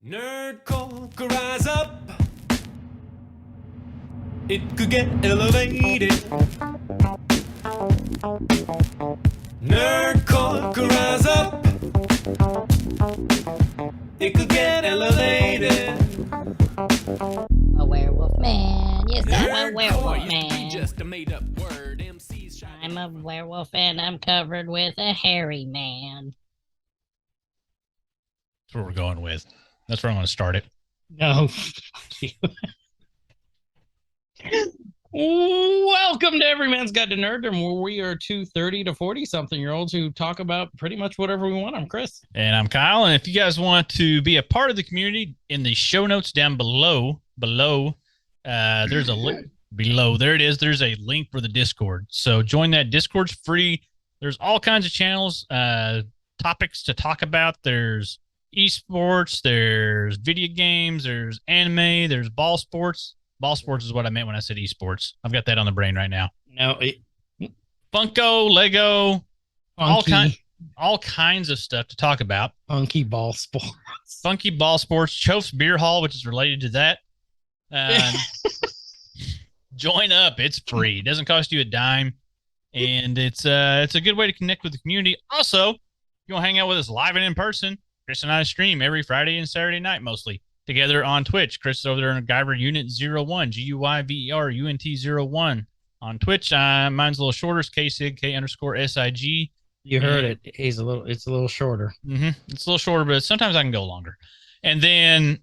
Nerd could rise up. It could get elevated. Nerd could rise up. It could get elevated. A werewolf man. Yes, I'm a werewolf Used to be man. just a made up word. MCs I'm a werewolf and I'm covered with a hairy man. That's what we're going with. That's where I'm going to start it. No. Welcome to Every Man's Guide to Nerddom, where we are two 30 to 40-something-year-olds who talk about pretty much whatever we want. I'm Chris. And I'm Kyle. And if you guys want to be a part of the community, in the show notes down below, there's a link. Below, there it is. There's a link for the Discord. So join that. Discord's free. There's all kinds of channels, topics to talk about. There's esports, there's video games, there's anime, there's ball sports. Ball sports is what I meant when I said esports. I've got that on the brain right now. No, Funko, Lego, funky, all kinds of stuff to talk about. funky ball sports. Funky ball sports, Chof's Beer Hall, which is related to that. Join up. It's free. It doesn't cost you a dime. And it's a good way to connect with the community. Also, if you want to hang out with us live and in person, Chris and I stream every Friday and Saturday night, mostly together on Twitch. Chris is over there on Guyver Unit 01, GUYVERUNT01 on Twitch. Mine's a little shorter. It's KSIG, K_SIG. You heard it. It's a little shorter. It's a little shorter, but sometimes I can go longer. And then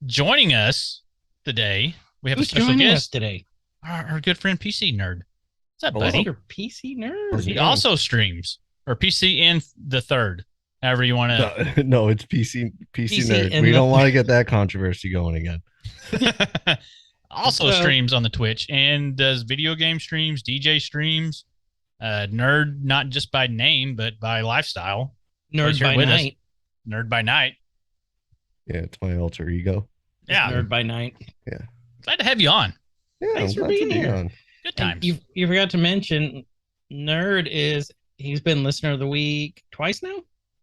joining us today, we have Who's a special joining us guest today? Our good friend PcN3rd. What's up, buddy? Your PC nerd. He also streams, or PcN3rd, however you want to. No, it's PC nerd. and We don't want to get that controversy going again. Also streams on the Twitch and does video game streams, DJ streams. Nerd, not just by name, but by lifestyle. Nerd by night. Nerd by night. Yeah, it's my alter ego. Yeah. Nerd by night. Yeah. Glad to have you on. Yeah, Thanks I'm for glad to being be here. on. Good times. You forgot to mention, Nerd he's been listener of the week twice now?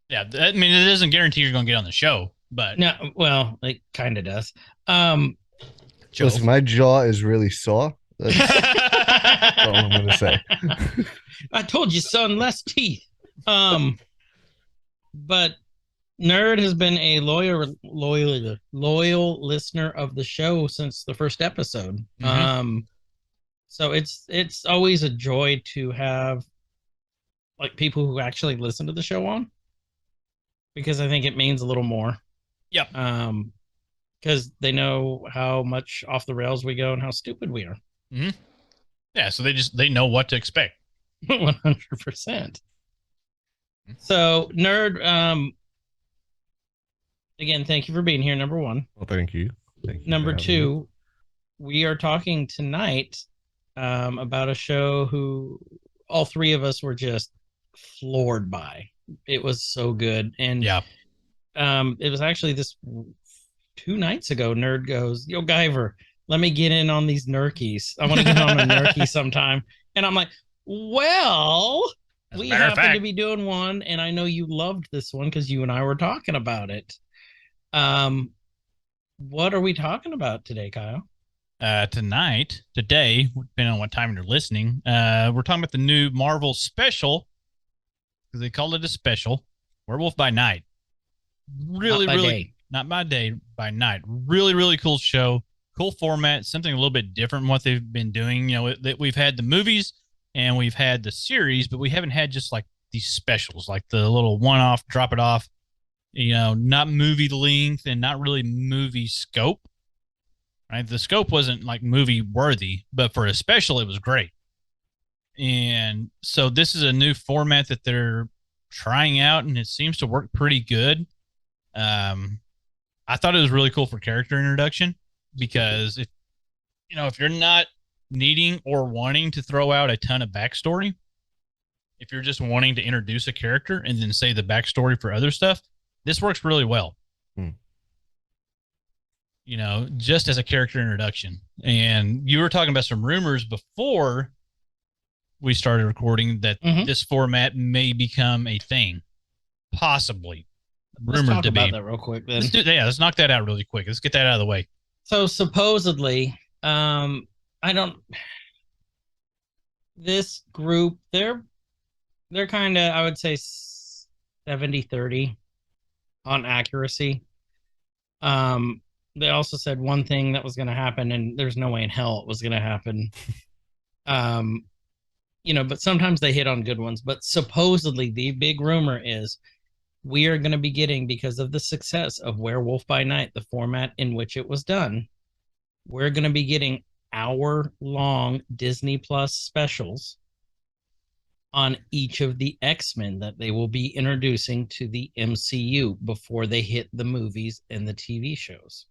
Yeah, I mean, it doesn't guarantee you're going to get on the show, but No, well, it kind of does. Listen, my jaw is really sore. That's all I'm going to say. I told you, son, less teeth. But Nerd has been a loyal listener of the show since the first episode. So it's always a joy to have like people who actually listen to the show on, because I think it means a little more. Yep. Because they know how much off the rails we go and how stupid we are. yeah, so they know what to expect. 100%. So Nerd, again, thank you for being here. Number one. Well, thank you. Number two, we are talking tonight about a show who all three of us were just floored by. It was so good. And Yeah. It was actually this 2 nights ago. Nerd goes, "Yo, Guyver, let me get in on these Nerkies. I want to get on a Nerkie sometime." And I'm like, well, As a we matter of happen to fact- be doing one, and I know you loved this one because you and I were talking about it. What are we talking about today, Kyle? Today, depending on what time you're listening, we're talking about the new Marvel special, because they called it a special, Werewolf by Night. Really, not by day, by night. Really, really cool show, cool format, something a little bit different from what they've been doing. You know, we've had the movies and we've had the series, but we haven't had just like these specials, like the little one-off, drop it off, you know, not movie length and not really movie scope. Right, the scope wasn't like movie worthy, but for a special, it was great. And so this is a new format that they're trying out, and it seems to work pretty good. I thought it was really cool for character introduction, because if you're not needing or wanting to throw out a ton of backstory, if you're just wanting to introduce a character and then say the backstory for other stuff, this works really well. You know, just as a character introduction. And you were talking about some rumors before we started recording that this format may become a thing. Possibly. Let's rumored talk to about be. that real quick then. Let's knock that out really quick. Let's get that out of the way. So supposedly, I don't. This group, they're kind of, I would say 70-30 on accuracy. They also said one thing that was going to happen, and there's no way in hell it was going to happen. But sometimes they hit on good ones. But supposedly, the big rumor is we are going to be getting, because of the success of Werewolf by Night, the format in which it was done, we're going to be getting hour-long Disney Plus specials on each of the X-Men that they will be introducing to the MCU before they hit the movies and the TV shows.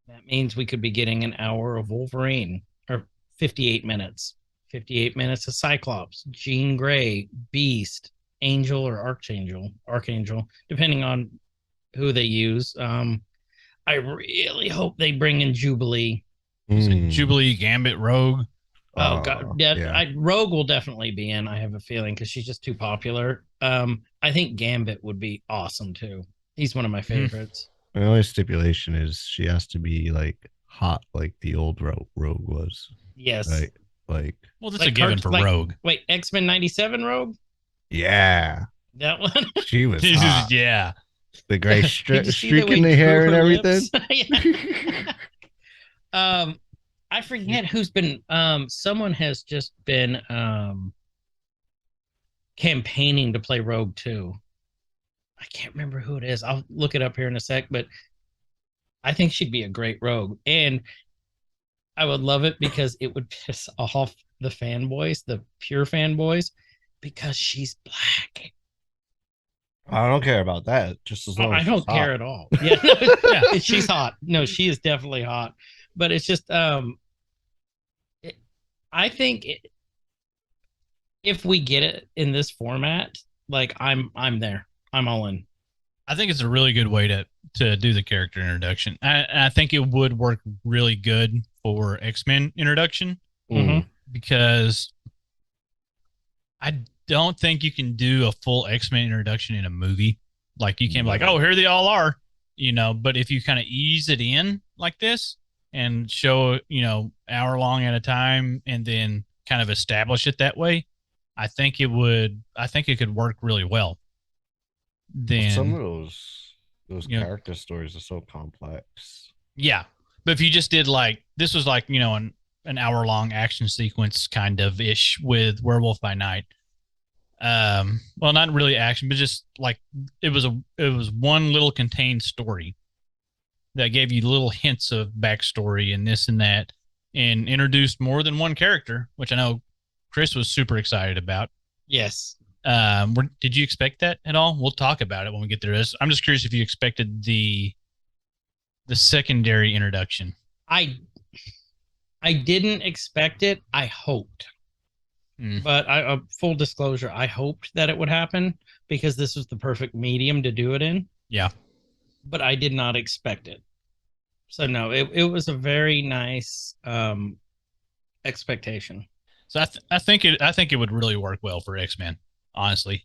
That means we could be getting an hour of Wolverine, or 58 minutes. 58 minutes of Cyclops, Jean Grey, Beast, Angel or Archangel, depending on who they use. I really hope they bring in Jubilee. Jubilee, Gambit, Rogue. Oh God, yeah. Rogue will definitely be in. I have a feeling, because she's just too popular. I think Gambit would be awesome too. He's one of my favorites. My only stipulation is she has to be like hot, like the old Rogue was. Yes. Like. Well, that's like a given for Rogue. Wait, X-Men 97 Rogue? Yeah. That one. She was hot. Yeah. The gray streak in the hair and everything. I forget who's been. Someone has just been campaigning to play Rogue too. I can't remember who it is. I'll look it up here in a sec. But I think she'd be a great Rogue, and I would love it because it would piss off the fanboys, the pure fanboys, because she's black. I don't care about that. Just as long as I don't care at all. Yeah, yeah, she's hot. No, she is definitely hot. But it's just, I think if we get it in this format, like I'm there. I'm all in. I think it's a really good way to do the character introduction. I think it would work really good for X-Men introduction because I don't think you can do a full X-Men introduction in a movie. Like you can't be like, oh, here they all are, but if you kind of ease it in like this and show, hour long at a time and then kind of establish it that way, I think it could work really well. Then some of those character stories are so complex. Yeah. But if you just did this was an hour long action sequence kind of ish with Werewolf by Night. Well, not really action, but just like it was one little contained story that gave you little hints of backstory and this and that, and introduced more than one character, which I know Chris was super excited about. Yes. Did you expect that at all? We'll talk about it when we get there. I'm just curious if you expected the secondary introduction. I didn't expect it. I hoped. But full disclosure, I hoped that it would happen because this was the perfect medium to do it in. Yeah. But I did not expect it. So no, it was a very nice expectation. So I think it would really work well for X-Men, honestly.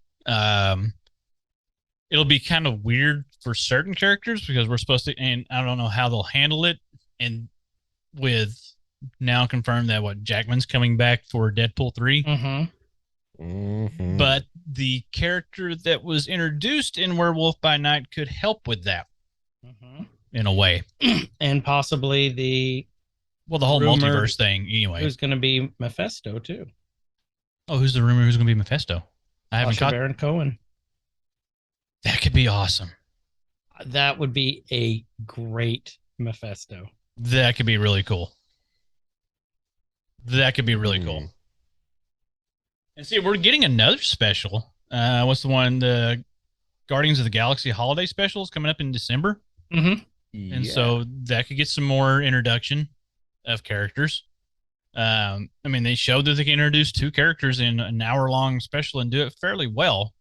It'll be kind of weird for certain characters because we're supposed to, and I don't know how they'll handle it. And with now confirmed that Jackman's coming back for Deadpool 3. But the character that was introduced in Werewolf by Night could help with that in a way. And possibly the whole multiverse thing anyway. Who's going to be Mephisto too. Oh, who's the rumor who's going to be Mephisto? I haven't caught Baron Cohen. That could be awesome. That would be a great Mephisto. That could be really cool. That could be really cool. And see, we're getting another special. What's the one? The Guardians of the Galaxy holiday special is coming up in December. And so that could get some more introduction of characters. I mean, they showed that they can introduce two characters in an hour-long special and do it fairly well.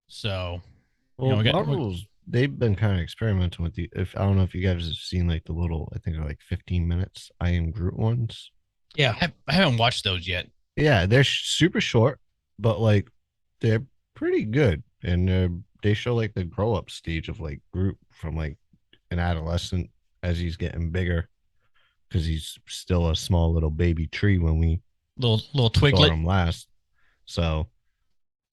So, Marvel's, they've been kind of experimenting with I don't know if you guys have seen the little, I think they're 15 minutes I Am Groot ones. Yeah. I haven't watched those yet. Yeah, they're super short, but they're pretty good, and they show like the grow up stage of like Groot from like an adolescent as he's getting bigger, because he's still a small little baby tree when we Little saw twiglet. him last. So,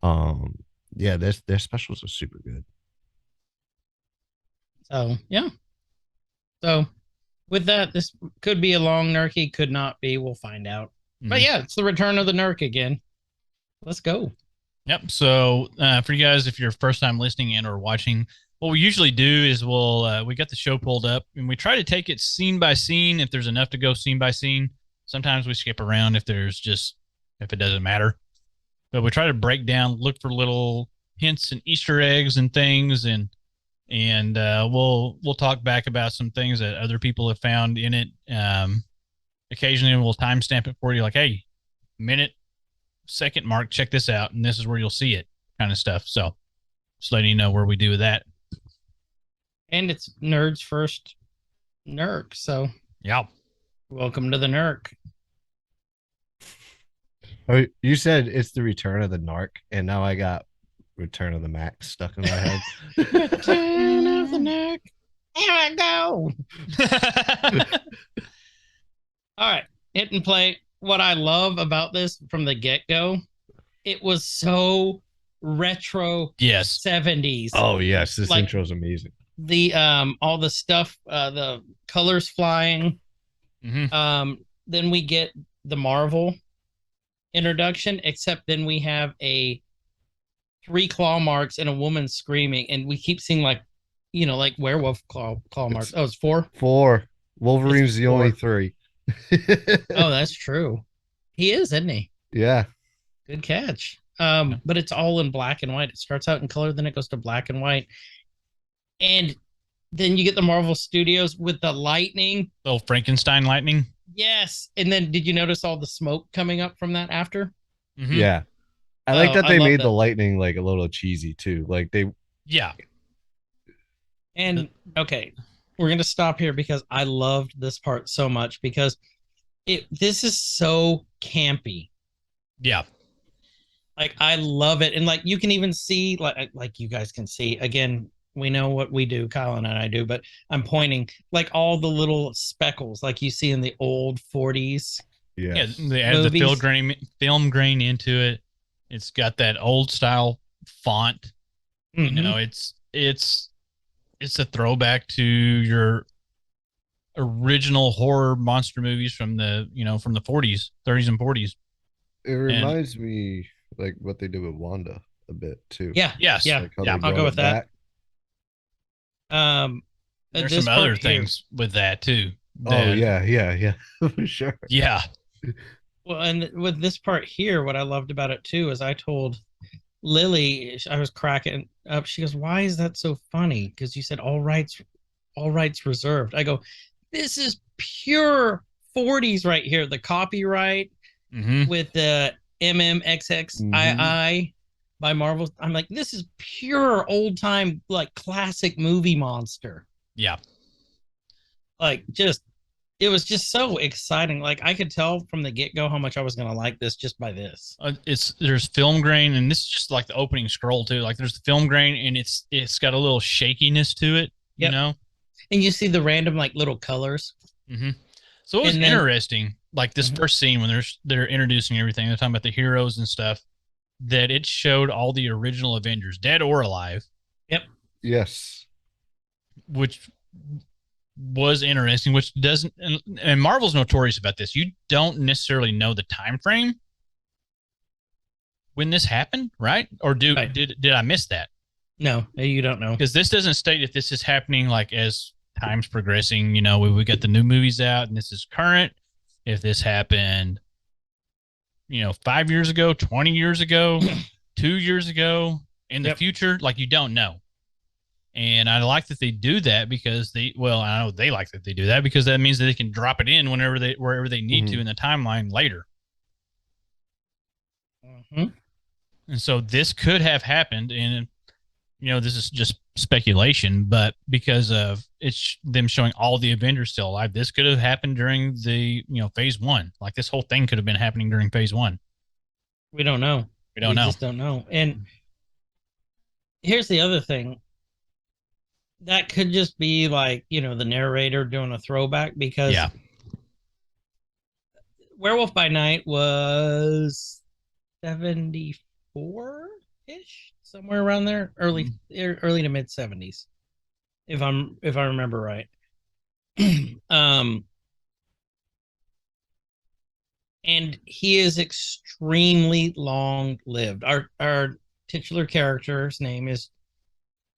yeah, their specials are super good. So yeah. So with that, this could be a long Nerkie, could not be. We'll find out. But yeah, it's the return of the Nerk again. Let's go. Yep. So for you guys, if you're first time listening in or watching, what we usually do is we got the show pulled up and we try to take it scene by scene. If there's enough to go scene by scene, sometimes we skip around if it doesn't matter. But we try to break down, look for little hints and Easter eggs and things, and we'll talk back about some things that other people have found in it. Occasionally we'll timestamp it for you, like, hey, minute, second mark, check this out, and this is where you'll see it, kind of stuff. So just letting you know where we do with that. And it's Nerd's first Nerk, so Yeah. welcome to the Nerk. Oh, you said it's the return of the Narc, and now I got Return of the Mac stuck in my head. Return of the Nerk. Here I go. All right, hit and play. What I love about this from the get-go, it was so retro Yes. 70s. Oh yes, this Like- intro is amazing. The all the stuff, the colors flying. Mm-hmm. Then we get the Marvel introduction, except then we have a 3 claw marks and a woman screaming, and we keep seeing like werewolf claw marks. Oh, it's 4. 4. Wolverine's It's the only 4. 3. Oh, that's true. He is, isn't he? Yeah. Good catch. But it's all in black and white. It starts out in color, then it goes to black and white. And then you get the Marvel Studios with the lightning. Little Frankenstein lightning. Yes. And then did you notice all the smoke coming up from that after? Mm-hmm. Yeah. I like that I they love made that. the lightning like a little cheesy too. Like they Yeah. And okay, we're gonna stop here because I loved this part so much because this is so campy. Yeah. Like I love it, and like you can even see, like you guys can see. Again, we know what we do, Colin and I do, but I'm pointing like all the little speckles, like you see in the old 40s. Yeah. They add the film grain into it. It's got that old style font. Mhm. You know, it's a throwback to your original horror monster movies from the 40s, 30s and 40s. It reminds me like what they did with Wanda a bit too. Yeah. Yes. Yeah. Like how Yeah, they I'll brought go it with that. There's this some other part here- things with that too. Oh yeah, for sure. Yeah. Well, and with this part here, what I loved about it too is I told Lily, I was cracking up. She goes, "Why is that so funny?" Because you said all rights reserved. I go, "This is pure 40s right here. The copyright Mm-hmm. with the MMXXII by Marvel. I'm like, this is pure old time, like classic movie monster. Yeah. Like it was just so exciting. Like I could tell from the get-go how much I was gonna like this just by this. There's film grain, and this is just like the opening scroll too. Like there's the film grain, and it's got a little shakiness to it. Yep. You know. And you see the random like little colors. Mm-hmm. So it was And then- interesting, like this first scene when they're introducing everything. They're talking about the heroes and stuff. That it showed all the original Avengers, dead or alive, Yes. which was interesting. Which doesn't, and Marvel's notorious about this. You don't necessarily know the time frame when this happened, right? Or Right. did I miss that? No, you don't know. Because this doesn't state if this is happening like as time's progressing. You know, we got the new movies out, and this is current. If this happened, 5 years ago, 20 years ago, 2 years ago, in the future, like you don't know. And I like that they do that because I know they like that they do that because that means that they can drop it in wherever wherever they need to in the timeline later. Mm-hmm. And so this could have happened, and this is just speculation, but because of it's them showing all the Avengers still alive, this could have happened during the phase 1. Like this whole thing could have been happening during phase 1. We don't know. We don't know. Just don't know. And here's the other thing. That could just be like, the narrator doing a throwback because Yeah. Werewolf by Night was 74-ish, somewhere around there, early to mid 70s, if I remember right. And he is extremely long lived. Our titular character's name is,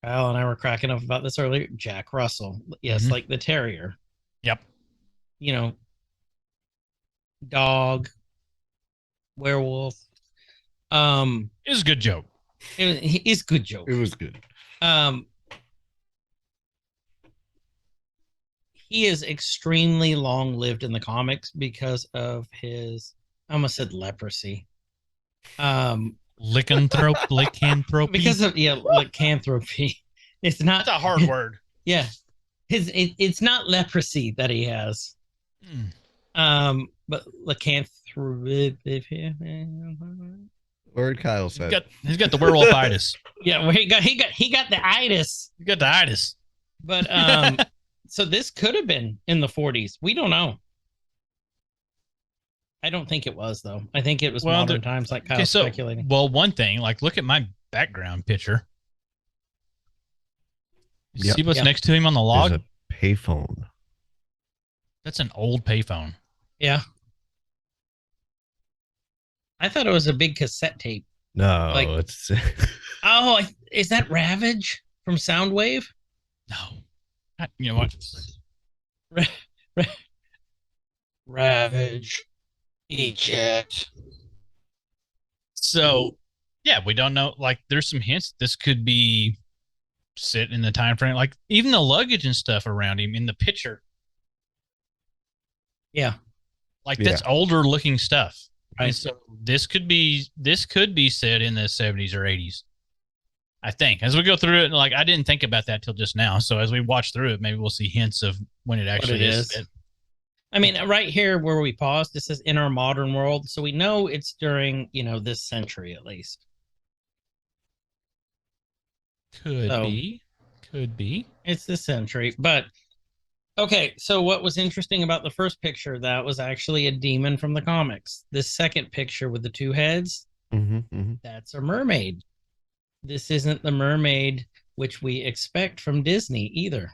Kyle and I were cracking up about this earlier, Jack Russell. Yes, like the terrier. Yep. Dog, werewolf. It was a good joke. It's a good joke. It was good. He is extremely long lived in the comics because of his, I almost said leprosy. Lycanthropy. Because of lycanthropy. It's not That's a hard word. Yeah. It's not leprosy that he has. But lycanthropy. Word Kyle said. He's got the werewolf-itis. Yeah, well, he got the itis. You got the itis. But so this could have been in the 40s. We don't know. I don't think it was, though. I think it was modern times, like Kyle's speculating. Well, one thing, like, look at my background picture. See what's next to him on the log? There's a payphone. That's an old payphone. Yeah. I thought it was a big cassette tape. No, it's. Oh, is that Ravage from Soundwave? No. You know what? Ravage. Eject. So, yeah, we don't know. Like, there's some hints. This could be sit in the time frame. Like, even the luggage and stuff around him in the picture. Yeah. Like, that's older looking stuff. Right. And so this could be said in the 70s or 80s. I think as we go through it, like I didn't think about that till just now. So as we watch through it, maybe we'll see hints of when it actually is. I mean, right here where we paused, it says in our modern world. So we know it's during, this century at least. Could be. It's this century. But okay, so what was interesting about the first picture, that was actually a demon from the comics. This second picture with the two heads, that's a mermaid. This isn't the mermaid which we expect from Disney either.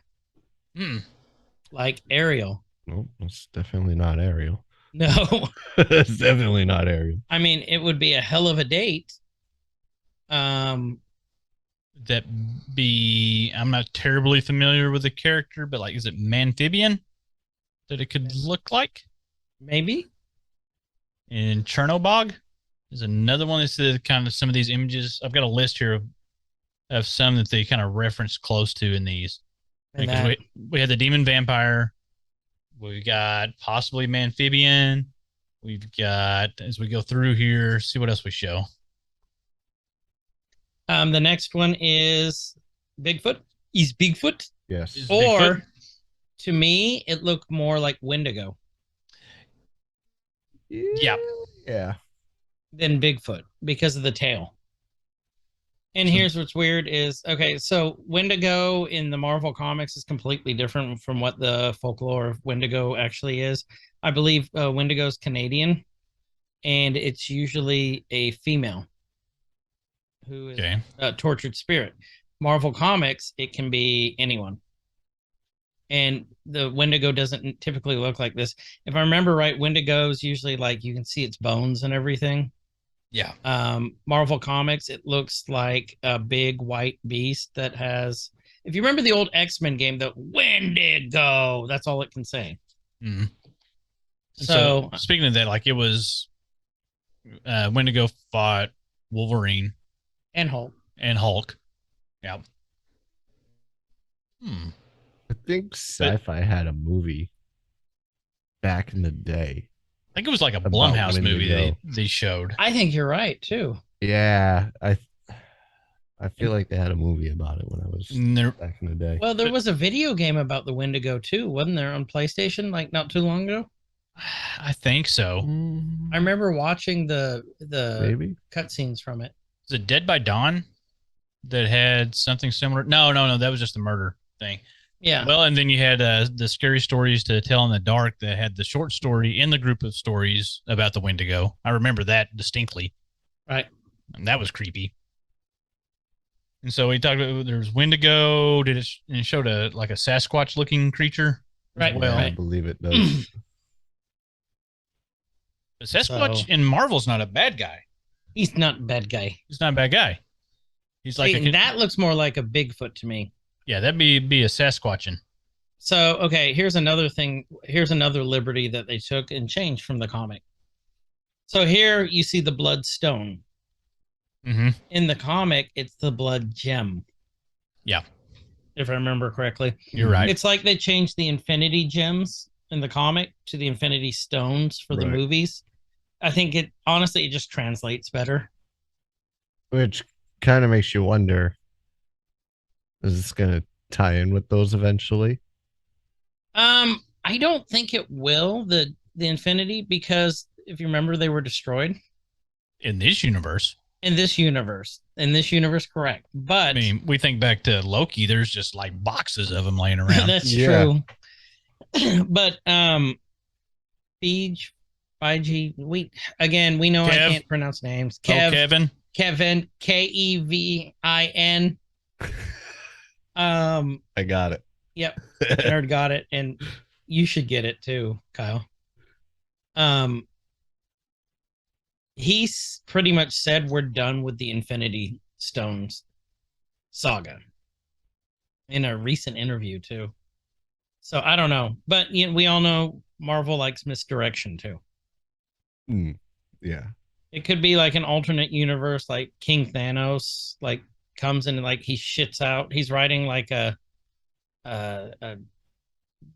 Like Ariel. Nope, it's definitely not Ariel. No. It's definitely not Ariel. I mean, it would be a hell of a date. I'm not terribly familiar with the character, but like, is it Manphibian that it could look like? Maybe. And Chernobog is another one. That's the kind of some of these images. I've got a list here of some that they kind of reference close to in these. Because we had the demon vampire. We've got possibly Manphibian. We've got, as we go through here, see what else we show. The next one is Bigfoot. Is Bigfoot? Yes. Or Bigfoot? To me, it looked more like Wendigo. Yep. Yeah. Than Bigfoot because of the tail. And here's what's weird is, okay, so Wendigo in the Marvel comics is completely different from what the folklore of Wendigo actually is. I believe Wendigo's Canadian, and it's usually a female who is a tortured spirit. Marvel comics, it can be anyone. And the Wendigo doesn't typically look like this. If I remember right, Wendigo is usually like you can see its bones and everything. Yeah. Marvel Comics, it looks like a big white beast that has, if you remember the old X-Men game, the Wendigo, that's all it can say. So speaking of that, like it was Wendigo fought Wolverine and Hulk. Yeah. I think Sci-Fi had a movie back in the day. I think it was like a Blumhouse movie they showed. I think you're right too. Yeah, I feel like they had a movie about it when I was back in the day. Well, there was a video game about the Wendigo too, wasn't there, on PlayStation, like not too long ago? I think so. I remember watching the Maybe cutscenes from it. Is it Dead by Dawn? that had something similar. No, that was just a murder thing. Yeah. Well, and then you had the scary stories to tell in the dark that had the short story in the group of stories about the Wendigo. I remember that distinctly. Right. And that was creepy. And so we talked about there's Wendigo. Did it showed a Sasquatch looking creature? Right. Well, I believe it does. But Sasquatch in Marvel's not a bad guy. He's not a bad guy. He's not a bad guy. He's like that looks more like a Bigfoot to me. Yeah, that'd be a Sasquatchin. So, okay, here's another thing. Here's another liberty that they took and changed from the comic. So here you see the Bloodstone. Mm-hmm. In the comic, it's the blood gem. Yeah. If I remember correctly. You're right. It's like they changed the Infinity Gems in the comic to the Infinity Stones for the movies. I think it just translates better. Which kind of makes you wonder, is this going to tie in with those eventually? I don't think it will, the Infinity, because if you remember, they were destroyed. In this universe. In this universe, correct. But I mean, we think back to Loki, there's just like boxes of them laying around. That's true. But Feige, we know I can't pronounce names. Kevin, Kevin, Kevin. I got it. Yep, nerd got it, and you should get it too, Kyle. He's pretty much said we're done with the Infinity Stones saga in a recent interview too. So I don't know, but we all know Marvel likes misdirection too. Yeah, it could be like an alternate universe, like King Thanos, like comes in and like he shits out. He's riding like a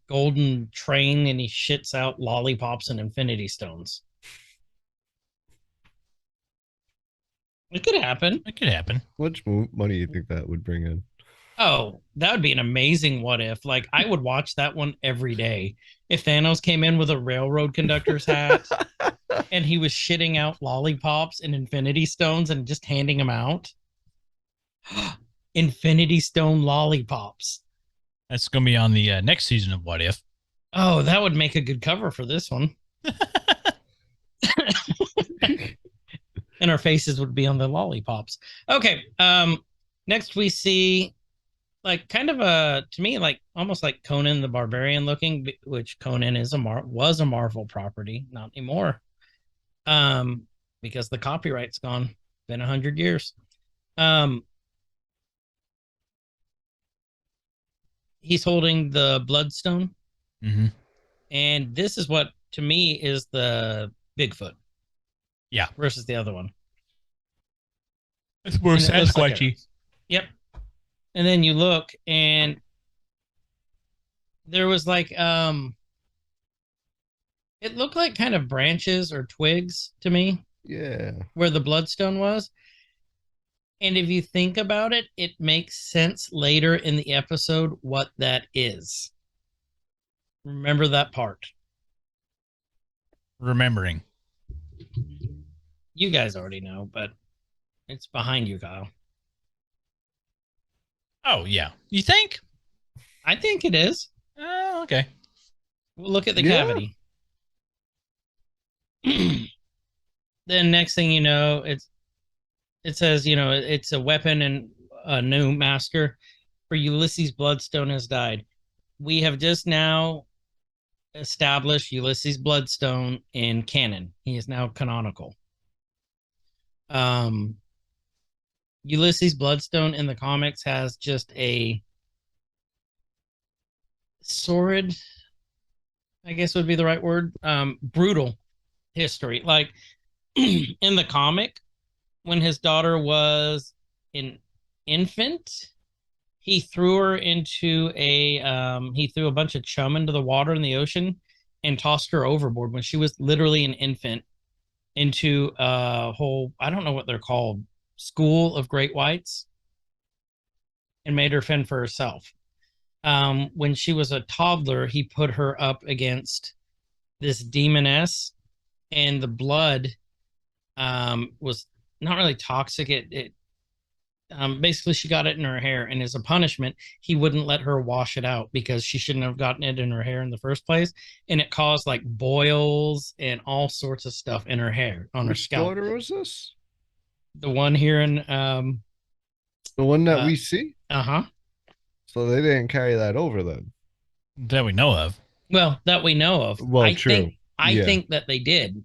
golden train and he shits out lollipops and Infinity Stones. It could happen. It could happen. How much money do you think that would bring in? Oh, that would be an amazing what if. Like, I would watch that one every day. If Thanos came in with a railroad conductor's hat and he was shitting out lollipops and Infinity Stones and just handing them out. Infinity Stone lollipops. That's going to be on the next season of What If. Oh, that would make a good cover for this one. And our faces would be on the lollipops. Okay. Next we see like kind of to me, like almost like Conan the Barbarian looking, which Conan was a Marvel property, not anymore. Because the copyright's gone. Been 100 years. He's holding the Bloodstone. Mm-hmm. And this is what to me is the Bigfoot. Yeah. Versus the other one. It's more Sasquatchy. Yep. And then you look and there was like it looked like kind of branches or twigs to me. Yeah. Where the Bloodstone was. And if you think about it, it makes sense later in the episode what that is. Remember that part. Remembering. You guys already know, but it's behind you, Kyle. Oh, yeah. You think? I think it is. Okay. We'll look at the cavity. Then next thing you know, it says, it's a weapon and a new master. For Ulysses, Bloodstone has died. We have just now established Ulysses Bloodstone in canon. He is now canonical. Ulysses Bloodstone in the comics has just a sordid, I guess would be the right word, brutal history. Like in the comic, when his daughter was an infant, he threw her into he threw a bunch of chum into the water in the ocean and tossed her overboard when she was literally an infant into a whole, I don't know what they're called, school of great whites, and made her fend for herself. When she was a toddler, he put her up against this demoness, and the blood was not really toxic. It basically she got it in her hair, and as a punishment, he wouldn't let her wash it out because she shouldn't have gotten it in her hair in the first place, and it caused like boils and all sorts of stuff in her hair on her Which scalp. daughter was this? The one here in The one that we see? uh-huh. So they didn't carry that over then. That we know of. Well, that we know of. Well, I Yeah. think that they did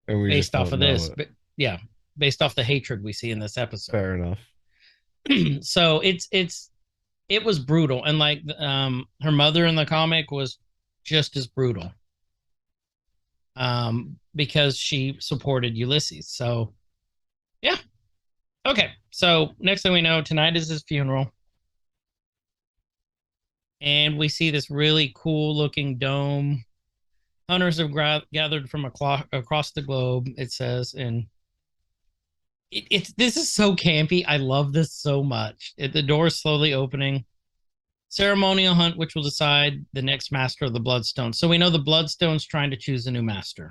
And we based just off don't of know this. it. But yeah, based off the hatred we see in this episode. Fair enough. So it was brutal, and like her mother in the comic was just as brutal. Because she supported Ulysses. So yeah. Okay. So next thing we know, tonight is his funeral. And we see this really cool looking dome. Hunters have gathered from across the globe, it says, and this is so campy. I love this so much. The door is slowly opening. Ceremonial hunt, which will decide the next master of the Bloodstone. So we know the Bloodstone's trying to choose a new master.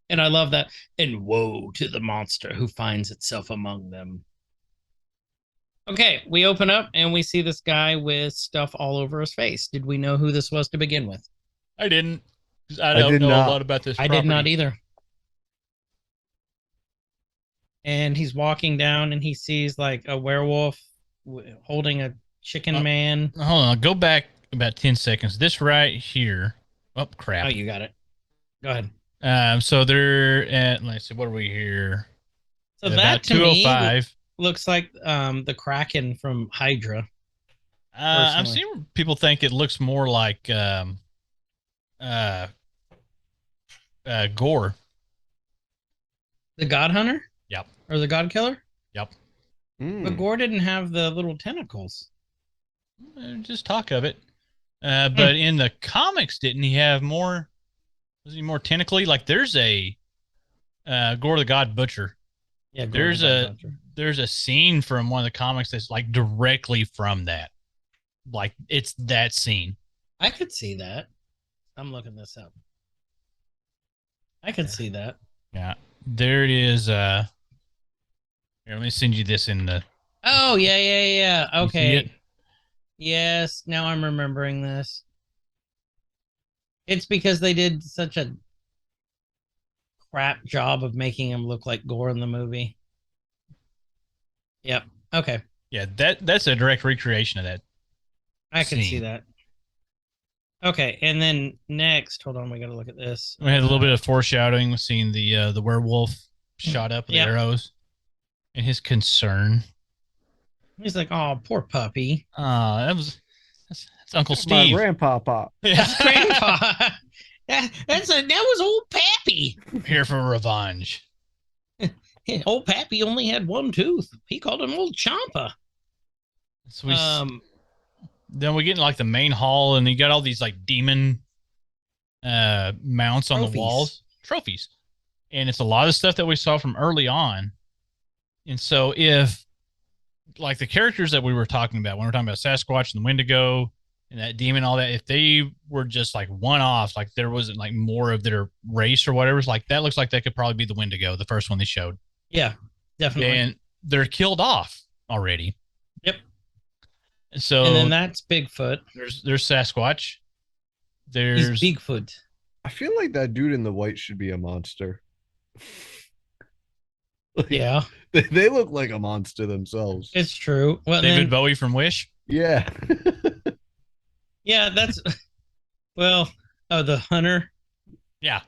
And I love that. And woe to the monster who finds itself among them. Okay, we open up and we see this guy with stuff all over his face. Did we know who this was to begin with? I didn't. I don't did know not. a lot about this. I did not either. And he's walking down and he sees like a werewolf holding a chicken man. Hold on. Go back about 10 seconds. This right here. Oh, crap. Oh, you got it. Go ahead. So they're at, let's see, what are we here? So At that about to me 205. looks like the Kraken from Hydra. I've personally. seen people think it looks more like Gore. The God Hunter? Yep. Or the God Killer? Yep. But Gore didn't have the little tentacles. Just talk of it. But in the comics, didn't he have more? Was he more tentacly? Like there's a Gore the God Butcher. Yeah, Gore There's the God a Hunter. there's a scene from one of the comics that's like directly from that. Like it's that scene. I could see that. I'm looking this up. I could see that. Yeah. There it is. Here, let me send you this in the. Oh, yeah. You see Okay. it? Yes, now I'm remembering this. It's because they did such a crap job of making him look like Gore in the movie. Yep. Okay. Yeah, that's a direct recreation of that. I can see Scene. that. Okay, and then next, hold on, we gotta look at this. We had a little bit of foreshadowing, seeing the werewolf shot up with Yep. arrows, and his concern. He's like, "Oh, poor puppy." That's Uncle That's my Steve. grandpa pop. That's Grandpa. that was old Pappy. Here for revenge. Old Pappy only had one tooth. He called him Old Champa. So then we get in like the main hall, and you got all these like demon mounts on Trophies. the walls, trophies, and it's a lot of stuff that we saw from early on. And so if like the characters that we were talking about when we we're talking about Sasquatch and the Wendigo and that demon, all that, if they were just like one-offs, like there wasn't like more of their race or whatever, it's like that looks like that could probably be the Wendigo, the first one they showed. Yeah, definitely. And they're killed off already. Yep. And so And then that's Bigfoot. there's Sasquatch. There's He's Bigfoot. I feel like that dude in the white should be a monster. Like, Yeah, they look like a monster themselves. it's true. Well, David then, Bowie from Wish. Yeah. yeah, that's well, the hunter. Yeah.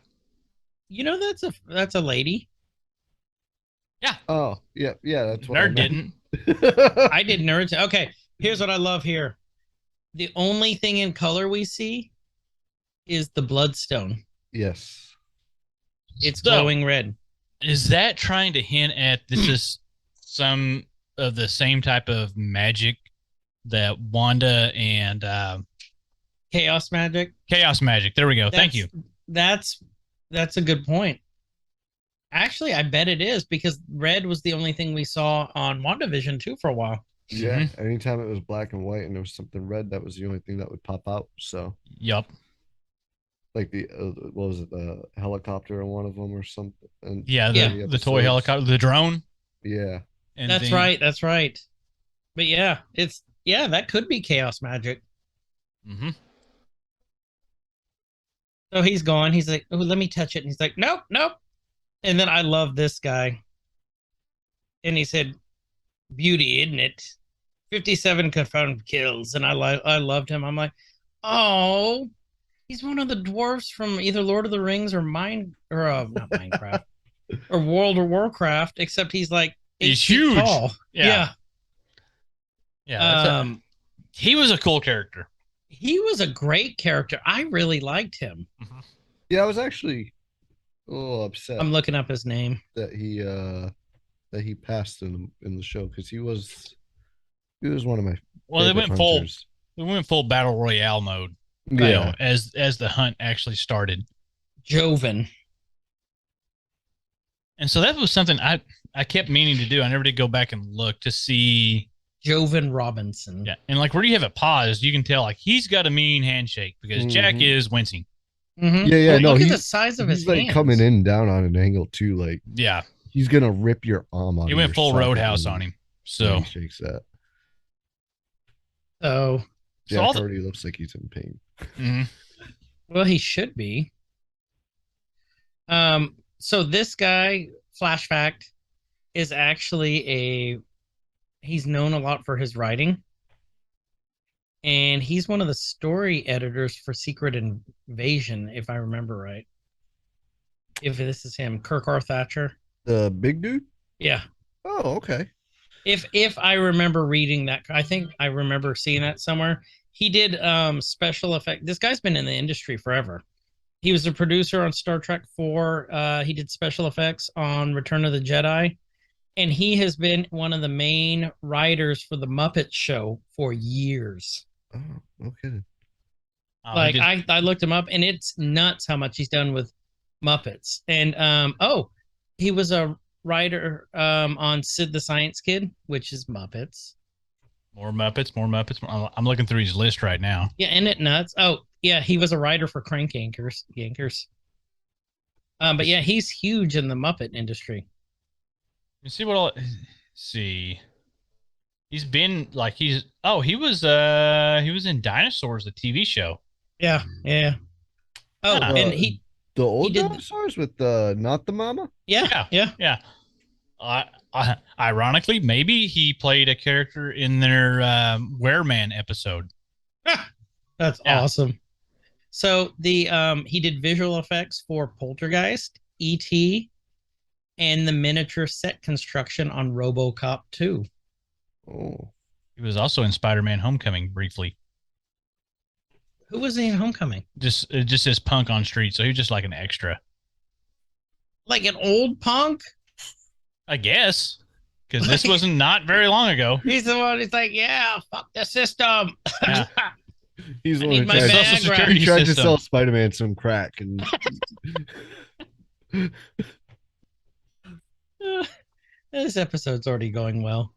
You know, that's a lady. Oh, yeah, that's what I Nerd meant. didn't. I did nerds. Okay, here's what I love here. The only thing in color we see is the bloodstone. Yes. It's So- glowing red. Is that trying to hint at this is some of the same type of magic that Wanda and Chaos magic. Chaos Magic? There we go. Thank you. That's a good point. Actually, I bet it is because red was the only thing we saw on WandaVision too for a while. Yeah. Anytime it was black and white and there was something red, that was the only thing that would pop out. So, Yup. like the what was it, the helicopter in one of them or something? And Yeah, Yeah. the toy helicopter, the drone. yeah. And That's then- right. That's right. But yeah, that could be chaos magic. Mm-hmm. So he's gone. He's like, oh, let me touch it. And he's like, nope, nope. And then I love this guy. And he said, beauty, isn't it? 57 confirmed kills. And I loved him. I'm like, oh, he's one of the dwarfs from either Lord of the Rings or not Minecraft or World of Warcraft, except he's like 8 He's feet huge. tall. Yeah. He was a cool character. He was a great character. I really liked him. Yeah, I was actually a little upset I'm looking up his name. that he passed in the show because he was one of my Well, they favorite went hunters. full battle royale mode. You know, as the hunt actually started. Joven. And so that was something I kept meaning to do. I never did go back and look to see. Joven Robinson. Yeah. And like where you have it paused, you can tell like he's got a mean handshake because Jack is wincing. Mm-hmm. Yeah, no, Look at he's the size of his he's like hands. coming in down on an angle too. Like Yeah. he's gonna rip your arm out. He of went your full socket roadhouse when on him. So he shakes that. So, Jack already looks like he's in pain. mhm. well, he should be. So this guy, flash fact, is actually he's known a lot for his writing. And he's one of the story editors for Secret Invasion, if I remember right. If this is him, Kirk R. Thatcher. The big dude? Yeah. Oh, okay. If I remember reading that, I think I remember seeing that somewhere. He did special effect. This guy's been in the industry forever. He was a producer on Star Trek 4. He did special effects on Return of the Jedi. And he has been one of the main writers for the Muppet Show for years. Oh, no kidding. Like I looked him up, and it's nuts how much he's done with Muppets. And he was a writer on Sid the Science Kid, which is Muppets. More Muppets. I'm looking through his list right now. Yeah, isn't it nuts? Oh, yeah, he was a writer for Crank Yankers. But yeah, he's huge in the Muppet industry. You see what all see. He's been like he was in Dinosaurs, the TV show. Yeah. Oh, and the old did dinosaurs with not the mama? yeah. Ironically, maybe he played a character in their Wereman episode. That's awesome. So he did visual effects for Poltergeist, E.T., and the miniature set construction on RoboCop 2. Oh. He was also in Spider-Man Homecoming briefly. Who was he in Homecoming? Just says punk on street, so he was just like an extra. Like an old punk? I guess. Because this wasn't not very long ago. He's the one who's like, yeah, fuck the system. Yeah. He's the I one need who my tried, bag Social wrapped. Security he tried to system. sell Spider-Man some crack and This episode's already going well.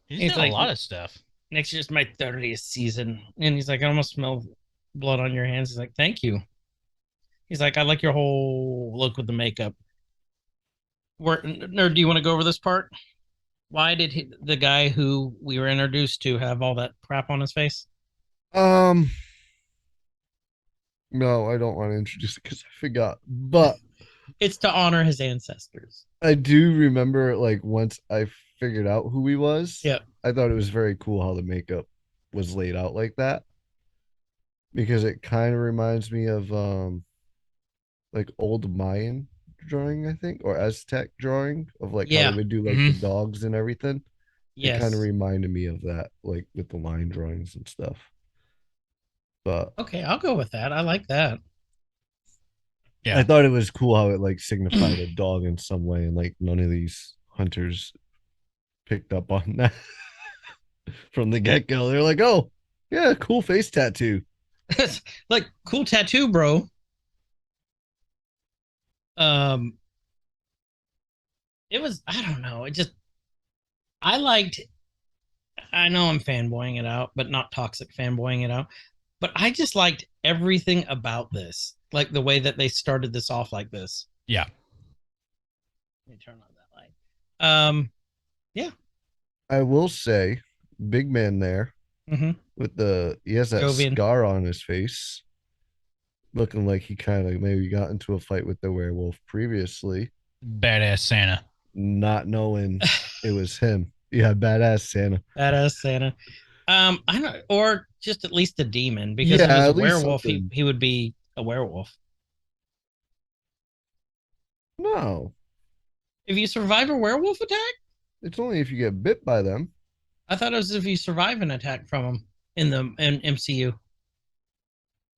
He's He's done like- a lot of stuff. Next year's my 30th season. And he's like, I almost smell blood on your hands. He's like, thank you. He's like, I like your whole look with the makeup. Nerd, do you want to go over this part? Why did the guy who we were introduced to have all that crap on his face? no, I don't want to introduce it because I forgot. But It's to honor his ancestors. I do remember, like, once I figured out who he was. Yep. I thought it was very cool how the makeup was laid out like that, because it kind of reminds me of like old Mayan drawing, I think, or Aztec drawing of like how Yeah. they would do like Mhm. the dogs and everything. Yes. It kind of reminded me of that, like with the line drawings and stuff. But Okay, I'll go with that. I like that. Yeah. I thought it was cool how it like signified a dog in some way, and like none of these hunters picked up on that from the get-go. They're like, oh yeah, cool face tattoo. Like, cool tattoo, bro. It was, I don't know. I know I'm fanboying it out, but not toxic fanboying it out. But I just liked everything about this. Like the way that they started this off like this. Yeah. Let me turn on that light. Yeah. I will say, big man there Mm-hmm. he has that Jovian. scar on his face, looking like he kind of maybe got into a fight with the werewolf previously, Badass Santa. not knowing it was him. Yeah, badass Santa. Badass Santa. I don't, or just at least a demon, because if Yeah, he's a at least werewolf, something. he would be a werewolf. No, If you survive a werewolf attack, it's only if you get bit by them. I thought it was if you survive an attack from him in the MCU.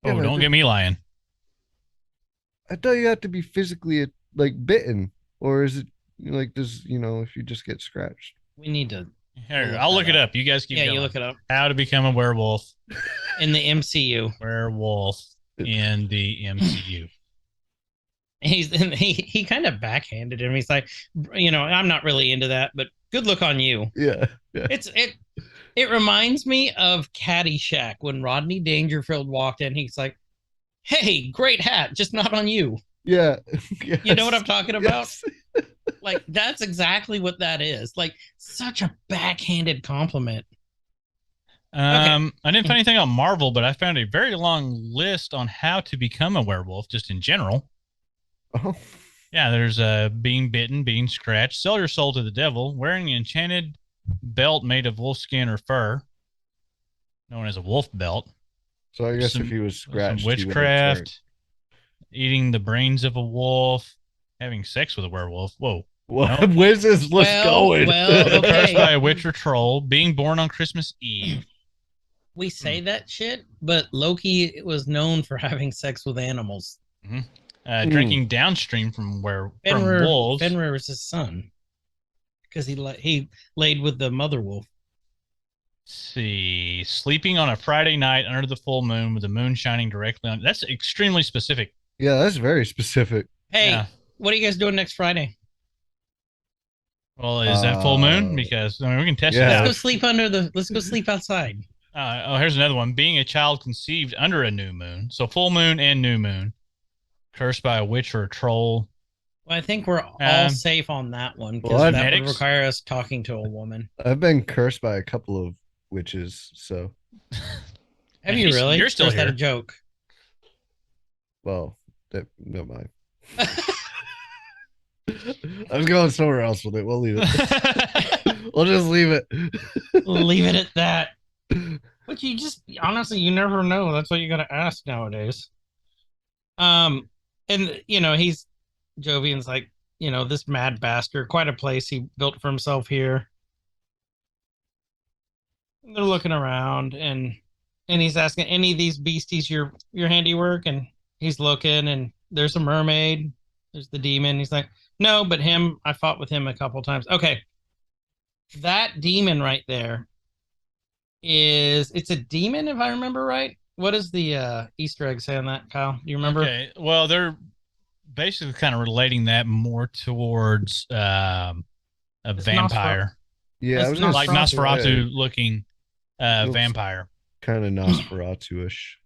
Yeah, Oh, but don't get me lying. I thought you have to be physically like bitten, or is it like does if you just get scratched? We need to. Here, I'll look it up. You guys keep Yeah, going. you look it up How to become a werewolf. in the MCU. Werewolf in the MCU. He kind of backhanded him. He's like, I'm not really into that, but good look on you. Yeah. It reminds me of Caddyshack when Rodney Dangerfield walked in. He's like, "Hey, great hat, just not on you." Yeah. You know what I'm talking about? Yes. Like, that's exactly what that is. Like, such a backhanded compliment. I didn't find anything on Marvel, but I found a very long list on how to become a werewolf, just in general. Oh. Yeah, there's being bitten, being scratched, sell your soul to the devil, wearing an enchanted belt made of wolf skin or fur, known as a wolf belt. So I guess Some- if he was scratched, Some witchcraft, eating the brains of a wolf, having sex with a werewolf. Whoa. What? Where's this list going? Well, Cursed okay. by a witch or troll, being born on Christmas Eve. We say that shit, but Loki was known for having sex with animals. Drinking downstream from Fenrir, wolves. Fenrir is his son because he laid with the mother wolf. See, sleeping on a Friday night under the full moon with the moon shining directly on. That's extremely specific. Yeah, that's very specific. Hey, Yeah. what are you guys doing next Friday? Well, is that full moon? Because we can test yeah. it Let's out. go sleep let's go sleep outside. Here's another one. Being a child conceived under a new moon. So full moon and new moon. Cursed by a witch or a troll. Well, I think we're all safe on that one because that would genetics? require us talking to a woman. I've been cursed by a couple of witches, so Have you really? You're still Or is that here. a joke? well, never mind. I was going somewhere else with it. We'll leave it. We'll just leave it. Leave it at that. But you just honestly, you never know. That's what you got to ask nowadays. And he's Jovian's like, this mad bastard, quite a place he built for himself here. And they're looking around, and he's asking, any of these beasties your handiwork? And he's looking, and there's a mermaid, there's the demon. He's like, no, but him, I fought with him a couple times. Okay, that demon right there it's a demon, if I remember right. What does the Easter egg say on that, Kyle? Do you remember? Okay. Well, they're basically kind of relating that more towards a vampire. Yeah, I was Like Nosferatu looking vampire. Kind of Nosferatu-ish.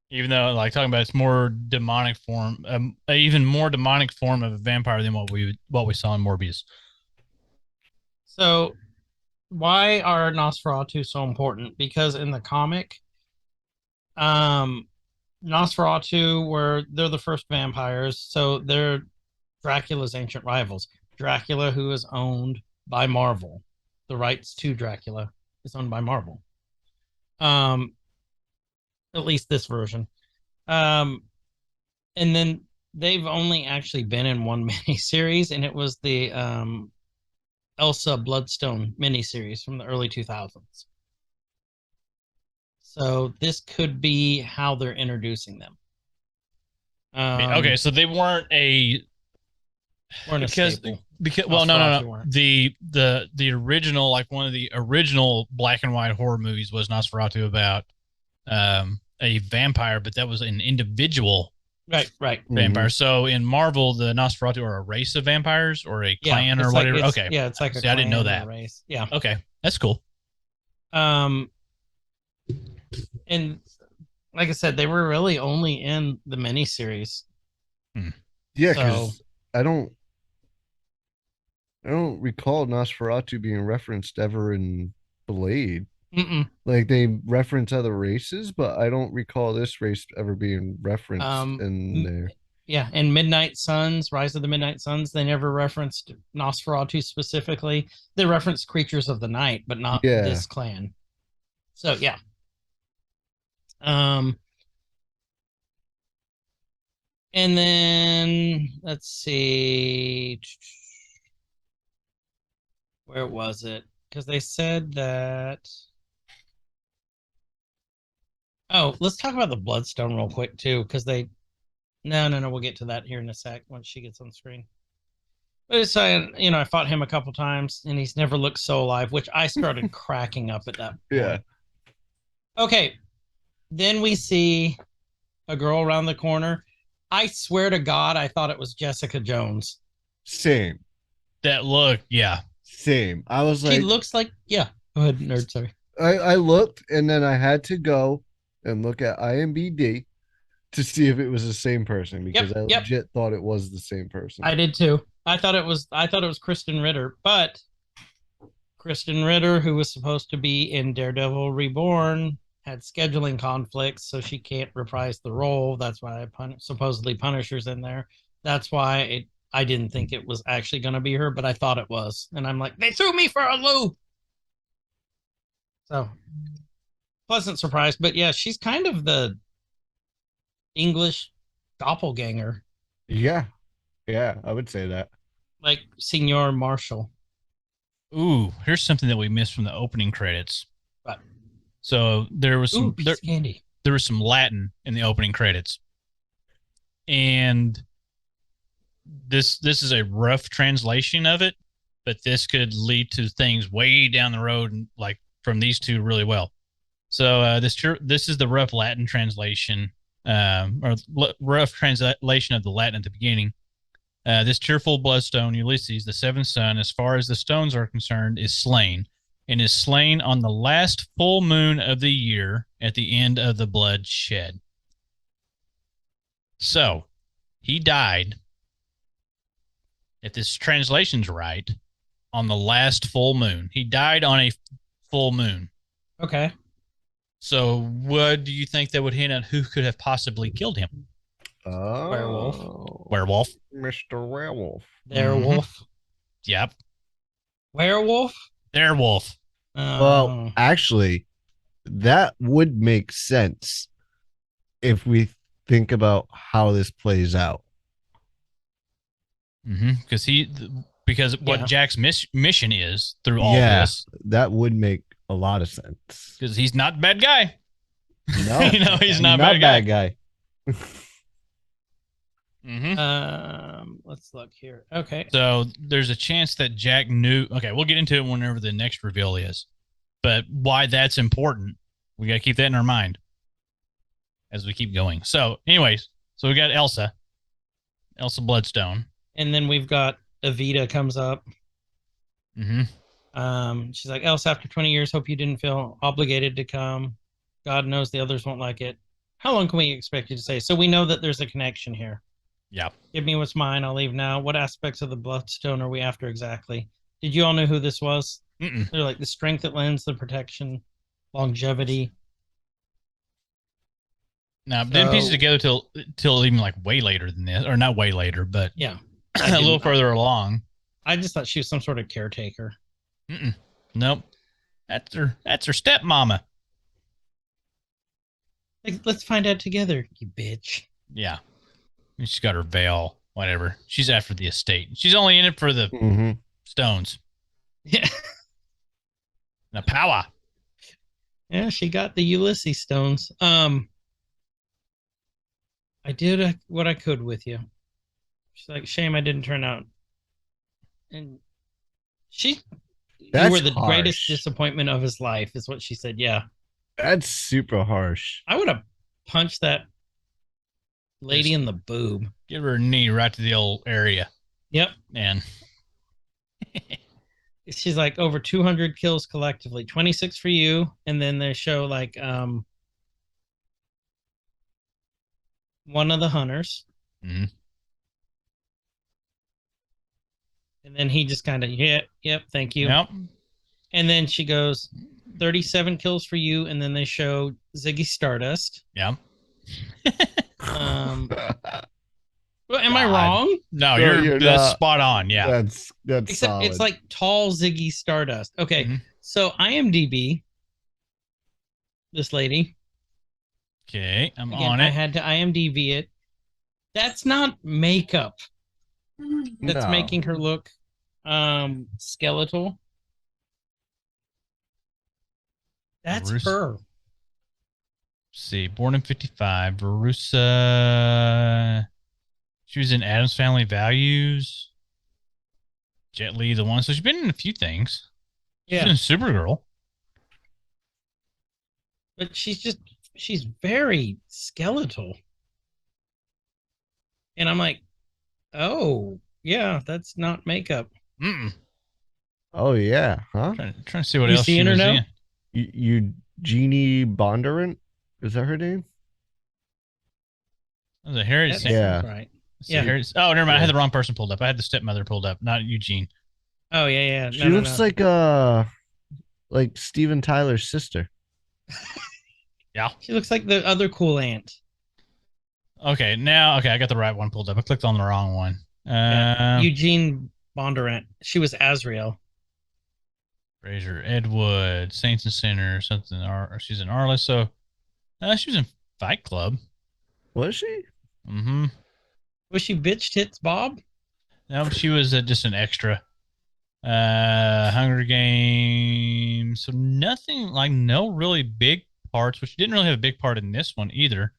Even though, like, talking about it's more demonic form, even more demonic form of a vampire than what we saw in Morbius. So, why are Nosferatu so important? Because in the comic, Nosferatu they're the first vampires, so they're Dracula's ancient rivals. Dracula, who is owned by Marvel, the rights to Dracula is owned by Marvel. At least this version. And then they've only actually been in one miniseries, and it was the Elsa Bloodstone miniseries from the early 2000s. So this could be how they're introducing them. Okay, so they weren't a staple. Well, no. The original, like one of the original black and white horror movies was Nosferatu about a vampire, but that was an individual right vampire. Mm-hmm. So in Marvel, the Nosferatu are a race of vampires or a clan or whatever. Okay, yeah, it's like a See, I didn't know clan or that. a race. Yeah. Okay, that's cool. And like I said, they were really only in the miniseries. Yeah, because I don't. I don't recall Nosferatu being referenced ever in Blade. Mm-mm. Like they reference other races, but I don't recall this race ever being referenced in M- there. yeah, and Midnight Suns, Rise of the Midnight Suns, they never referenced Nosferatu specifically. They referenced creatures of the night, but not Yeah. this clan. So yeah. Um, and then let's see, where was it? Because they said that. Oh, let's talk about the Bloodstone real quick too, because they. No. We'll get to that here in a sec once she gets on screen. But it's saying, I fought him a couple times, and he's never looked so alive, which I started cracking up at that point. Yeah. Okay, then we see a girl around the corner. I swear to God, I thought it was Jessica Jones. Same. That look, yeah. Same. I was She like, looks like, yeah. Go ahead, nerd. Sorry. I looked and then I had to go and look at IMBD to see if it was the same person because I Yep. legit thought it was the same person. I did too. I thought it was Kristen Ritter, but Kristen Ritter, who was supposed to be in Daredevil Reborn, had scheduling conflicts, so she can't reprise the role. That's why supposedly Punisher's in there. That's why I didn't think it was actually going to be her, but I thought it was. And I'm like, they threw me for a loop. So, pleasant surprise. But yeah, she's kind of the English doppelganger, Yeah. Yeah, I would say that. like Senor Marshall. Ooh, here's something that we missed from the opening credits. But So there was some piece of candy. there was some Latin in the opening credits, and this is a rough translation of it, but this could lead to things way down the road, like from these two really well. So this is the rough Latin translation, rough translation of the Latin at the beginning. This cheerful bloodstone, Ulysses, the seventh son, as far as the stones are concerned, is slain, and is slain on the last full moon of the year at the end of the blood shed. So, he died, if this translation's right, on the last full moon. He died on a full moon. Okay. So, what do you think that would hint at who could have possibly killed him? Oh, Werewolf. Mr. Werewolf. Werewolf. Yep. Werewolf? Werewolf. Well, actually, that would make sense if we think about how this plays out. Because what Jack's mission is through all this. That would make a lot of sense. Because he's not a bad guy. No, he's not a bad guy. Let's look here. Okay. So there's a chance that Jack knew. Okay, we'll get into it whenever the next reveal is. But why that's important, we got to keep that in our mind as we keep going. So, anyways, so we got Elsa Bloodstone. And then we've got Evita comes up. She's like, Elsa, after 20 years, hope you didn't feel obligated to come. God knows the others won't like it. How long can we expect you to say? So we know that there's a connection here. Yeah. Give me what's mine. I'll leave now. What aspects of the Bloodstone are we after exactly? Did you all know who this was? Mm-mm. They're like the strength it lends, the protection, longevity. Now, didn't piece it together till even like way later than this, or not way later, but yeah, a little further along. I just thought she was some sort of caretaker. Nope, that's her stepmama. Like, let's find out together, you bitch. Yeah, she's got her veil, whatever. She's after the estate. She's only in it for the stones. Yeah, the power. Yeah, she got the Ulysses stones. I did what I could with you. She's like, shame I didn't turn out. And you were the greatest disappointment of his life, is what she said. Yeah. That's super harsh. I would have punched that lady in the boob. Give her a knee right to the old area. Yep. Man. She's like, over 200 kills collectively, 26 for you. And then they show like one of the hunters. And then he just kind of, yep, thank you. Yep. And then she goes, 37 kills for you. And then they show Ziggy Stardust. Yeah. Well, am I wrong? No, No, you're not. spot on. Yeah. That's Except solid. it's like tall Ziggy Stardust. Okay, Mhm. so IMDb, this lady. Okay, I'm Again, on I it. had to IMDb it. That's not makeup that's No. making her look skeletal. That's Bruce. her. Let's see, born in 55. Verusa. She was in Adam's Family Values. Jet Li, the one. So she's been in a few things. She's Yeah, in Supergirl. but she's very skeletal. And I'm like, oh, yeah, that's not makeup. Mm-mm. Oh yeah, huh? Trying to see what You else seeing she her was now? in. Eugenie Bondurant? Is that her name? That was a Harry. That Yeah. sounds right. Yeah. Yeah. Oh, never mind. I Yeah. had the wrong person pulled up. I had the stepmother pulled up, not Eugene. Oh, yeah. She looks like Steven Tyler's sister. Yeah. She looks like the other cool aunt. Okay, I got the right one pulled up. I clicked on the wrong one. Yeah. Eugene Bondurant. She was Azrael. Fraser, Ed Wood, Saints and Sinners, something. Or she's in Arliss. So she was in Fight Club. Was she? Mm-hmm. Was she bitch tits Bob? No, she was just an extra. Hunger Games. So nothing like no really big parts, which she didn't really have a big part in this one either.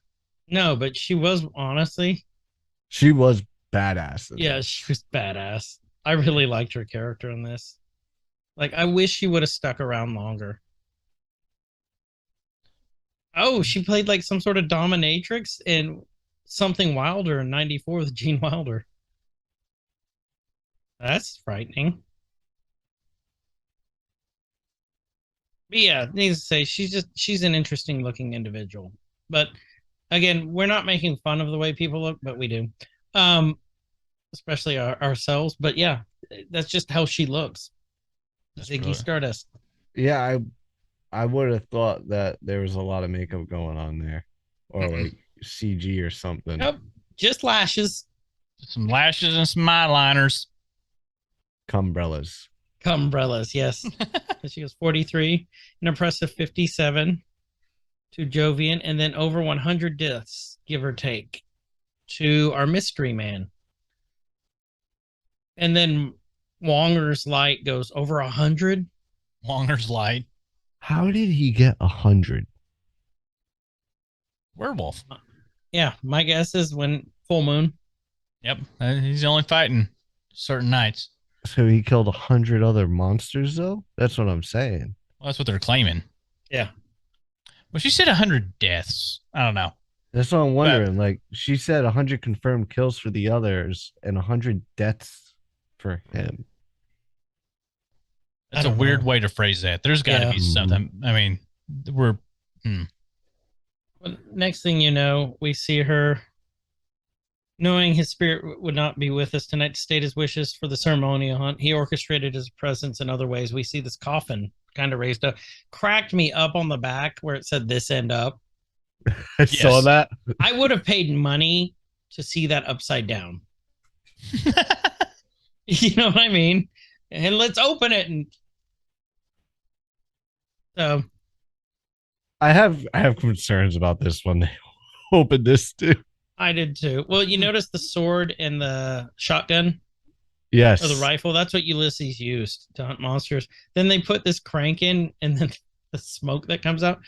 No, but she was honestly. She was badass. Yeah, she was badass. I really liked her character in this. Like, I wish she would have stuck around longer. Oh, she played like some sort of dominatrix in Something Wilder in '94 with Gene Wilder. That's frightening. But yeah, needless to say, she's an interesting looking individual. But again, we're not making fun of the way people look, but we do. Especially ourselves. But yeah, that's just how she looks. Ziggy Stardust. Yeah, I would have thought that there was a lot of makeup going on there, or like CG or something. Nope, just lashes. Some lashes and some eyeliners. Cumbrellas. Cumbrellas, yes. She was 43, an impressive 57 to Jovian, and then over 100 deaths, give or take, to our mystery man. And then Wongers Light goes over 100. Wongers Light. How did he get 100? Werewolf. Yeah, my guess is when full moon. Yep. He's only fighting certain nights. So he killed 100 other monsters, though? That's what I'm saying. Well, that's what they're claiming. Yeah. Well, she said 100 deaths. I don't know. That's what I'm wondering. Like, she said 100 confirmed kills for the others and 100 deaths for him. That's a weird way to phrase that. There's got to be something. I mean, we're. Well, next thing you know, we see her knowing his spirit would not be with us tonight to state his wishes for the ceremonial hunt. He orchestrated his presence in other ways. We see this coffin kind of raised up. Cracked me up on the back where it said this end up. I saw that. I would have paid money to see that upside down. You know what I mean? And let's open it. And so I have concerns about this when they open this too. I did too. Well, you notice the sword and the shotgun Yes. or the rifle. That's what Ulysses used to hunt monsters. Then they put this crank in, and then the smoke that comes out.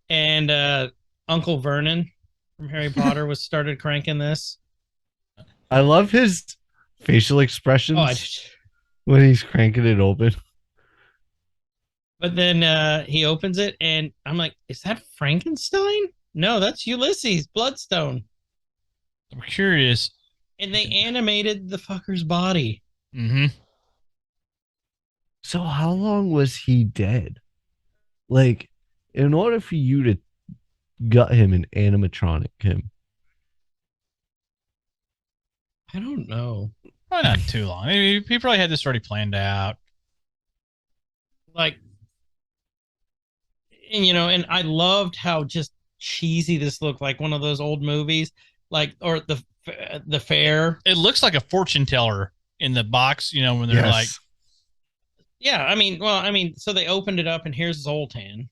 And Uncle Vernon from Harry Potter was started cranking this. I love his facial expressions Oh, when he's cranking it open. but then he opens it, and I'm like, is that Frankenstein? No, that's Ulysses, Bloodstone. I'm curious. And they animated the fucker's body. Mm-hmm. So how long was he dead? Like, in order for you to gut him and animatronic him. I don't know. Probably not too long. Maybe he probably had this already planned out. Like, and you know, and I loved how just cheesy this looked, like one of those old movies, like or the fair. It looks like a fortune teller in the box, you know, when they're like, yeah, I mean, so they opened it up and here's Zoltan.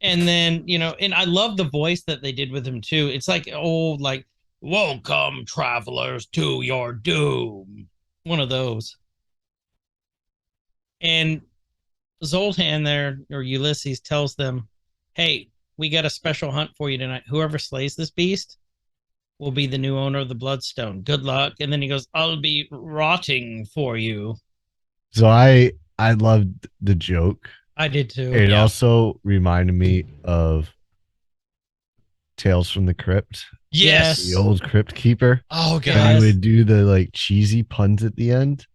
And then, you know, and I love the voice that they did with him too. It's like old, like, welcome travelers to your doom. One of those. And Zoltan there, or Ulysses, tells them, hey, we got a special hunt for you tonight. Whoever slays this beast will be the new owner of the Bloodstone. Good luck. And then he goes, I'll be rotting for you. So I loved the joke. I did too. It also reminded me of Tales from the Crypt. yes. The old Crypt Keeper. Oh, God. And he would do the like cheesy puns at the end.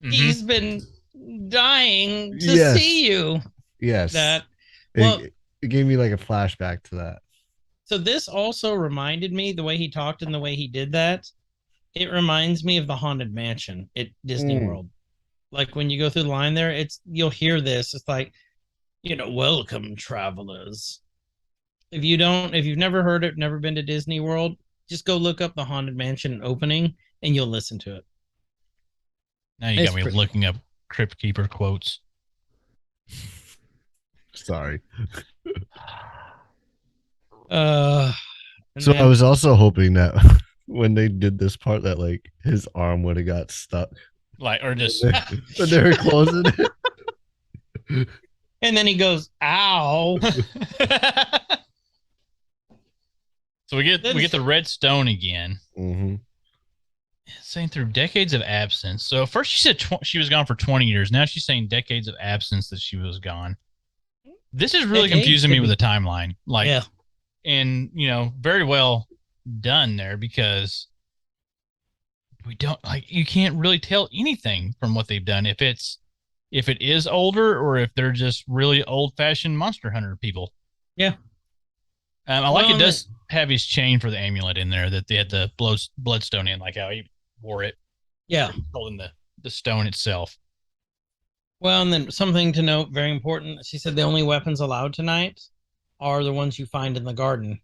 Mhm. He's been dying to Yes. see you. Yes. That well, it gave me like a flashback to that. so this also reminded me, the way he talked and the way he did that, it reminds me of the Haunted Mansion at Disney World. Like when you go through the line there, you'll hear this. It's like, you know, welcome travelers. If you've never heard it, never been to Disney World, just go look up the Haunted Mansion opening and you'll listen to it. Now you got me looking up Crypt Keeper quotes. Sorry. So I was also hoping that when they did this part that like his arm would have got stuck. Like, or just When they were closing it. and then he goes, ow. So we get the red stone again. Mm-hmm. Saying through decades of absence. So first she said she was gone for 20 years. Now she's saying decades of absence that she was gone. This is really confusing me with the timeline. Like, yeah. And you know, very well done there, because we don't like, you can't really tell anything from what they've done if it is older or if they're just really old-fashioned monster hunter people. Yeah. I like it does have his chain for the amulet in there, that they had the bloodstone in, like how he wore it. Yeah. Holding the stone itself. Well, and then something to note, very important. She said the only weapons allowed tonight are the ones you find in the garden.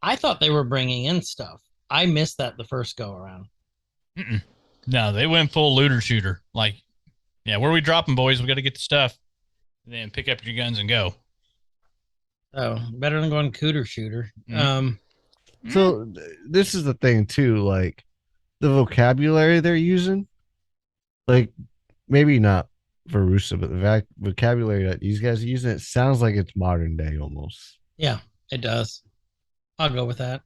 I thought they were bringing in stuff. I missed that the first go around. No, they went full looter shooter. Like, yeah, where are we dropping, boys? We got to get the stuff. And then pick up your guns and go. Oh, better than going cooter shooter. So this is the thing too, like the vocabulary they're using, like maybe not Verusa, but the vocabulary that these guys are using, it sounds like it's modern day almost. Yeah, it does. I'll go with that.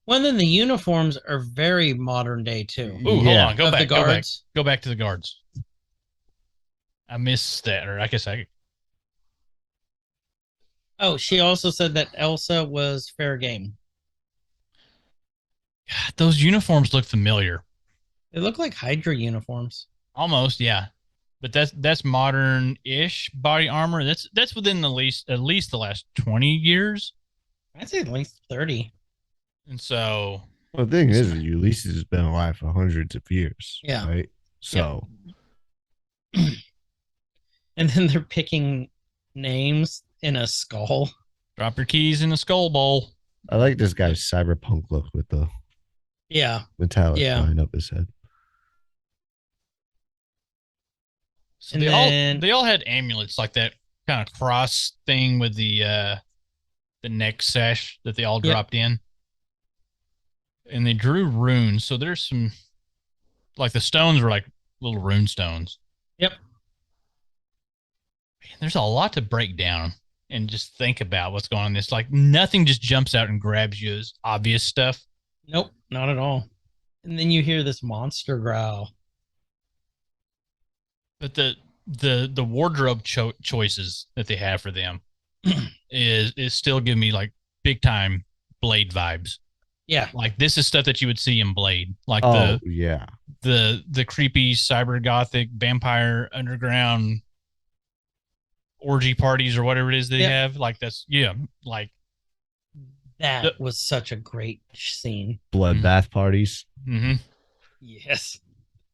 Well, then the uniforms are very modern day too. Ooh, hold on. Go back to the guards. I missed that, or I guess I... Oh, she also said that Elsa was fair game. God, those uniforms look familiar. They look like Hydra uniforms. Almost, yeah. But that's modern-ish body armor. That's within at least the last 20 years. I'd say at least 30. And so... Well, the thing is, Ulysses has been alive for hundreds of years. Yeah. Right? So... Yeah. And then they're picking names in a skull. Drop your keys in the skull bowl. I like this guy's cyberpunk look with the metallic line up his head. So they all had amulets, like that kind of cross thing with the neck sash that they all dropped in. And they drew runes. So there's some, like the stones were like little rune stones. Yep. Man, there's a lot to break down and just think about what's going on. It's like nothing just jumps out and grabs you as obvious stuff. Nope, not at all. And then you hear this monster growl. But the wardrobe choices that they have for them is still giving me like big time Blade vibes. Yeah, like this is stuff that you would see in Blade, like the creepy cyber gothic vampire underground orgy parties or whatever it is they have. Like that's like That was such a great scene. Bloodbath parties. Mm-hmm. Yes.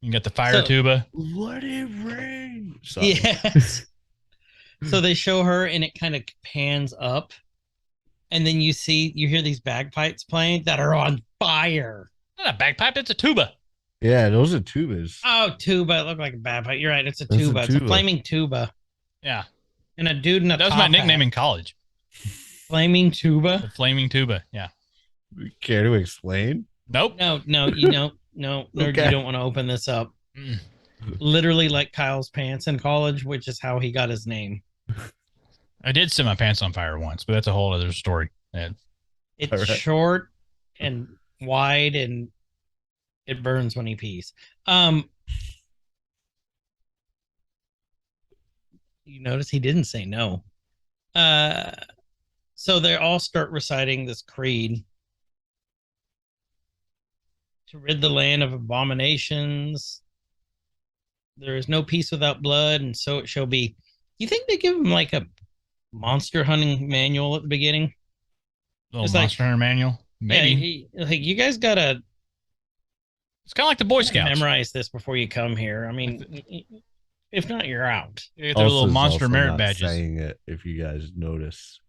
You got the fire tuba. Let it rain. Sorry. Yes. So they show her and it kind of pans up. And then you hear these bagpipes playing that are on fire. Not a bagpipe, it's a tuba. Yeah, those are tubas. Oh, tuba. It looked like a bagpipe. You're right. It's a That's a tuba. It's a tuba. flaming tuba. Yeah. And a dude in a That was top my nickname hat. in college. Flaming tuba? The flaming tuba. Yeah. Care to explain? Nope. No, you don't. No, Nerd, Okay. you don't want to open this up. Mm. Literally like Kyle's pants in college, which is how he got his name. I did set my pants on fire once, but that's a whole other story. Yeah. It's All right. short and wide and it burns when he pees. You notice he didn't say no. So they all start reciting this creed to rid the land of abominations. There is no peace without blood, and so it shall be. You think they give him like a monster hunting manual at the beginning? Little It's like- Monster Hunter manual. Maybe. Yeah, like you guys gotta It's kind of like the Boy Scouts. memorize this before you come here. I mean, if not, you're out. You get their little Elsa's monster also merit not badges. saying it, if you guys notice.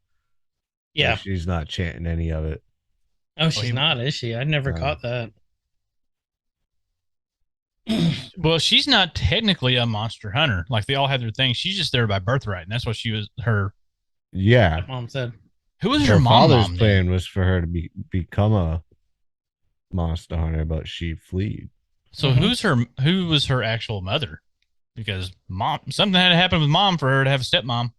Yeah. Like, she's not chanting any of it. Oh, she's he- not, is she? I never No. caught that. Well, she's not technically a monster hunter. Like they all have their thing. She's just there by birthright, and that's what she was. Her Yeah. Like Mom said. who was Her her mom? father's then? plan was for her to become a monster hunter, but she fled. So who was her actual mother? Because mom, something had to happen with mom for her to have a stepmom.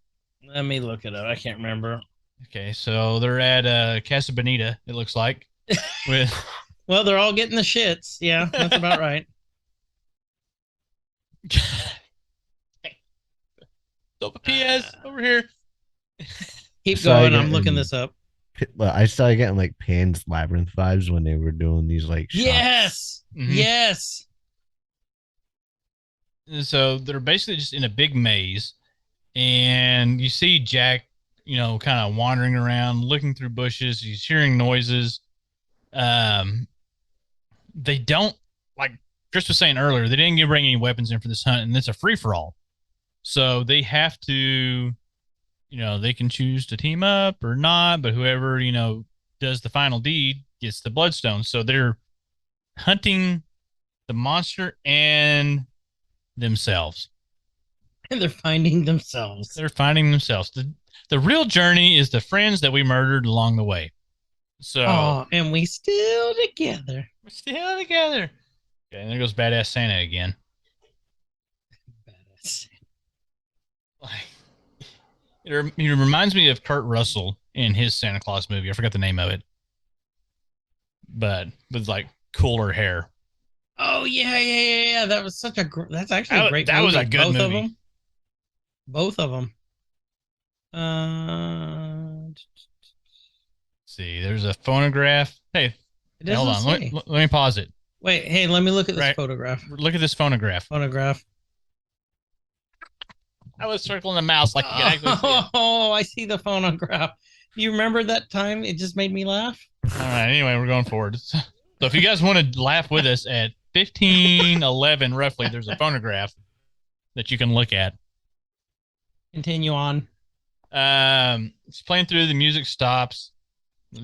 Let me look it up. I can't remember. Okay, so they're at Casa Bonita. It looks like with Well, they're all getting the shits. Yeah, that's about right. so P.S. over here. Keep So I going. get I'm looking in- this up. Well, I started getting like Pan's Labyrinth vibes when they were doing these like shots. Yes. Mhm. Yes. And so they're basically just in a big maze, and you see Jack, kind of wandering around, looking through bushes. He's hearing noises. They don't, like Chris was saying earlier, they didn't bring any weapons in for this hunt, and it's a free for all. So they have to, they can choose to team up or not, but whoever does the final deed gets the Bloodstone. So they're hunting the monster and themselves. And they're finding themselves. They're finding themselves. The real journey is the friends that we murdered along the way. So Oh, and we still together. we're still together. Okay, and there goes Badass Santa again. Badass. Like, he reminds me of Kurt Russell in his Santa Claus movie. I forgot the name of it, but with like cooler hair. Oh yeah. That was such a. That's actually a great. That was movie. a good Both movie. Of them. Both of them. See, there's a phonograph. Hey, It doesn't hold on. say. Let me pause it. Wait, hey, let me look at this Right. photograph. Look at this phonograph. Photograph. I was circling the mouse like you can actually see it. Oh, I see the phonograph. Do you remember that time? It just made me laugh. All right. Anyway, we're going forward. So if you guys want to laugh with us at 15:11 roughly, there's a phonograph that you can look at. Continue on. It's playing through. The music stops.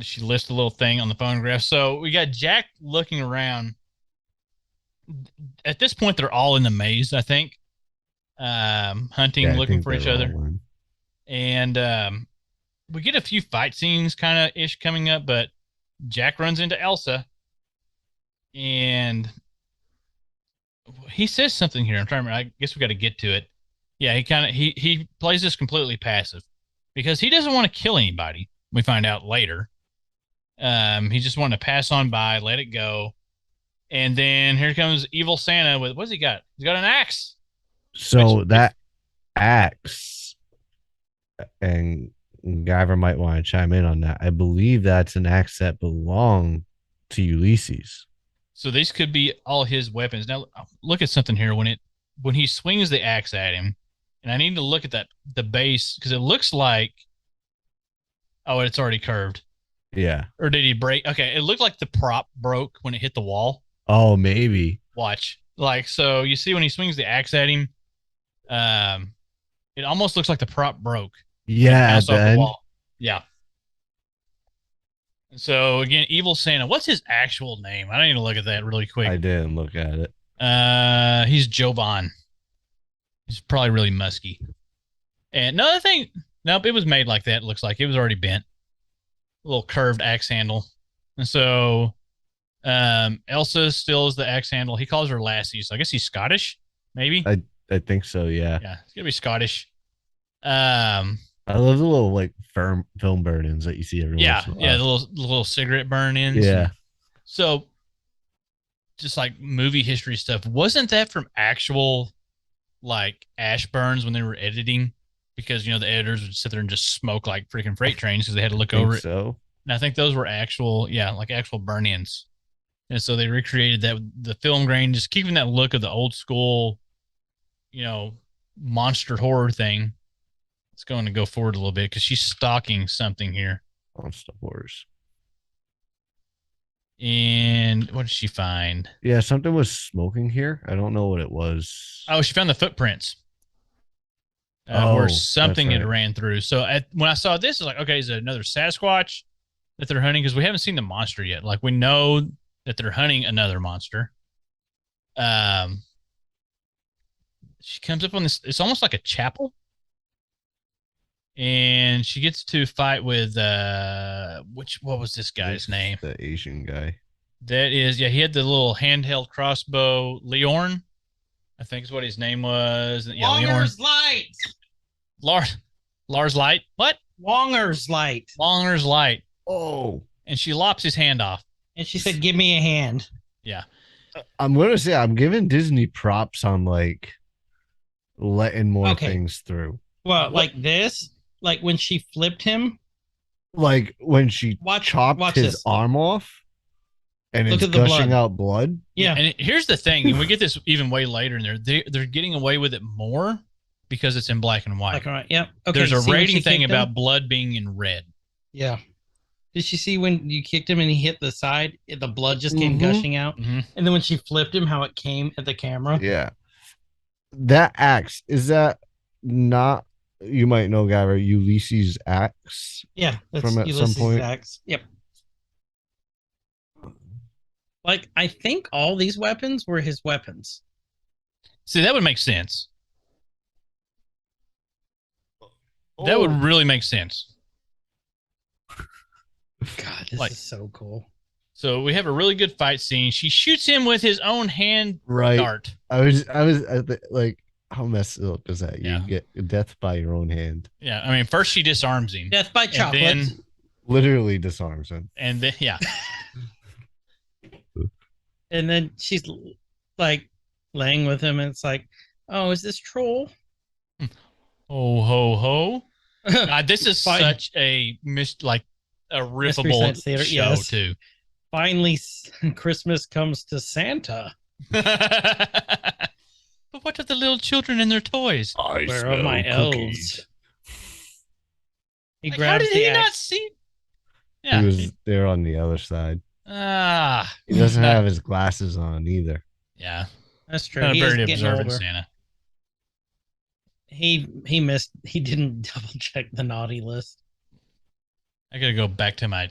She lifts a little thing on the phonograph. So we got Jack looking around. At this point, they're all in the maze, I think. Hunting, Yeah, I looking think for each they were other. all in. And we get a few fight scenes kind of ish coming up, but Jack runs into Elsa and he says something here. I'm trying to remember. I guess we got to get to it. Yeah, he plays this completely passive because he doesn't want to kill anybody. We find out later. He just wanted to pass on by, let it go. And then here comes evil Santa with, what's he got? He's got an axe. So Which- that axe, and Guyver might want to chime in on that. I believe that's an axe that belonged to Ulysses. So these could be all his weapons. Now look at something here when he swings the axe at him, and I need to look at the base because it looks like, oh, it's already curved. Yeah. Or did he break? Okay, it looked like the prop broke when it hit the wall. Oh, maybe. Watch. Like, so you see when he swings the axe at him, it almost looks like the prop broke. When it Yeah, at bounced the off the end. wall. Yeah. So again, Evil Santa. What's his actual name? I need to look at that really quick. I didn't look at it. He's Jovan. He's probably really musky. And another thing, nope, it was made like that. It looks like it was already bent. A little curved axe handle. And so Elsa still is the axe handle. He calls her Lassie, so I guess he's Scottish, maybe. I think so, yeah. Yeah, he's gonna be Scottish. I love the little like film burn-ins that you see every Yeah, once in a yeah, while. the little cigarette burn-ins. Yeah. So, just like movie history stuff, wasn't that from actual like ash burns when they were editing? Because the editors would sit there and just smoke like freaking freight trains because they had to look over it. So And I think those were actual, like actual burn-ins. And so they recreated that with the film grain, just keeping that look of the old school, monster horror thing. It's going to go forward a little bit because she's stalking something here. Monster Horrors. And what did she find? Yeah, something was smoking here. I don't know what it was. Oh, she found the footprints. Oh, where that's something had right. ran through. So when I saw this, I was like, okay, is it another Sasquatch that they're hunting? Because we haven't seen the monster yet. Like, we know that they're hunting another monster. She comes up on this. It's almost like a chapel. And she gets to fight with what was this guy's name? The Asian guy. That is, he had the little handheld crossbow. Leorn, I think is what his name was. Yeah, Wongers Leorn. Light. Lars Light. What? Wongers Light. Wongers Light. Oh. And she lops his hand off. And she said, "Give me a hand." Yeah. I'm gonna say I'm giving Disney props on like letting more Okay. things through. Well, like this, like when she flipped him. Like when she chopped watch his this. arm off and Look it's at the gushing blood. out blood. Yeah. And here's the thing, and we get this even way later in there. They're getting away with it more because it's in black and white. Like, all right. Yep. Okay. There's a see when rating she thing kicked about him? blood being in red. Yeah. Did she see when you kicked him and he hit the side? The blood just came gushing out. Mm-hmm. And then when she flipped him, how it came at the camera. Yeah. That axe, is that not, you might know, Gabber, Ulysses' axe? Yeah. That's From at some Ulysses' point? axe. Yep. Like, I think all these weapons were his weapons. See, that would make sense. That would really make sense. God, this Like- is so cool. So we have a really good fight scene. She shoots him with his own hand Right. dart. Like, how messed up is that? Yeah. You get death by your own hand. Yeah, I mean, first she disarms him. Death by chocolate. then- Literally disarms him. And then, yeah. And then she's like laying with him, and it's like, oh, is this troll? Oh, ho, ho. God, this is Fine. such a a Mystery riffable Science Theater, show, yes. too. Finally, Christmas comes to Santa. But what of the little children and their toys? Where are my elves? He Like, how grabs did the he not axe. see? He Yeah. was there on the other side. He He doesn't have his glasses on either. Yeah. That's true. Not a He is very getting observant older. Santa. He missed. He didn't double check the naughty list. I gotta go back to my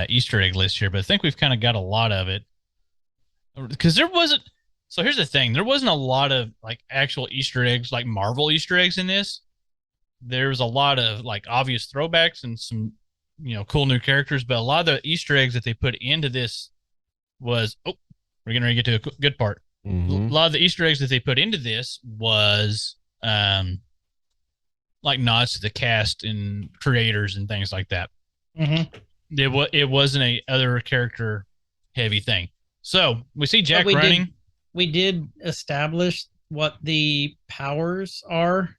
Easter egg list here, but I think we've kind of got a lot of it. Because there wasn't. So here's the thing: there wasn't a lot of like actual Easter eggs, like Marvel Easter eggs in this. There was a lot of like obvious throwbacks and some, cool new characters, but a lot of the Easter eggs that they put into this was we're gonna get to a good part. Mhm. A lot of the Easter eggs that they put into this was like nods to the cast and creators and things like that. Mm-hmm. It wasn't a other character heavy thing. So we see Jack we running. We did establish what the powers are,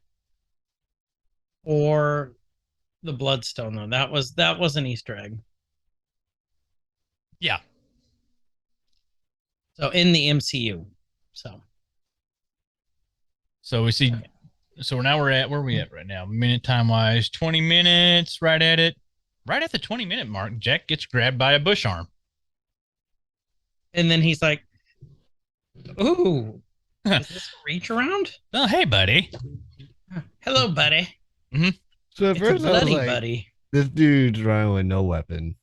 or the Bloodstone, though. That was an Easter egg. Yeah. So in the MCU. So we see. So now we're at where are we at right now? Minute time wise, 20 minutes, right at it. right at the 20-minute mark, Jack gets grabbed by a bush arm. And then he's like, "Ooh, is this a reach around? Oh, hey, buddy. Hello, buddy. So at It's a first I was bloody like, buddy." this dude's running with no weapon.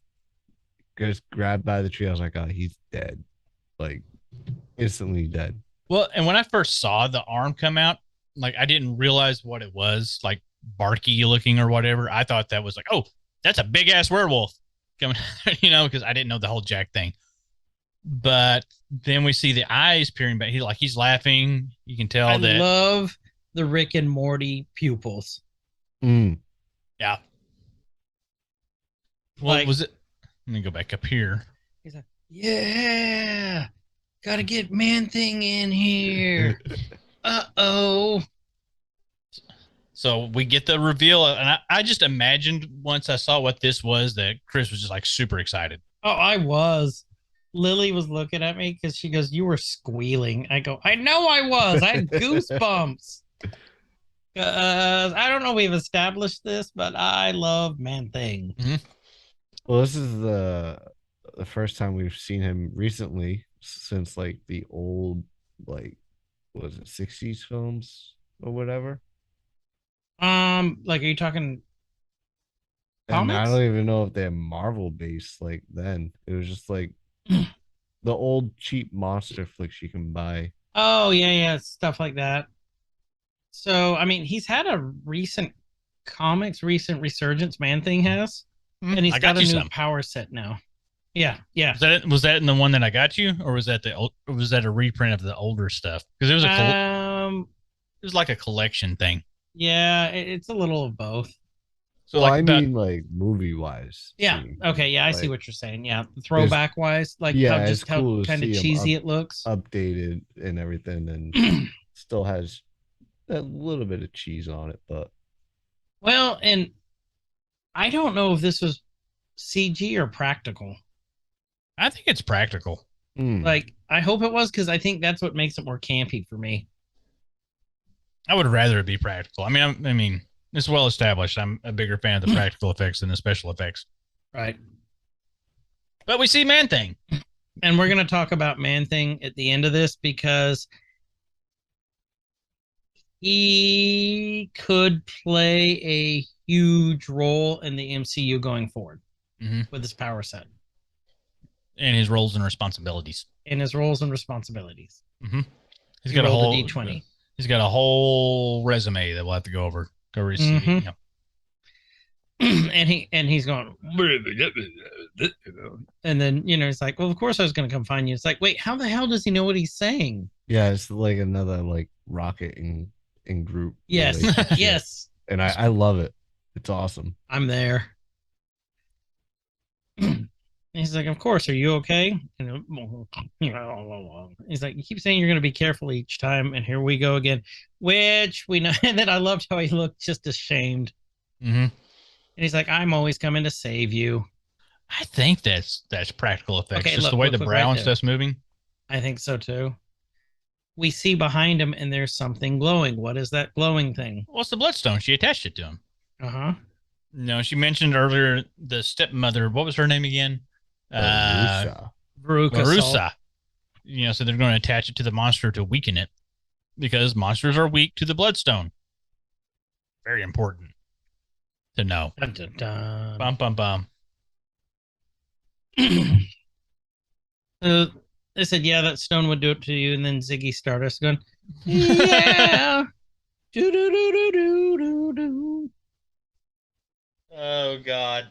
Gets grabbed by the tree. I was like, oh, he's dead. Like, instantly dead. Well, and when I first saw the arm come out, like I didn't realize what it was, like barky looking or whatever. I thought that was like, oh, that's a big ass werewolf coming, because I didn't know the whole Jack thing. But then we see the eyes peering back. He's laughing. You can tell I that. love the Rick and Morty pupils. Mm. Yeah. Well, Like- was it? Let me go back up here. He's like, "Yeah, gotta get Man-Thing in here." Uh-oh. So we get the reveal, and I just imagined once I saw what this was that Chris was just like super excited. Oh, I was. Lily was looking at me because she goes, "You were squealing." I go, "I know I was. I had goosebumps." I don't know if we've established this, but I love Man-Thing. Well, this is the first time we've seen him recently since like the old, like, what was it, 60s films or whatever. Like, are you talking And I comics? don't even know if they're Marvel based like then. It was just like the old cheap monster flicks you can buy. Oh, yeah, stuff like that. So, I mean, he's had a recent resurgence. Man-Thing has, and he's I got got a you new some. power set now. Yeah. Was that it? Was that in the one that I got you, or was that was that a reprint of the older stuff? Because it was it was like a collection thing. Yeah, it's a little of both. So Well, like I about, mean, like movie wise. Yeah. Okay. Yeah, I see Like, what you're saying. Yeah, throwback wise, like yeah, how it's cool to kind of see 'em cheesy it looks. updated and everything, and still has a little bit of cheese on it, but Well, and I don't know if this was CG or practical. I think it's practical. Like, I hope it was, because I think that's what makes it more campy for me. I would rather it be practical. I mean, it's well established. I'm a bigger fan of the practical effects than the special effects. Right. But we see Man-Thing. And we're going to talk about Man-Thing at the end of this, because he could play a huge role in the MCU going forward with his power set And his roles and responsibilities. and his roles and responsibilities. He's He got a rolled whole D20. He's got a whole resume that we'll have to go over. Go receive. Mhm. and he's going, and then he's like, "Well, of course I was going to come find you." It's like, wait, how the hell does he know what he's saying? yeah, it's like another like Rocket in group. Yes, relationship. yes, And I love it. It's awesome. I'm there. He's like, "Of course, are you okay?" And he's like, "You keep saying you're going to be careful each time, and here we go again," which we know. And then I loved how he looked just ashamed. And he's like, "I'm always coming to save you." I think that's practical effects. Okay, Just look, the way look, the look brow right and there. stuff's moving. I think so too. We see behind him, and there's something glowing. What is that glowing thing? Well, it's the Bloodstone. She attached it to him. No, she mentioned earlier the stepmother. What was her name again? Veruca. Veruca. So they're going to attach it to the monster to weaken it, because monsters are weak to the Bloodstone. Very important to know. Dun, dun, dun. Bum, bum, bum. They said, "Yeah, that stone would do it to you." And then Ziggy Stardust going, "Yeah." Do, do, do, do, do, do, do. Oh, God.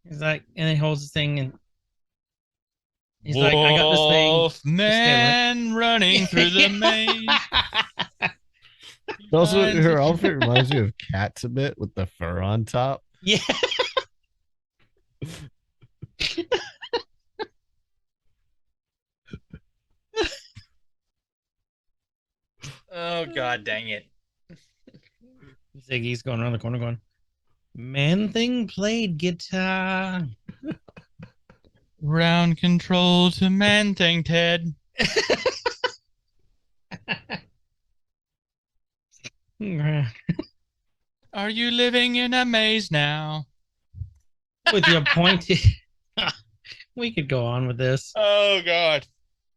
He's like, and he holds the thing, and he's like, "I got this thing." Wolfman running through the maze. Also, her outfit reminds me of Cats a bit with the fur on top. Yeah. Oh, God dang it. Ziggy's going around the corner going, "Man-Thing played guitar." Round control to Man-Thing, Ted. Are you living in a maze now? with the appointed. We could go on with this. Oh God.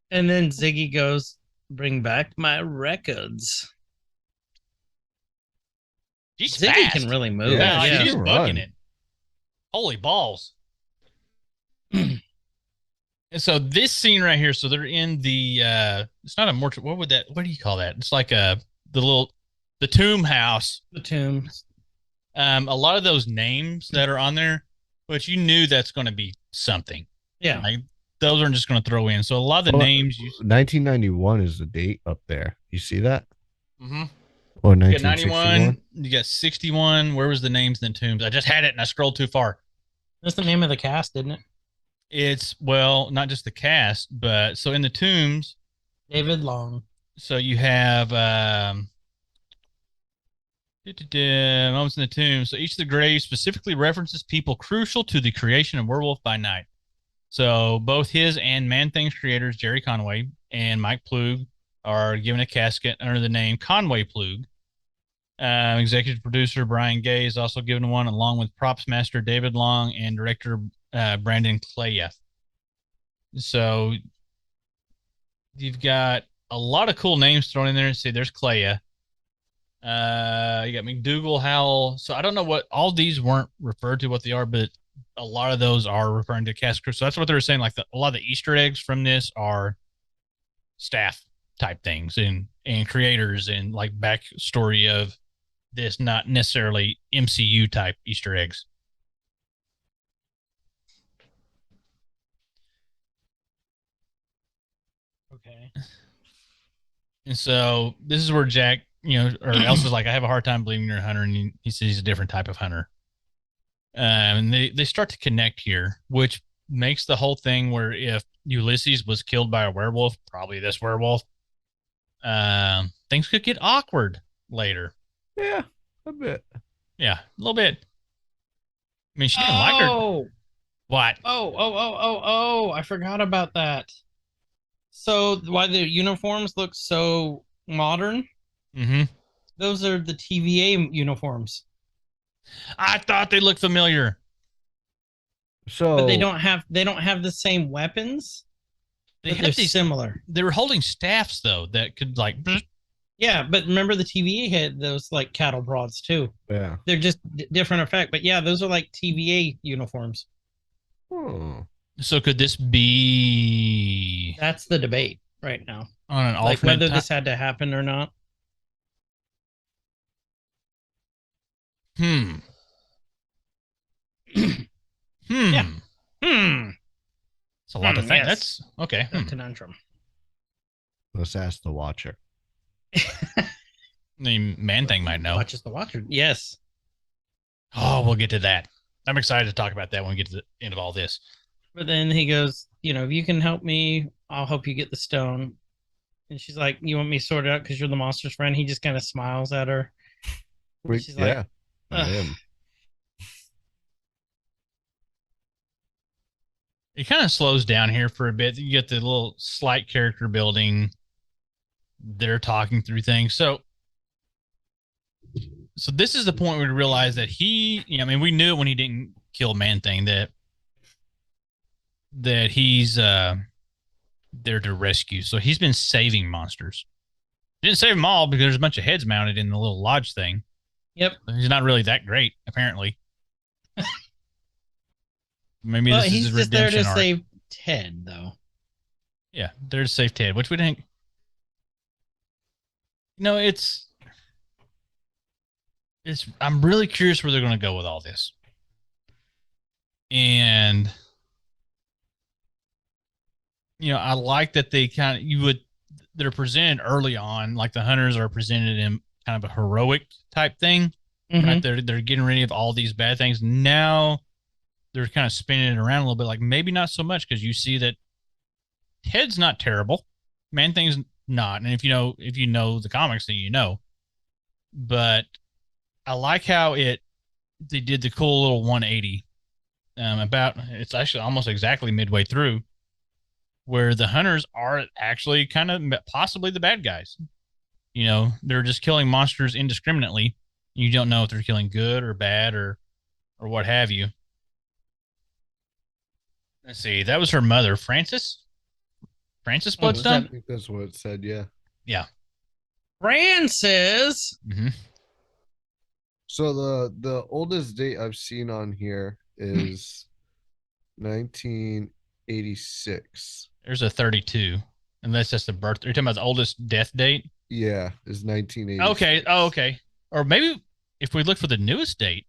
And then Ziggy goes, "Bring back my records." She's Ziggy fast. can really move. Yeah, Like, she she's can booking run. it. Holy balls. And so this scene right here, so they're in the it's not a mortuary. What do you call that? It's like the tomb house. The tomb. A lot of those names that are on there, but you knew that's going to be something. Yeah. Like, those aren't just going to throw in. So a lot of the names you 1991 is the date up there. You see that? mm-hmm. Or You got 1961? 91, you got 61. Where was the names and tombs? I just had it and I scrolled too far. That's the name of the cast, isn't it? It's, well, not just the cast, but so in the tombs, David Long. so you have moments in the tomb. So each of the graves specifically references people crucial to the creation of Werewolf by Night. So both his and Man Thing's creators, Jerry Conway and Mike Plug, are given a casket under the name Conway Plug. Executive producer Brian Gay is also given one, along with props master David Long and director Brandon Claya. So you've got a lot of cool names thrown in there. See, there's Claya. You got McDougal, Howell. So I don't know what all these weren't referred to what they are, but a lot of those are referring to cast crew. So that's what they were saying. Like a lot of the Easter eggs from this are staff type things and creators and like backstory of this, not necessarily MCU type Easter eggs. Okay. And so this is where Jack, or Elsa's like, I have a hard time believing you're a hunter, and he says he's a different type of hunter. And they start to connect here, which makes the whole thing where if Ulysses was killed by a werewolf, probably this werewolf, things could get awkward later. Yeah, a bit. Yeah, a little bit. I mean, she didn't like her. What? Oh, I forgot about that. So why the uniforms look so modern? Mm-hmm. Those are the TVA uniforms. I thought they looked familiar. So, But they don't have the same weapons. They But had they're these. similar. They were holding staffs though that could like. Yeah, but remember the TVA had those like cattle prods too. yeah. They're just different effect. But yeah, those are like TVA uniforms. Hmm. So could this be That's the debate right now. on an Like alternate? whether this had to happen or not. Hmm. Yeah. It's a lot to think. Yes. That's okay. A conundrum. Let's ask the watcher. The Man Thing might know. Watches the Watcher. Yes. Oh, we'll get to that. I'm excited to talk about that when we get to the end of all this. But then he goes, if you can help me, I'll help you get the stone. And she's like, you want me sorted out because you're the monster's friend? He just kind of smiles at her. She's like, Yeah, I am. It kind of slows down here for a bit. You get the little slight character building. They're talking through things. So this is the point where we realize that he, we knew it when he didn't kill Man Thing that he's there to rescue. So he's been saving monsters. Didn't save them all because there's a bunch of heads mounted in the little lodge thing. Yep. He's not really that great, apparently. Maybe this he's is a just there to redemption arc. save Ted, though. Yeah, they're to save Ted, which we didn't. It's. I'm really curious where they're going to go with all this. And I like that they they're presented early on, like the hunters are presented in kind of a heroic type thing. Mhm. Right? They're getting rid of all these bad things. Now they're kind of spinning it around a little bit, like maybe not so much, because you see that Ted's not terrible, Man Thing's not, and if you know the comics, then you know. But I like how they did the cool little 180. It's actually almost exactly midway through, where the hunters are actually kind of possibly the bad guys. They're just killing monsters indiscriminately. You don't know if they're killing good or bad or what have you. Let's see. That was her mother, Frances. Frances Oh, was Bloodstone. I think that's what it said. Yeah. Yeah. Francis. Mm-hmm. So the oldest date I've seen on here is 1986. There's a 32. Unless that's the birth. You're talking about the oldest death date? Yeah, is 1986. Okay. Oh, okay. Or maybe if we look for the newest date,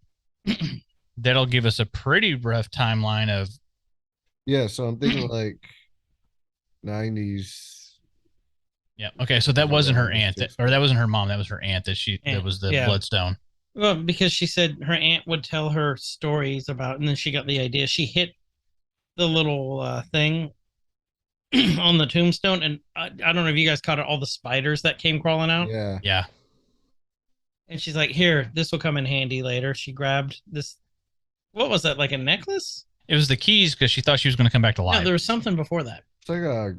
that'll give us a pretty rough timeline of. Yeah, so I'm thinking like 90s. Yeah. Okay. So that wasn't her aunt, or that wasn't her mom. That was her aunt. That Aunt, was the yeah. Bloodstone. Well, because she said her aunt would tell her stories about, and then she got the idea. She hit the little thing on the tombstone, and I don't know if you guys caught it, all the spiders that came crawling out. Yeah. Yeah. And she's like, here, this will come in handy later. She grabbed this. What was that, like a necklace? It was the keys because she thought she was going to come back to life. No, there was something before that. It's like a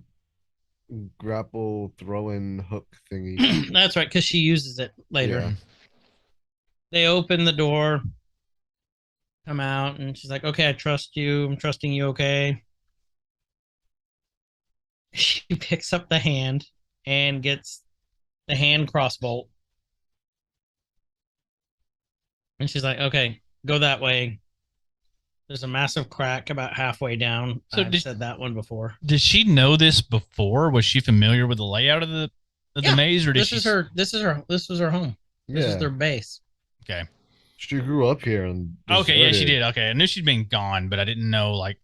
grapple throwing hook thingy. That's right, because she uses it later. Yeah. They open the door, come out, and she's like, okay, I trust you. I'm trusting you, okay? She picks up the hand and gets the hand crossbolt. And she's like, okay, go that way. There's a massive crack about halfway down. So I've said that one before. Did she know this before? Was she familiar with the layout of the maze, or did this was her home. This is their base. Okay. She grew up here and Okay, yeah, she did. Okay, I knew she'd been gone, but I didn't know like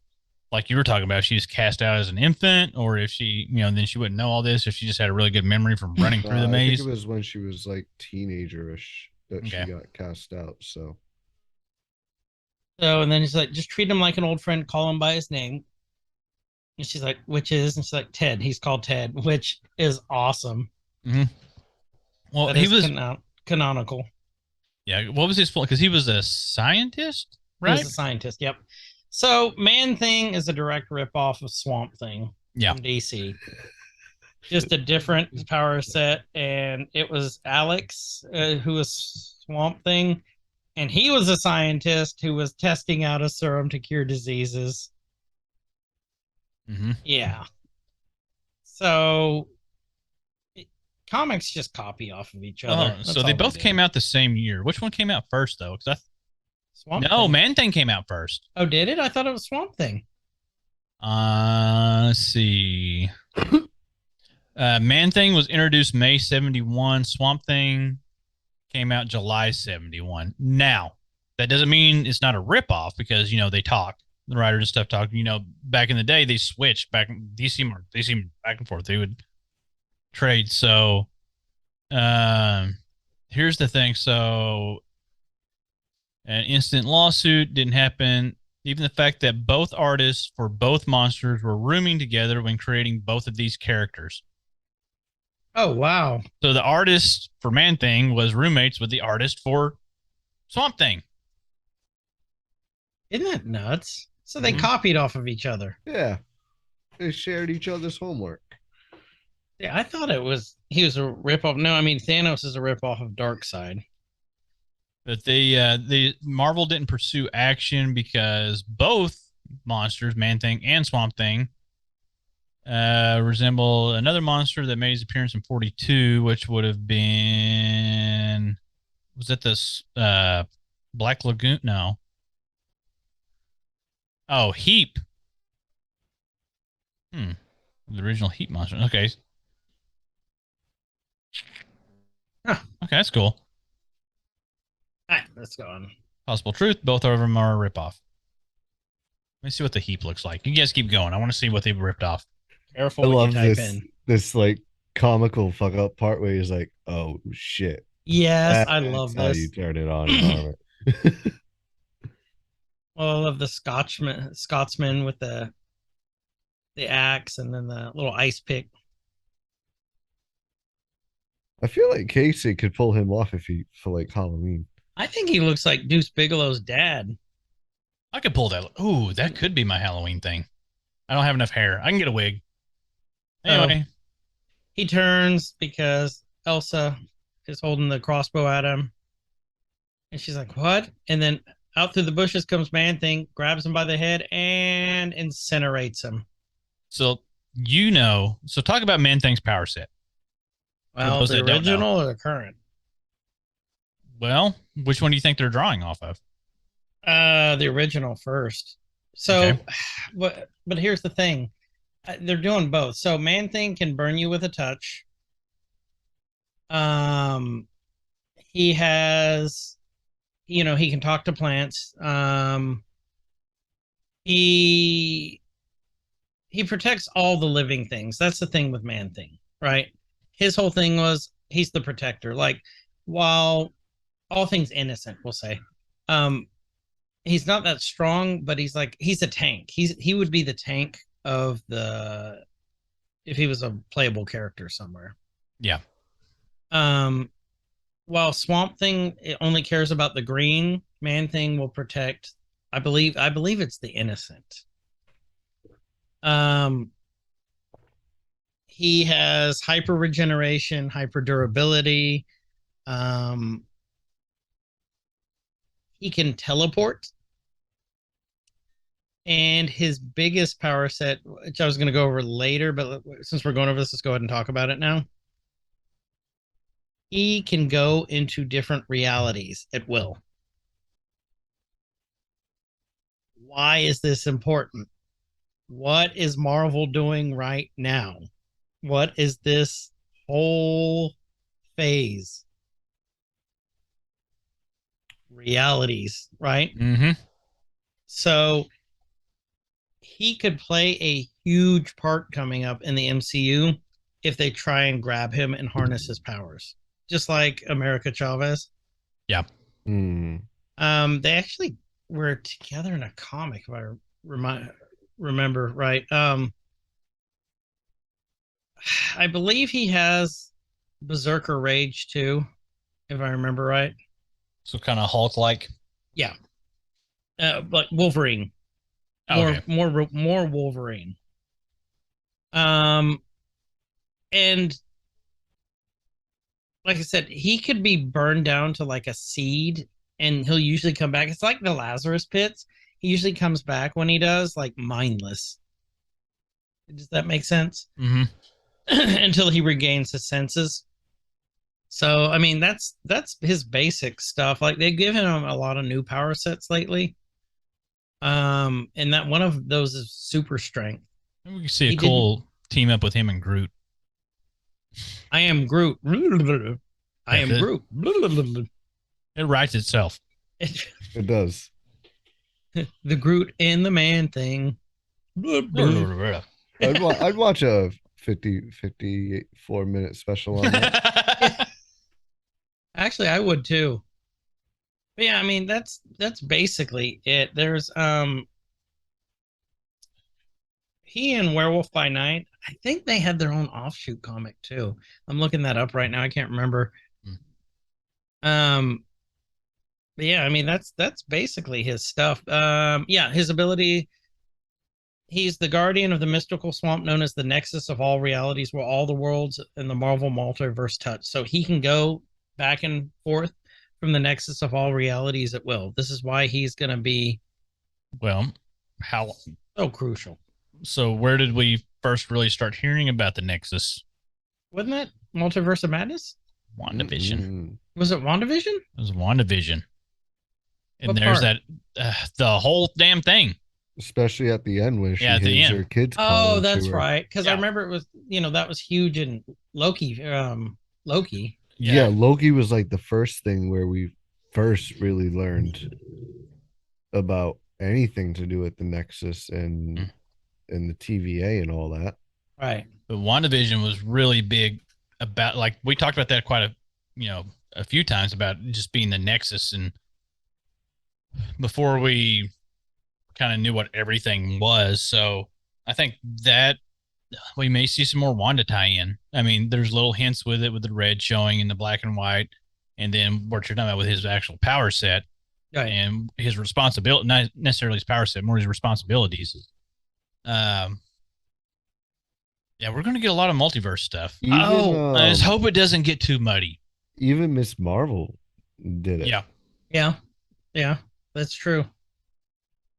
you were talking about. If she was cast out as an infant, or if she, then she wouldn't know all this. If she just had a really good memory from running through the maze. I think it was when she was like teenager-ish that she got cast out. So, and then he's like, just treat him like an old friend, call him by his name. And she's like, which is? And she's like, Ted. He's called Ted, which is awesome. Mm-hmm. Well, that he was canonical. Yeah, what was his point? Because he was a scientist, right? He was a scientist, yep. So, Man-Thing is a direct ripoff of Swamp Thing from DC. Just a different power set, and it was Alex who was Swamp Thing, and he was a scientist who was testing out a serum to cure diseases. Mm-hmm. Yeah. So comics just copy off of each other. So they both came out the same year. Which one came out first, though? Swamp Thing. Man-Thing came out first. Oh, did it? I thought it was Swamp Thing. Let's see. Man-Thing was introduced May 71. Swamp Thing came out July 71. Now, that doesn't mean it's not a ripoff because, they talk. The writers and stuff talk. Back in the day, they switched back. DC back and forth. They would trade. So, here's the thing. So, an instant lawsuit didn't happen. Even the fact that both artists for both monsters were rooming together when creating both of these characters. Oh, wow. So the artist for Man-Thing was roommates with the artist for Swamp Thing. Isn't that nuts? So they copied off of each other. Yeah. They shared each other's homework. Yeah, I thought he was a ripoff. No, I mean, Thanos is a ripoff of Darkseid. But the Marvel didn't pursue action because both monsters, Man-Thing and Swamp Thing, resemble another monster that made his appearance in 42, which would have been, was that this Black Lagoon? No. Oh, Heap. The original Heap monster. Okay. Huh. Okay, that's cool. All right, let's go on. Possible Truth. Both of them are a ripoff. Let me see what the Heap looks like. You guys keep going. I want to see what they've ripped off. Careful I what love you type this, in. this like comical fuck up part where he's like, oh shit. Yes, I That's love how this. you turn it on and on it. Well, I love the Scotsman with the axe and then the little ice pick. I feel like Casey could pull him off for like Halloween. I think he looks like Deuce Bigelow's dad. I could pull that. Ooh, that could be my Halloween thing. I don't have enough hair. I can get a wig. Anyway. He turns because Elsa is holding the crossbow at him. And she's like, what? And then out through the bushes comes Man-Thing, grabs him by the head, and incinerates him. So so talk about Man-Thing's power set. Well, those the that don't know. original or the current? Well, which one do you think they're drawing off of? The original first. So, Okay. but here's the thing. They're doing both. So Man-Thing can burn you with a touch. He has, he can talk to plants. He protects all the living things. That's the thing with Man-Thing, right? His whole thing was he's the protector. Like, while all things innocent, we'll say, he's not that strong, but he's a tank. He would be the tank of if he was a playable character somewhere. Yeah. While Swamp Thing, it only cares about the green, Man-Thing will protect, I believe it's the innocent. He has hyper regeneration, hyper durability. He can teleport. And his biggest power set, which I was going to go over later, but since we're going over this, let's go ahead and talk about it now. He can go into different realities at will. Why is this important? What is Marvel doing right now? What is this whole phase? Realities, right? Mm-hmm. So he could play a huge part coming up in the MCU if they try and grab him and harness his powers, just like America Chavez. Yeah. Mm. They actually were together in a comic, if I remember right. I believe he has Berserker Rage too, if I remember right. So kind of Hulk-like. Yeah. But Wolverine. Okay. More Wolverine. And like I said, he could be burned down to like a seed, and he'll usually come back. It's like the Lazarus pits. He usually comes back when he does, like mindless. Does that make sense? Mm-hmm. Until he regains his senses. So, I mean, that's his basic stuff. Like, they've given him a lot of new power sets lately. And that one of those is super strength. Maybe we can see a cool team up with him and Groot. I am Groot. I am Groot. It writes itself. It does. The Groot and the Man-Thing. I'd watch a 54-minute special on that. Actually, I would too. But yeah, I mean, that's basically it. There's he and Werewolf by Night, I think they had their own offshoot comic too. I'm looking that up right now. I can't remember. But yeah, I mean, that's basically his stuff. Yeah, his ability, he's the guardian of the mystical swamp known as the nexus of all realities, where all the worlds in the Marvel multiverse touch. So he can go back and forth from the nexus of all realities at will. This is why he's going to be, well, how so crucial. So where did we first really start hearing about the nexus? Wasn't that Multiverse of Madness? WandaVision. Mm-hmm. Was it WandaVision? It was WandaVision. And What there's part? that the whole damn thing. Especially at the end when she Yeah, at the hits end. her kids. Oh, that's right. Because I Yeah. remember it was, that was huge in Loki. Loki. Yeah, Loki was like the first thing where we first really learned about anything to do with the Nexus and the TVA and all that. Right. But WandaVision was really big about, like, we talked about that quite a few times about just being the nexus, and before we kind of knew what everything was. So I think that we may see some more Wanda tie-in. I mean, there's little hints with it, with the red showing and the black and white, and then what you're talking about with his actual power set, Right. and his responsibility, not necessarily his power set, more his responsibilities. Yeah, we're going to get a lot of multiverse stuff. Even, I just hope it doesn't get too muddy. Even Miss Marvel did it. Yeah. Yeah. That's true.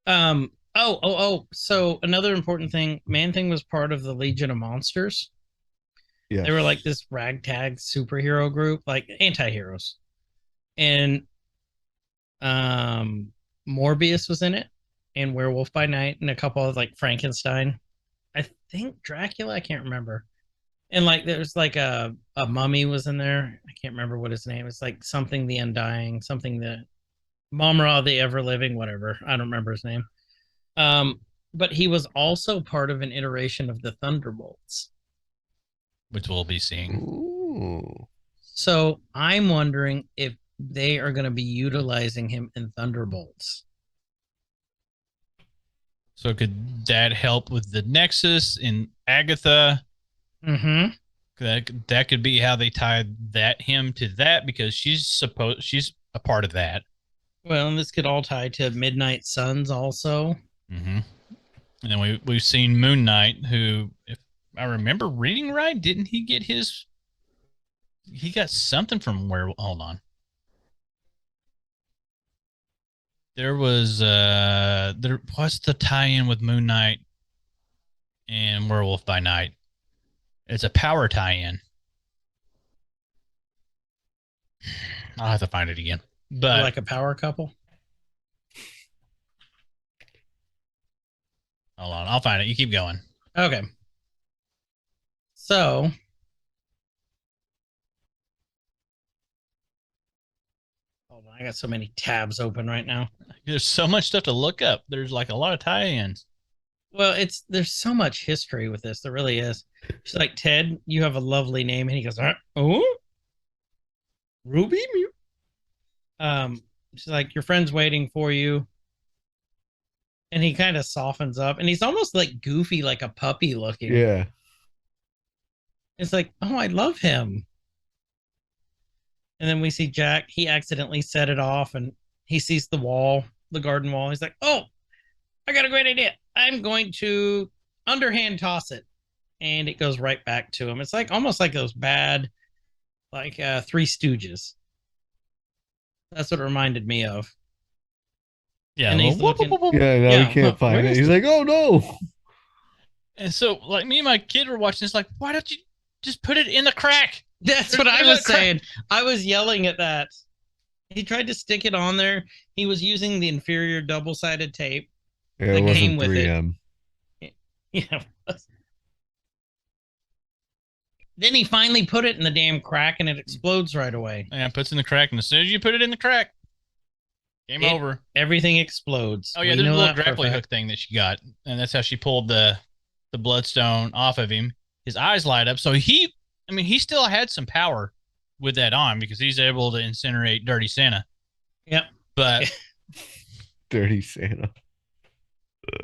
Oh. So another important thing, Man Thing was part of the Legion of Monsters. Yeah. They were like this ragtag superhero group, like anti-heroes. And Morbius was in it, and Werewolf by Night, and a couple of like Frankenstein. I think Dracula, I can't remember. And like there's like a mummy was in there. I can't remember what his name is. Like something the Undying, something the Momra the Ever Living, whatever. I don't remember his name. But he was also part of an iteration of the Thunderbolts, which we'll be seeing. Ooh. So I'm wondering if they are going to be utilizing him in Thunderbolts. So could that help with the Nexus in Agatha? Mm-hmm. That could be how they tie him to that, because she's a part of that. Well, and this could all tie to Midnight Suns also. Mm-hmm. And then we've seen Moon Knight, who, if I remember reading right, didn't he get his? He got something from Werewolf. Hold on. What's the tie-in with Moon Knight and Werewolf by Night? It's a power tie-in. I'll have to find it again. But Like a power couple. Hold on, I'll find it. You keep going. Okay. So hold on, I got so many tabs open right now. There's so much stuff to look up. There's like a lot of tie-ins. Well, there's so much history with this. There really is. She's like, Ted, you have a lovely name, and he goes, oh, Ruby. She's like, your friend's waiting for you, and he kind of softens up, and he's almost like goofy, like a puppy looking. Yeah. It's like, oh, I love him. And then we see Jack. He accidentally set it off, and he sees the wall, the garden wall. He's like, oh, I got a great idea. I'm going to underhand toss it. And it goes right back to him. It's like almost like those bad, like Three Stooges. That's what it reminded me of. Yeah. And he's looking, Yeah, now he can't find it. He's like, oh no. And so, like, me and my kid were watching this, like, why don't you just put it in the crack? That's what I was saying. I was yelling at that. He tried to stick it on there. He was using the inferior double-sided tape. Yeah, it came wasn't with 3M. Yeah. Then he finally put it in the damn crack, and it explodes right away. Yeah, puts in the crack, and as soon as you put it in the crack, game over. Everything explods. Oh yeah, there's a little grappling hook thing that she got, and that's how she pulled the Bloodstone off of him. His eyes light up, so he still had some power with that on, because he's able to incinerate Dirty Santa. Yep. But Dirty Santa.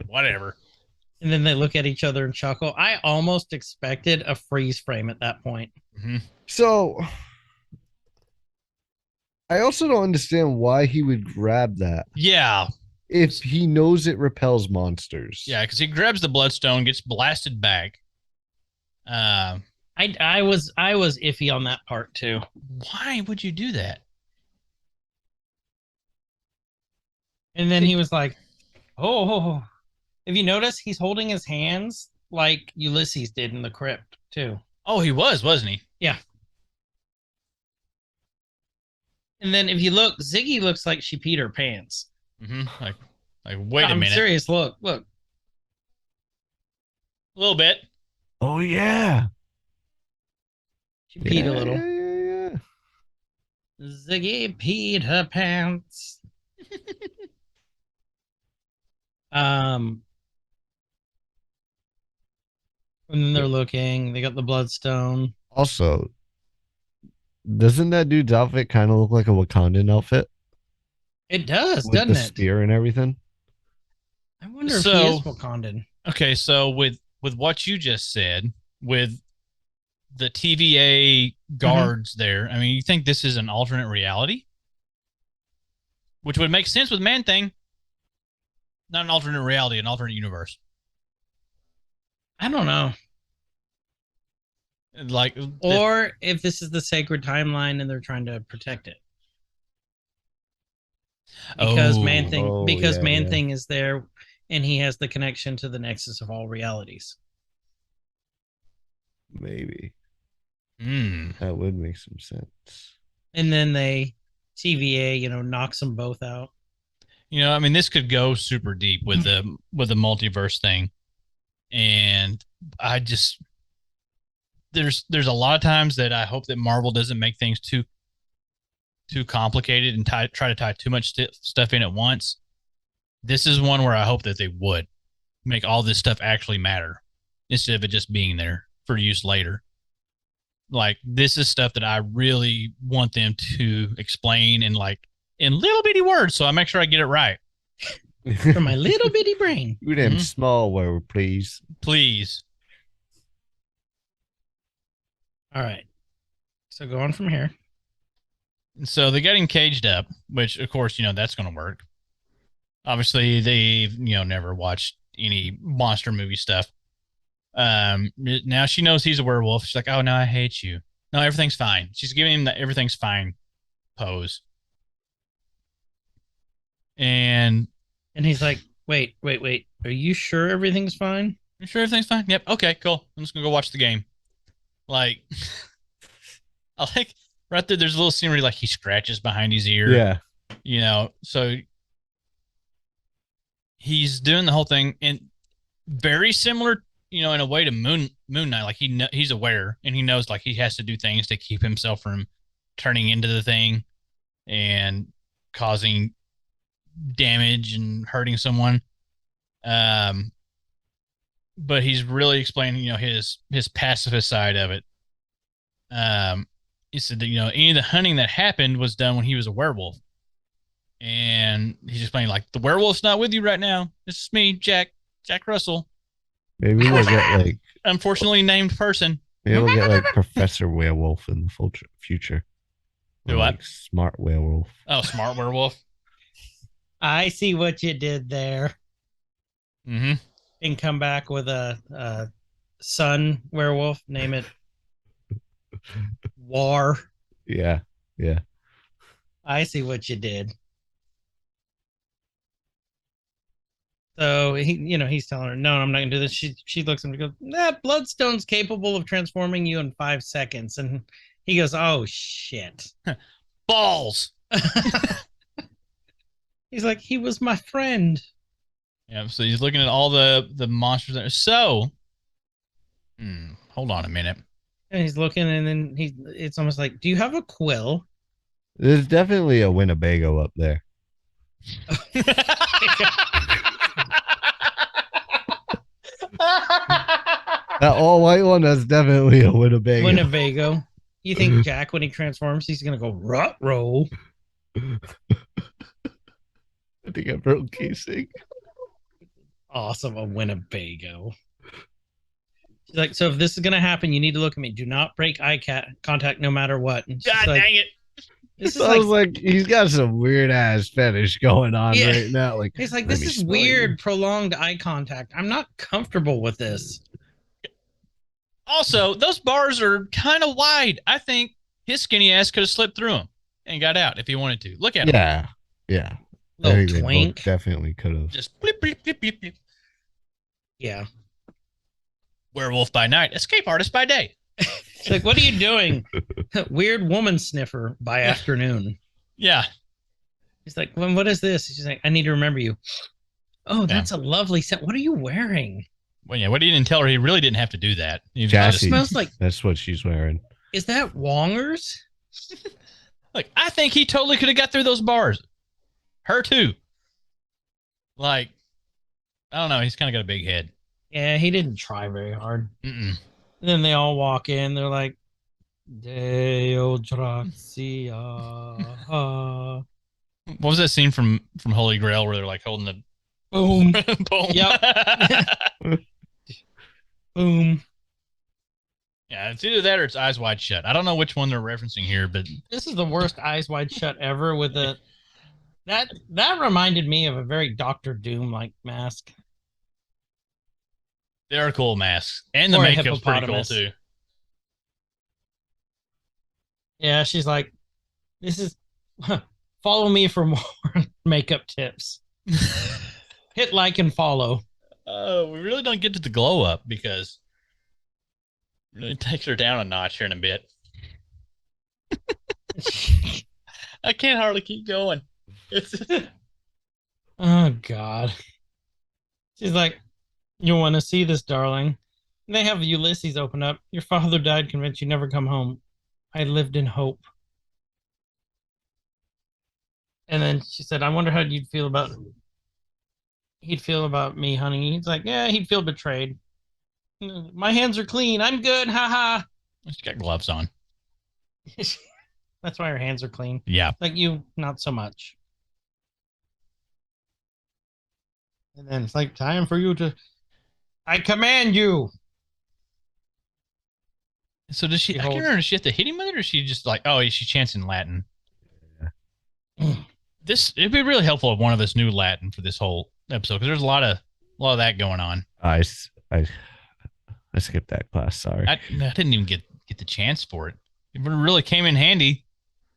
Whatever. And then they look at each other and chuckle. I almost expected a freeze frame at that point. Mm-hmm. So I also don't understand why he would grab that. Yeah. If he knows it repels monsters. Yeah, because he grabs the Bloodstone, gets blasted back. I was iffy on that part too. Why would you do that? And then he was like, oh. If you notice, he's holding his hands like Ulysses did in the crypt too. Oh, he was, wasn't he? Yeah. And then if you look, Ziggy looks like she peed her pants. Mm-hmm. Like wait a minute. I'm serious. Look. A little bit. Oh yeah. She peed a little. Yeah. Ziggy peed her pants. And then they're looking. They got the Bloodstone. Also, doesn't that dude's outfit kind of look like a Wakandan outfit? It does, With doesn't the it? spear and everything. I wonder if he is Wakandan. Okay, so with what you just said, with the TVA guards there, I mean, you think this is an alternate reality? Which would make sense with Man-Thing. Not an alternate reality, an alternate universe. I don't know. Like, or if this is the sacred timeline and they're trying to protect it. because Oh. Man Thing Oh, because yeah, Man yeah. Thing is there, and he has the connection to the nexus of all realities. Maybe Mm. that would make some sense. And then they TVA, knocks them both out. I mean, this could go super deep with the multiverse thing, and I just there's a lot of times that I hope that Marvel doesn't make things too complicated and try to tie too much stuff in at once. This is one where I hope that they would make all this stuff actually matter instead of it just being there for use later. Like, this is stuff that I really want them to explain in little bitty words, so I make sure I get it right. From my little bitty brain. Do them small word, please. Please. All right. So go on from here. So they're getting caged up, which, of course, that's going to work. Obviously, they've, never watched any monster movie stuff. Now she knows he's a werewolf. She's like, oh, no, I hate you. No, everything's fine. She's giving him the everything's fine pose. And he's like, wait. Are you sure everything's fine? You sure everything's fine? Yep. Okay, cool. I'm just going to go watch the game. Like, I like right there, there's a little scene where he scratches behind his ear. Yeah. So he's doing the whole thing, and very similar, in a way to Moon Knight. Like, he's aware, and he knows, he has to do things to keep himself from turning into the thing and causing damage and hurting someone. But he's really explaining, his pacifist side of it. He said that, any of the hunting that happened was done when he was a werewolf. And he's explaining, the werewolf's not with you right now. This is me, Jack Russell. Maybe we'll get unfortunately named person. Maybe we'll get Professor Werewolf in the future. Do what? Smart Werewolf. Oh, Smart Werewolf. I see what you did there. Mm-hmm. And come back with a son werewolf. Name it War. Yeah. I see what you did. So he's telling her, no, I'm not gonna do this. She looks at him and goes, that Bloodstone's capable of transforming you in 5 seconds. And he goes, oh shit. Balls. He's like, he was my friend. Yeah, so he's looking at all the monsters there. So hold on a minute. And he's looking, and then it's almost like, do you have a quill? There's definitely a Winnebago up there. That all white one, that's definitely a Winnebago. Winnebago. You think Jack, when he transforms, he's gonna go rut-roll? I think I broke casing. Awesome, a Winnebago. She's like, so if this is gonna happen, you need to look at me. Do not break eye contact, no matter what. God dang it! This Sounds like he's got some weird ass fetish going on right now. He's like, this is weird, prolonged eye contact. I'm not comfortable with this. Also, those bars are kind of wide. I think his skinny ass could have slipped through them and got out if he wanted to. Look at him. Yeah. Little twink. Definitely could have. Just blip, blip, blip, blip, blip. Yeah. Werewolf by night, escape artist by day. It's like, what are you doing? Weird woman sniffer by afternoon. Yeah. He's like, well, what is this? She's like, I need to remember you. Oh, that's a lovely scent. What are you wearing? Well, yeah, what he didn't tell her, he really didn't have to do that. Jassy. It smells like. That's what she's wearing. Is that Wongers? Like, I think he totally could have got through those bars. Her too. Like, I don't know. He's kind of got a big head. Yeah, he didn't try very hard. Mm-mm. And then they all walk in. They're like, Deo Draxia. What was that scene from Holy Grail where they're like holding the Boom. boom? Yep. Boom. Yeah, it's either that or it's Eyes Wide Shut. I don't know which one they're referencing here, but This is the worst Eyes Wide Shut ever with the that reminded me of a very Doctor Doom like mask. they are cool masks. And the Or a makeup's pretty cool hippopotamus. too. Yeah, she's like, this is Follow me for more makeup tips. Hit like and follow. We really don't get to the glow up because it really takes her down a notch here in a bit. I can't hardly keep going. It's Oh God. She's like, you want to see this, darling? And they have Ulysses open up. Your father died convinced you'd never come home. I lived in hope. And then she said, I wonder how he'd feel about me, honey. He's like, yeah, he'd feel betrayed. My hands are clean. I'm good. Ha she's got gloves on. ha. That's why her hands are clean. Yeah. Like you, not so much. And then it's like time for you to. I command you. So does she? I can't remember. Does she have to hit him with it, or is she just like, oh, she chants in Latin? It'd be really helpful if one of us knew Latin for this whole episode because there's a lot of that going on. I skipped that class. Sorry, I didn't even get the chance for it. It really came in handy.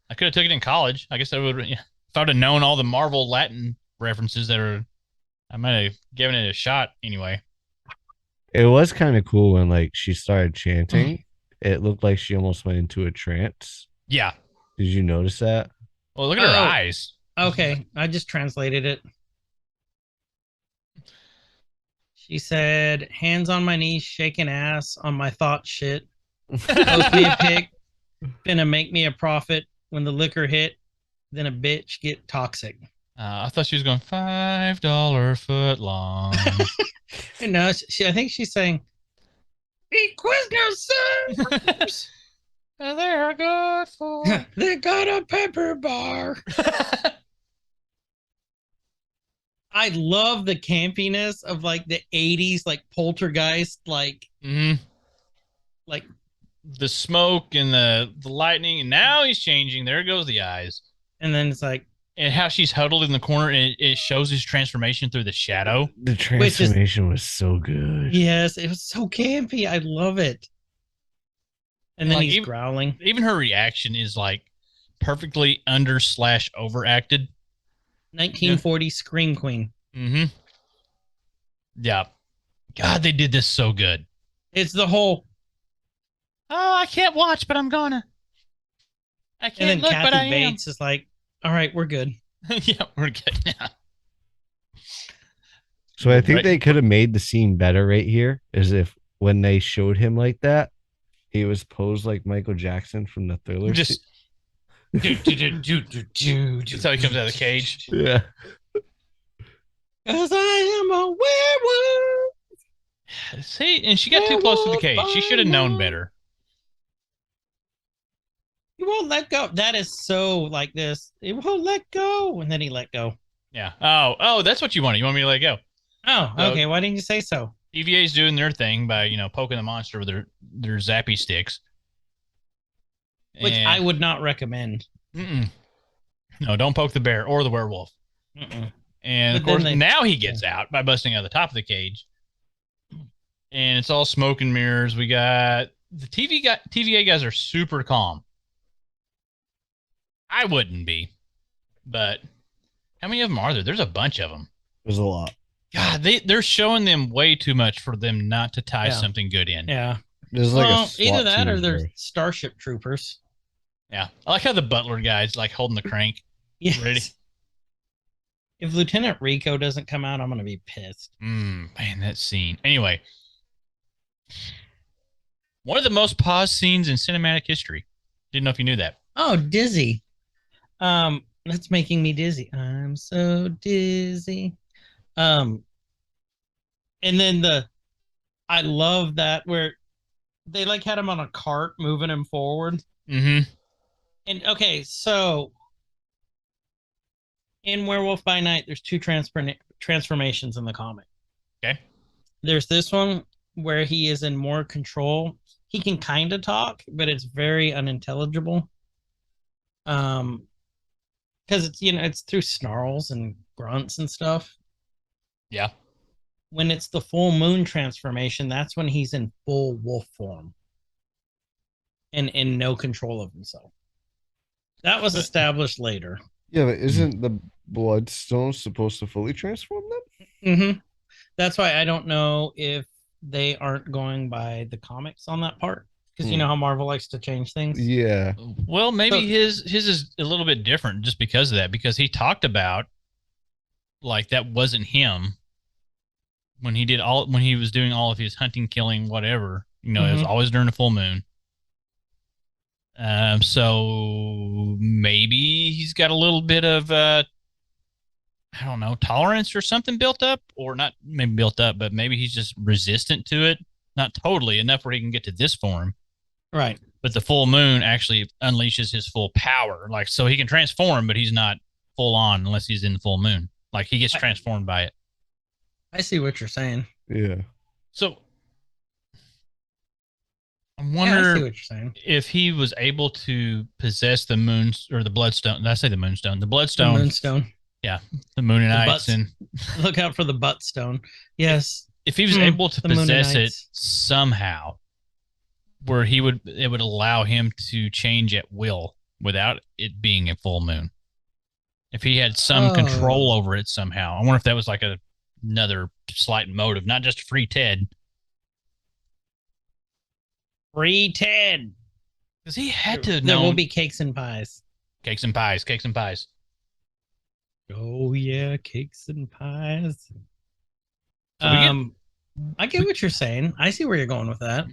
I could have took it in college. I guess I would, if I would have known all the Marvel Latin references I might have given it a shot anyway. it was kind of cool when like she started chanting. It looked like she almost went into a trance. Yeah. Did you notice that? Well, look at her eyes. Okay, I just translated it. She said, hands on my knees, shaking ass on my thought shit. Post me a pic, finna make me a profit. When the liquor hit, then a bitch get toxic. I thought she was going $5 foot long. No, I think she's saying, eat Quiznos, sir. They're good for. They got a pepper bar. I love the campiness of like the 80s, like poltergeist, like like the smoke and the lightning, and now he's changing. There goes the eyes. And then it's like, and how she's huddled in the corner, and it shows his transformation through the shadow. The transformation was so good. Yes, it was so campy. I love it. And then he's growling. Even her reaction is like perfectly under/overacted. 1940 Scream Queen. Mm-hmm. Yeah. God, they did this so good. It's the whole. Oh, I can't watch, but I'm gonna. I can't and then look, Kathy but I Bates is like, all right, we're good. Yeah, we're good now. So I think they could have made the scene better right here, as if when they showed him like that, he was posed like Michael Jackson from the Thriller. Just. That's how he comes out of the cage. Yeah. Because I am a werewolf. See, and she got too close to the cage. She should have known better. He won't let go. That is so like this. It won't let go. And then he let go. Yeah. Oh, that's what you wanted. You want me to let go? Oh, okay. Why didn't you say so? EVA's doing their thing by, poking the monster with their zappy sticks. Which I would not recommend. No, don't poke the bear or the werewolf. And of course, now he gets out by busting out the top of the cage. And it's all smoke and mirrors. We got the TVA guys are super calm. I wouldn't be, but how many of them are there? There's a bunch of them. There's a lot. God, they're showing them way too much for them not to tie something good in. Yeah. There's like either that or they're Starship Troopers. Yeah. I like how the butler guy's like holding the crank. Yes. Ready? If Lieutenant Rico doesn't come out, I'm going to be pissed. Man, that scene. Anyway, one of the most paused scenes in cinematic history. Didn't know if you knew that. Oh, dizzy. That's making me dizzy. I'm so dizzy. And then I love that where they like had him on a cart moving him forward. Mm-hmm. And okay, so in Werewolf by Night, there's two transformations in the comic. Okay. There's this one where he is in more control. He can kind of talk, but it's very unintelligible. Because it's it's through snarls and grunts and stuff. Yeah. When it's the full moon transformation, that's when he's in full wolf form and in no control of himself. That was established later. Yeah, but isn't the Bloodstone supposed to fully transform them? Mm-hmm. That's why I don't know if they aren't going by the comics on that part, because you know how Marvel likes to change things. Yeah. Well, maybe So- his is a little bit different just because of that, because he talked about like that wasn't him when he was doing all of his hunting, killing, whatever. You know, it was always during the full moon. So maybe he's got a little bit of I don't know, tolerance or something built up, or not maybe built up, but maybe he's just resistant to it. Not totally enough where he can get to this form. Right. But the full moon actually unleashes his full power. Like, so he can transform, but he's not full on unless he's in the full moon. Like, he gets transformed by it. I see what you're saying. Yeah. So I Yeah, I wonder see what you're saying. if he was able to possess the moons or the bloodstone. Did I say the moonstone? The The bloodstone. Moonstone. Yeah, the Moonanites. butts. And Look out for the Buttstone. Yes. if he was able to the possess it Moonanites. somehow, where it would allow him to change at will without it being a full moon. If he had some control over it somehow, I wonder if that was like another slight motive, not just free Ted. Free Ted. Because he had to There know. will be cakes and pies. Cakes and pies, cakes and pies. Oh yeah, cakes and pies. So I get what you're saying. I see where you're going with that.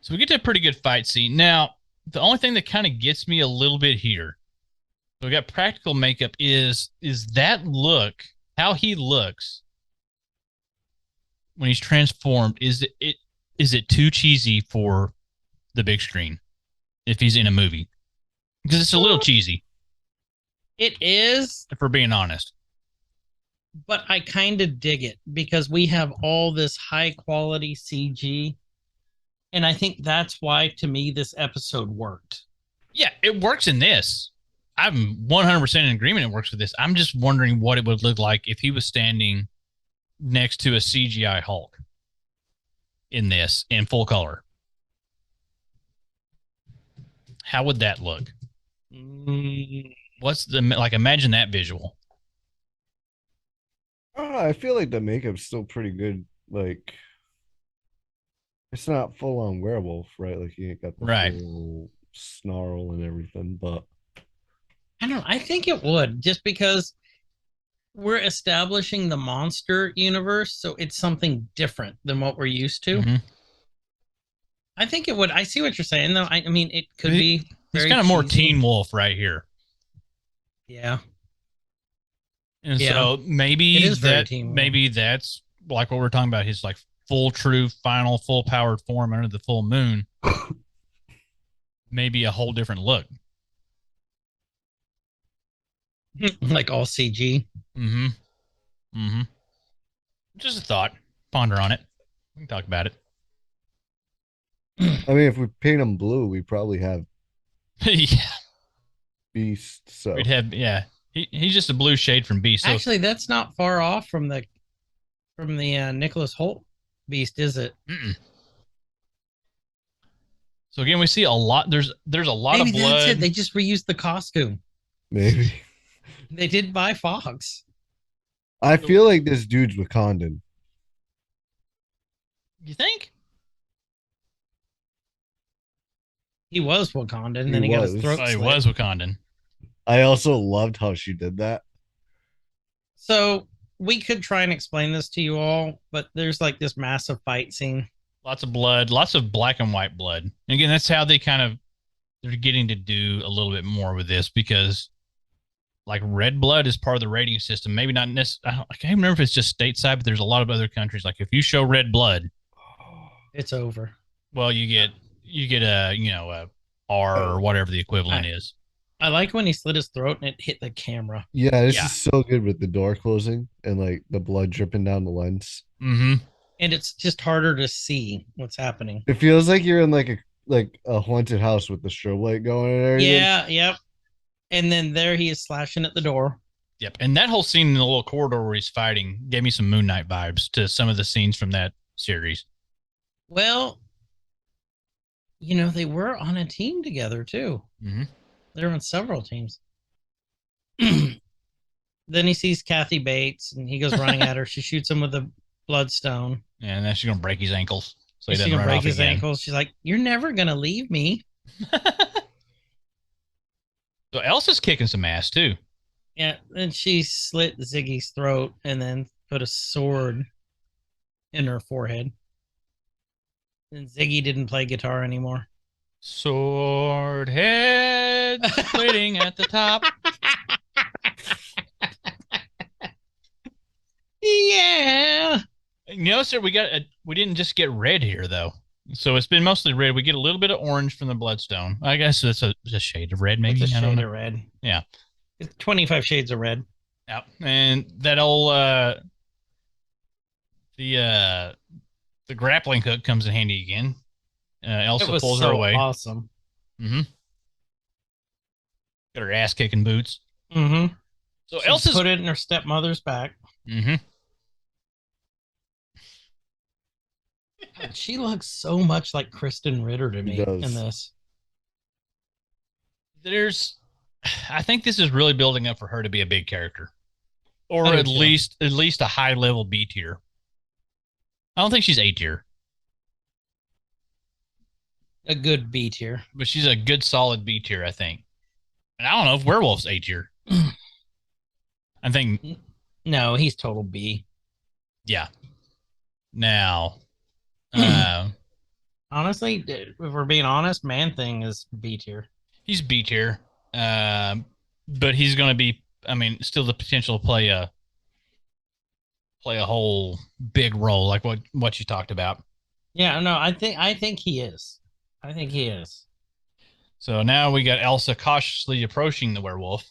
So we get to a pretty good fight scene. Now, the only thing that kind of gets me a little bit here, so we got practical makeup, is that look, how he looks when he's transformed, is it too cheesy for the big screen if he's in a movie? Because it's a little cheesy, It is, if we're being honest. but I kind of dig it because we have all this high quality CG. And I think that's why, to me, this episode worked. Yeah, it works in this. I'm 100% in agreement it works with this. I'm just wondering what it would look like if he was standing next to a CGI Hulk in this, in full color. How would that look? What's the, like, imagine that visual. I don't know, I feel like the makeup's still pretty good. Like, it's not full on werewolf, right? Like, you ain't got the full snarl and everything, but I don't know. I think it would, just because we're establishing the monster universe, so it's something different than what we're used to. Mhm. I think it would. I see what you're saying, though. I mean, it could be. He's very kind of more cheesy. Teen Wolf right here. Yeah. And Yeah. so maybe It is very Teen Wolf. maybe that's like what we're talking about, his like full, true, final, full powered form under the full moon. Maybe a whole different look. Like all CG. Mm-hmm. Mm-hmm. Just a thought. Ponder on it. We can talk about it. I mean, if we paint him blue, we probably have Yeah. Beast. So We'd have, yeah. He's just a blue shade from Beast. So Actually, that's not far off from the Nicholas Holt Beast, is it? mm-mm. So again, we see a lot. There's a lot Maybe of blood. that's it. They just reused the costume. maybe. They did buy Fox. I feel like this dude's Wakandan. You think? He was Wakandan, and then he got his was. throat Oh, he slit. was Wakandan. I also loved how she did that. So we could try and explain this to you all, but there's like this massive fight scene. Lots of blood, lots of black and white blood. And again, that's how they're getting to do a little bit more with this, because like red blood is part of the rating system. Maybe not necessarily. I can't remember if it's just stateside, but there's a lot of other countries. Like if you show red blood, It's over. well, you get a R or whatever the equivalent is. I like when he slit his throat and it hit the camera. Yeah, this Yeah. is so good with the door closing and like the blood dripping down the lens. Mm-hmm. And it's just harder to see what's happening. It feels like you're in like a haunted house with the strobe light going and everything. Yeah, yep. And then there he is slashing at the door. Yep. And that whole scene in the little corridor where he's fighting gave me some Moon Knight vibes to some of the scenes from that series. Well, they were on a team together too. Mm-hmm. They were on several teams. Then he sees Kathy Bates, and he goes running at her. She shoots him with a bloodstone. Yeah, and then she's gonna break his ankles, so he She's doesn't gonna run break off his again. ankles. She's like, "You're never gonna leave me." So Elsa's kicking some ass too. Yeah, and she slit Ziggy's throat and then put a sword in her forehead. And Ziggy didn't play guitar anymore. Sword head splitting at the top. Yeah. You know, sir, we didn't just get red here though. So it's been mostly red. We get a little bit of orange from the Bloodstone. I guess it's a shade of red, maybe. It's a I don't shade know. of red. Yeah. It's 25 shades of red. Yeah. And that old the grappling hook comes in handy again. Elsa It was pulls so her away. awesome. Mm-hmm. Got her ass kicking boots. Mm-hmm. So She Elsa's put it in her stepmother's back. Mm-hmm. God, she looks so much like Kristen Ritter to me does. in this. I think this is really building up for her to be a big character, or I do at too. least a high level B tier. I don't think she's A tier, A good B tier. but she's a good solid B tier, I think. And I don't know if Werewolf's A tier. I think, No, he's total B. yeah. Now, Honestly, if we're being honest, Man Thing is B tier. he's B tier, but he's going to be. I mean, still the potential to play a whole big role like what you talked about. Yeah, no, I think he is. I think he is. So now we got Elsa cautiously approaching the werewolf.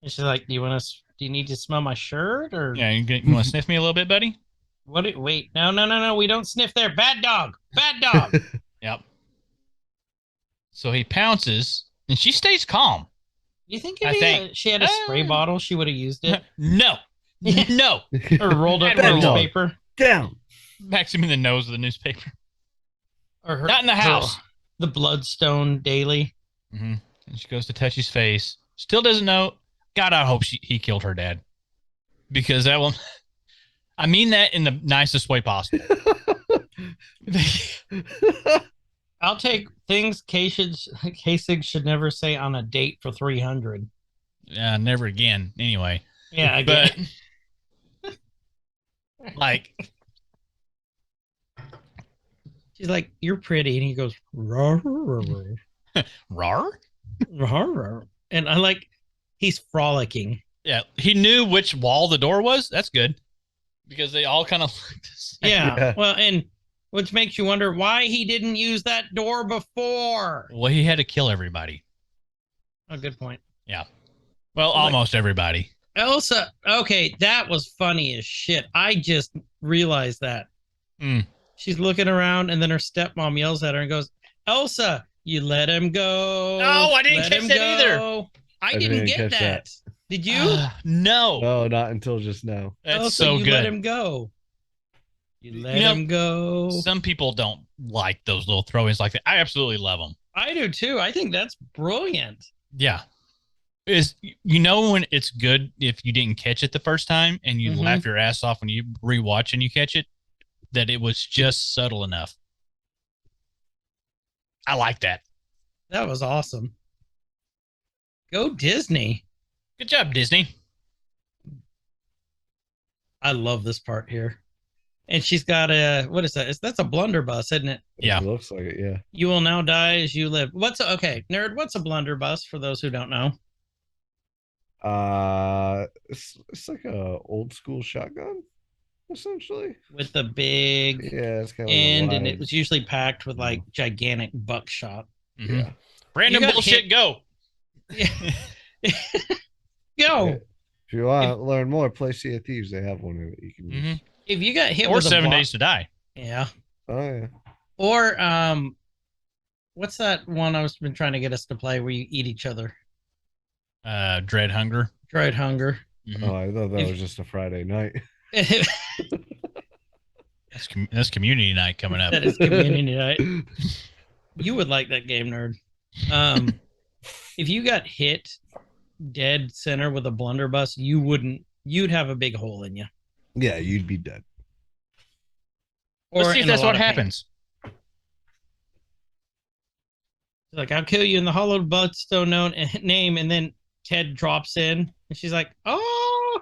And she's like, "Do you need to smell my shirt or Yeah, you want to sniff me a little bit, buddy? what? Wait, no, we don't sniff there. Bad dog, bad dog." Yep. So he pounces, and she stays calm. You think I if think- she had a spray bottle, she would have used it No, no. or rolled up Bad dog. newspaper Down. Backs him in the nose with a newspaper. or her, Not in the house. the Bloodstone Daily. Mm-hmm. And she goes to touch his face. Still doesn't know. God, I hope he killed her dad. Because that one, I mean that in the nicest way possible. I'll take things Kasich should never say on a date for 300. Never again. Anyway. Yeah, I But, get. like, She's like, "You're pretty," and he goes, "Rawr, rawr, rawr, rawr? rawr, rawr." And I like, he's frolicking. Yeah, he knew which wall the door was. That's good. Because they all kind of look the same. Yeah. Yeah. Well, and which makes you wonder why he didn't use that door before. Well, he had to kill everybody. Oh, good point. Yeah. Well, almost everybody. Elsa, okay, that was funny as shit. I just realized that. Mm. She's looking around, and then her stepmom yells at her and goes, "Elsa, you let him go." No, I didn't Let catch him that either. go." I didn't didn't get catch that. that. Did you? No. No, not until just now. That's Elsa, so you good. let him go. You let You know, him go. Some people don't like those little throw-ins like that. I absolutely love them. I do too. I think that's brilliant. Yeah. You know when it's good if you didn't catch it the first time and you Mhm. laugh your ass off when you rewatch and you catch it, that it was just subtle enough. I like that. That was awesome. Go Disney. Good job, Disney. I love this part here. And she's got a, what is that? That's a blunderbuss, isn't it? Yeah. It looks like it, yeah. You will now die as you live. Okay, nerd, what's a blunderbuss for those who don't know? It's like a old school shotgun, essentially. With the big Yeah, it's kind of end, and it was usually packed with like gigantic buckshot. Mhm. Yeah. Random You got bullshit, hit- go. Go! Yeah. If you want to learn more, play Sea of Thieves. They have one that you can use. Mhm. If you got hit Or with 7 a Days to Die. yeah. Oh, yeah. Or what's that one I was been trying to get us to play where you eat each other? Dread Hunger. Dread Hunger. Mhm. Oh, I thought that If- was just a Friday night. That's community night coming up. That is community night. You would like that game, nerd. If you got hit dead center with a blunderbuss, you'd have a big hole in you. Yeah, you'd be dead. Or Let's see if in a that's lot what of pain. happens. Like, I'll kill you in the hollowed Bloodstone name, and then Ted drops in, and she's like, "Oh,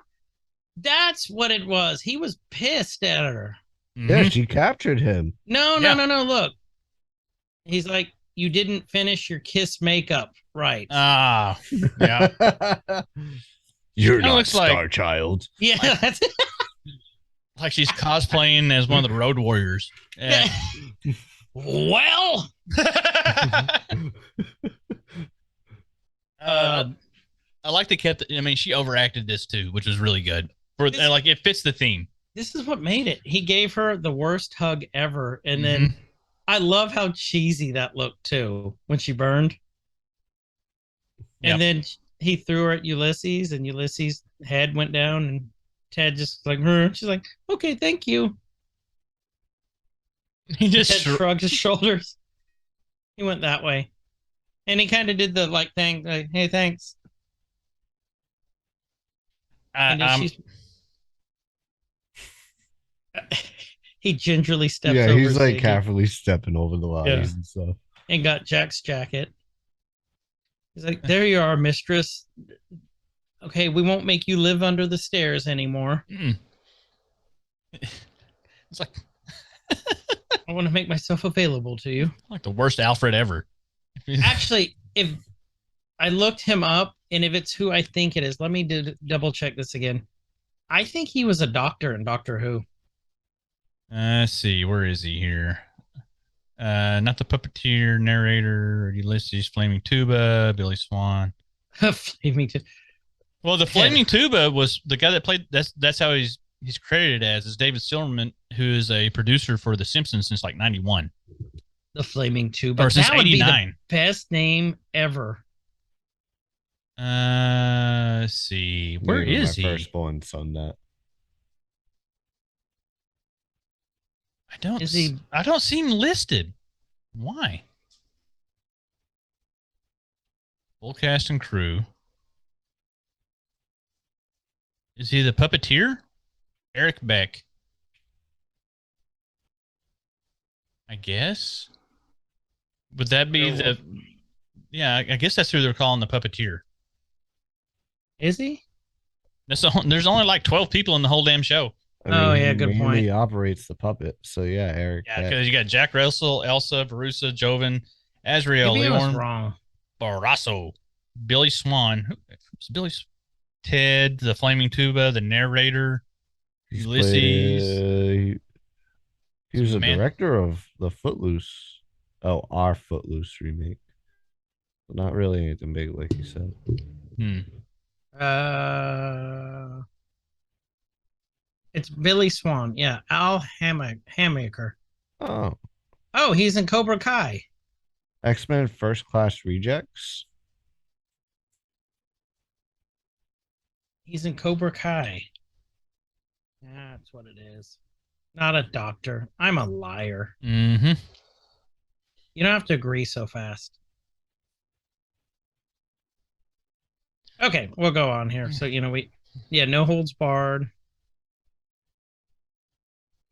that's what it was. He was pissed at her." Yeah, Mhm. she captured him. No, Yeah. no. Look, he's like, "You didn't finish your kiss makeup right." Ah, yeah. You're Kinda not looks like- Star Child. Yeah, that's it. Like she's cosplaying as one of the Road Warriors. Yeah. Well, I like they kept. I mean, she overacted this too, which was really good. For This- like, it fits the theme. this is what made it. He gave her the worst hug ever, and then I love how cheesy that looked too when she burned. Yep. And then he threw her at Ulysses, and Ulysses' head went down, and Ted just like, she's like, "Okay, thank you." He just Ted shrugged his shoulders. He went that way, and he kind of did the like thing, like, "Hey, thanks." And then she's he gingerly steps Yeah, over he's like Ziggy carefully stepping over the lines and stuff. and got Jack's jacket. He's like, "There you are, mistress. Okay, we won't make you live under the stairs anymore. It's like I want to make myself available to you." the worst Alfred ever. Actually, if I looked him up, and if it's who I think it is, let me double check this again. I think he was a doctor in Doctor Who. Let's see, where is he here? Not the puppeteer, narrator, Ulysses, Flaming Tuba, Billy Swan. Flaming Tuba. Well, the Flaming Tuba was the guy that played. That's how he's credited as is David Silverman, who is a producer for The Simpsons since like '91 The Flaming Tuba. or since That would be the '89. best name ever. Let's see, where Maybe is my he? firstborn son that. I don't see him listed. Why? Full cast and crew. Is he the puppeteer? Eric Beck. I guess. Would that be the? Yeah, I guess that's who they're calling the puppeteer. Is he? There's only like 12 people in the whole damn show. Oh, yeah, he good point. mainly operates the puppet. So yeah, Eric. Yeah, Beck. because you got Jack Russell, Elsa, Verusa, Joven, Azrael, Maybe I was Leon, wrong. Barrasso, Billy Swan, Ted, the Flaming Tuba, the narrator, He's Ulysses. He was the Man. director of the Footloose. Oh, our Footloose remake. Not really anything big, like you said. It's Billy Swan. Yeah, Al Hamaker. Oh, Oh, he's in Cobra Kai. X-Men First Class Rejects. He's in Cobra Kai. That's what it is. Not a doctor. I'm a liar. Mm-hmm. You don't have to agree so fast. Okay, we'll go on here. So, no holds barred.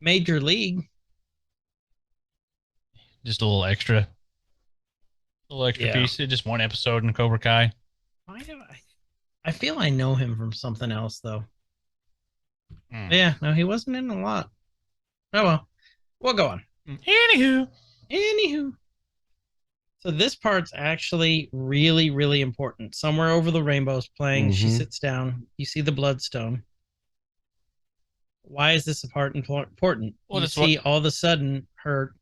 Major League. Just a little extra. Yeah. Piece. Just one episode in Cobra Kai. I feel I know him from something else, though. Mm. Yeah, no, he wasn't in a lot. Oh, well. We'll go on. Anywho. So this part's actually really, really important. Somewhere over the rainbow's playing. She Mhm. sits down. You see the Bloodstone. Why is this part important? Well, You that's see all of a sudden her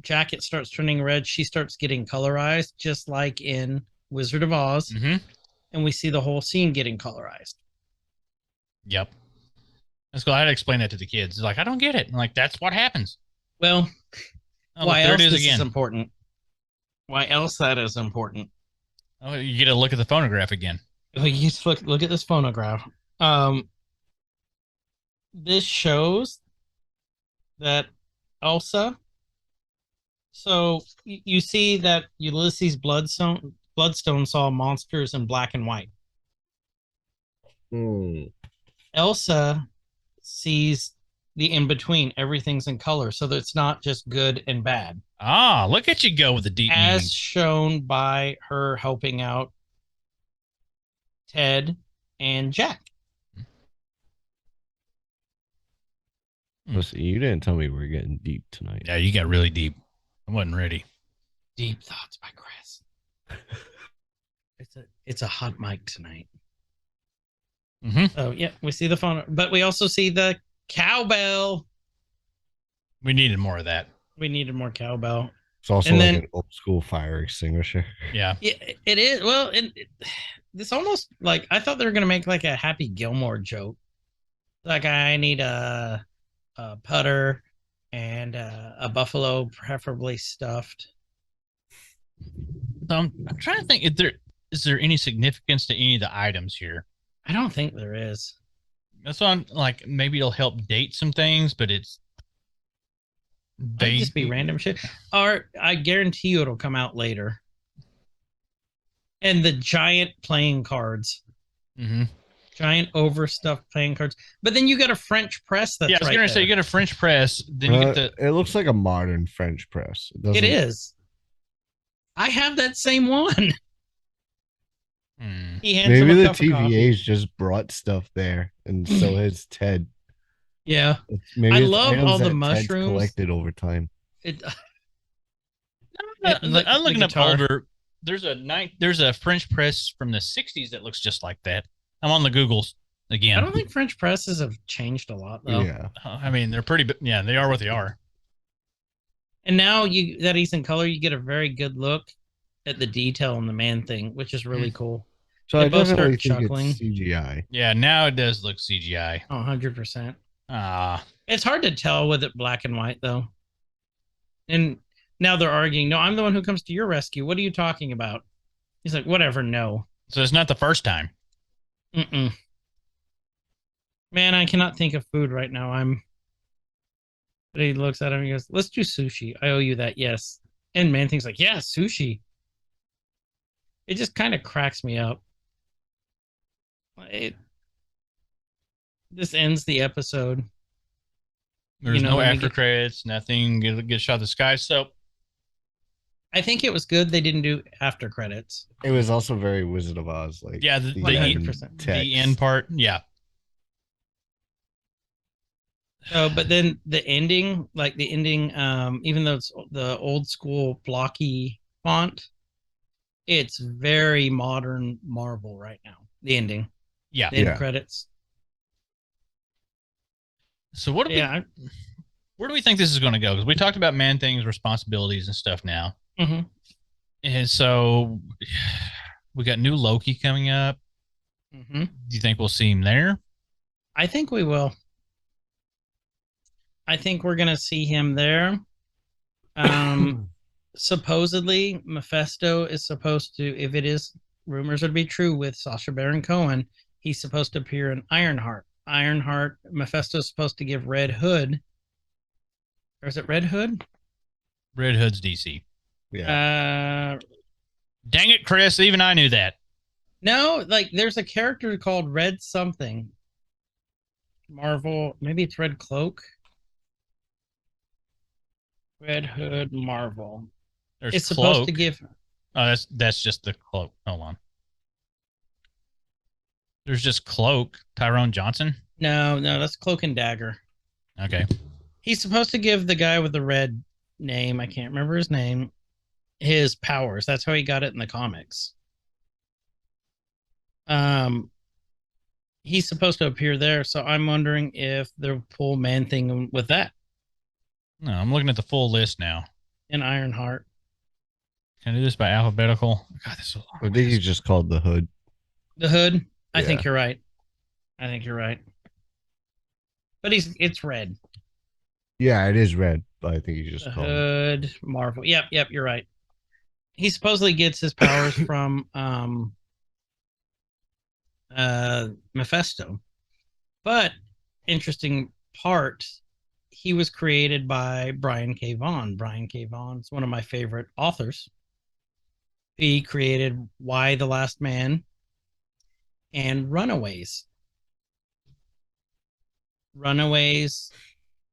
jacket starts turning red. She starts getting colorized, just like in Wizard of Oz. Mm-hmm. And we see the whole scene getting colorized. Yep. That's cool. I had to explain that to the kids. It's like, I don't get it. I'm like, that's what happens. Well, Oh, why look, there else it is this again. is important? Why else that is important? Oh, you get to look at the phonograph again. Oh, you just look at this phonograph. This shows that Elsa. So you see that Ulysses Bloodstone saw monsters in black and white. Mm. Elsa sees the in between. Everything's in color, so that it's not just good and bad. Ah, look at you go with the deep meaning. As shown by her helping out Ted and Jack. Listen, you didn't tell me we were getting deep tonight. Yeah, you got really deep. I wasn't ready. Deep thoughts by Chris. It's a hot mic tonight. Oh yeah, we see the phone, but we also see the cowbell. We needed more of that. We needed more cowbell. It's also And like then- an old school fire extinguisher. Yeah. Yeah, it is. Well, this almost like I thought they were gonna make like a Happy Gilmore joke. Like I need a putter and a buffalo, preferably stuffed. So I'm trying to think if is there any significance to any of the items here. I don't think there is. That's why I'm like, maybe it'll help date some things, but it's Might just be random shit. Or I guarantee you it'll come out later. And the giant playing cards. Mm-hmm. Giant overstuffed playing cards. But then you got a French press that's Yeah, I was right gonna say there. you get a French press, then you get the It looks like a modern French press. It is. I have that same one. He hands him Maybe a the cup of coffee. TVA's just brought stuff there, and so has Ted. Yeah. Maybe I it's love items all the that Ted's mushrooms. collected over time. It, I'm looking up guitar. older. There's a French press from the 60s that looks just like that. I'm on the Googles again. I don't think French presses have changed a lot though. Yeah. I mean, they're pretty. Yeah, they are what they are. And now that he's in color, you get a very good look at the detail on the man thing, which is really cool. So They I both definitely start think chuckling. it's CGI. Yeah, now it does look CGI. Oh, 100%. Ah, It's hard to tell with it black and white though. And now they're arguing. No, I'm the one who comes to your rescue. What are you talking about? He's like, whatever. No. so it's not the first time. Mm-mm. Man, I cannot think of food right now. But he looks at him and he goes, let's do sushi. I owe you that. Yes. And man thinks like, yeah, sushi. It just kind of cracks me up. This ends the episode. There's You know, no when we after get- credits, nothing. Get shot of the sky. So I think it was good they didn't do after credits. It was also very Wizard of Oz. Like yeah, the, the, the, end 100%. the text. end part. Yeah, But then the ending, even though it's the old school blocky font, it's very modern Marvel right now. The ending, yeah. the end Yeah. credits. So what? Yeah. Where do we think this is going to go? Because we talked about man things, responsibilities, and stuff now. Mhm. And so we got new Loki coming up. Mhm. Do you think we'll see him there? I think we will. I think we're gonna see him there. Supposedly, Mephisto is supposed to, if it is rumors would be true with Sacha Baron Cohen, he's supposed to appear in Ironheart. Ironheart, Mephisto's supposed to give Red Hood. Or is it Red Hood? Red Hood's DC. Yeah. Dang it, Chris! Even I knew that. No, like there's a character called Red something. Marvel, maybe it's Red Cloak. Red Hood Marvel. There's It's Cloak. supposed to give. Oh, that's just the cloak. Hold on. There's just Cloak. Tyrone Johnson. No, that's Cloak and Dagger. Okay. He's supposed to give the guy with the red name, I can't remember his name, his powers. That's how he got it in the comics. He's supposed to appear there, so I'm wondering if they'll pull Man Thing with that No, I'm looking at the full list now. in Ironheart. Can I do this by alphabetical? God, this is a long I think list. he's just called the Hood. The Hood. I Yeah. think you're right. But it's red. Yeah, it is red, but I think he's just The called. Hood Marvel. Yep, you're right. He supposedly gets his powers from Mephisto. But interesting part, he was created by Brian K. Vaughan. Brian K. Vaughan's one of my favorite authors. He created Why the Last Man and Runaways. Runaways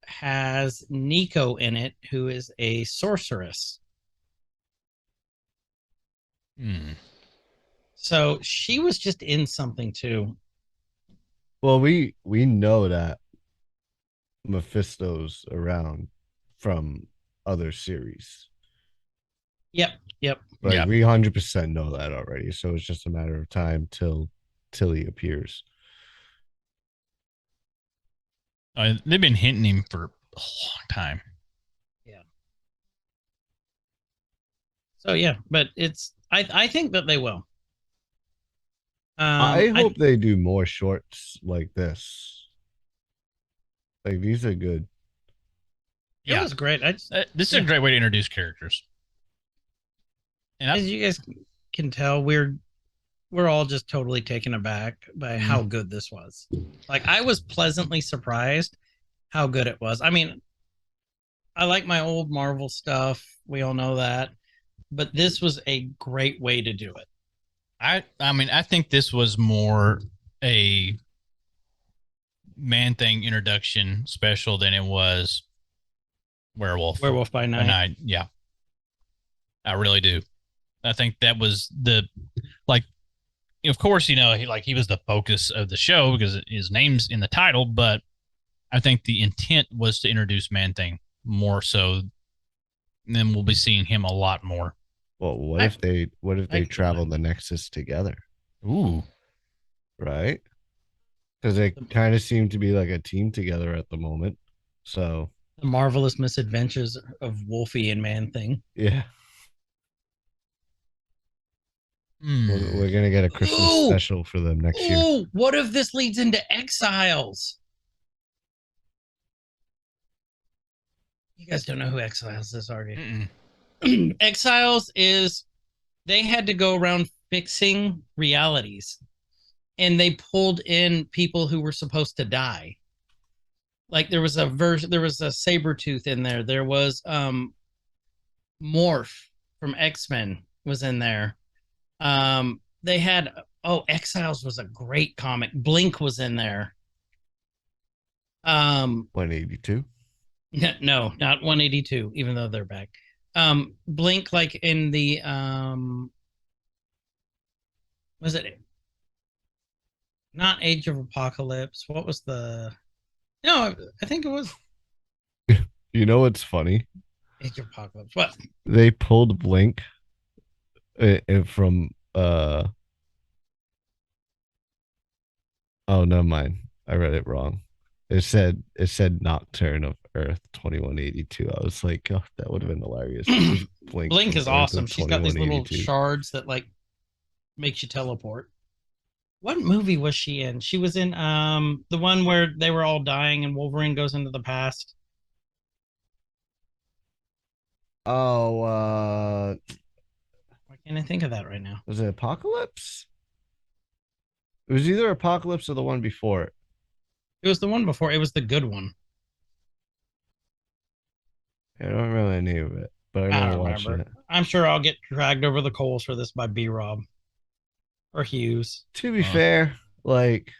has Nico in it, who is a sorceress. So she was just in something too. Well, we know that Mephisto's around from other series. Yep. Like Yeah. we 100% know that already. So it's just a matter of time till he appears. They've been hinting him for a long time. Yeah. So yeah, but I think that they will. I hope they do more shorts like this. Like these are good. It was great. This is a great way to introduce characters. And as you guys can tell, we're all just totally taken aback by how good this was. Like I was pleasantly surprised how good it was. I mean, I like my old Marvel stuff. We all know that. But this was a great way to do it. I mean, I think this was more a Man-Thing introduction special than it was Werewolf by Night. Yeah. I really do. I think that was of course, he was the focus of the show because his name's in the title, but I think the intent was to introduce Man-Thing more so. Then we'll be seeing him a lot more. Well, what if they travel the Nexus together? Ooh. Right? Because they kind of seem to be like a team together at the moment. So the marvelous misadventures of Wolfie and Man-Thing. Yeah. We're gonna get a Christmas special for them next year. What if this leads into Exiles? You guys don't know who Exiles is, are you? Exiles is they had to go around fixing realities, and they pulled in people who were supposed to die. Like there was a Sabretooth in there. There was Morph from X-Men was in there. They had Exiles was a great comic. Blink was in there. 182. No, not 182, even though they're back. Blink, like in the was it not Age of Apocalypse? What was the no, I think it was You know what's funny? Age of Apocalypse. What? They pulled Blink from oh, never mind. I read it wrong. It said Nocturne of Earth 2182. I was like, oh, that would have been hilarious. Blink is awesome. She's got these little shards that like makes you teleport. What movie was she in? She was in the one where they were all dying and Wolverine goes into the past. Oh, why can't I think of that right now? Was it Apocalypse? It was either Apocalypse or the one before it. It was the one before. It was the good one. I don't remember the name of it, but I remember watching it. I'm sure I'll get dragged over the coals for this by B-Rob or Hughes. To be fair, like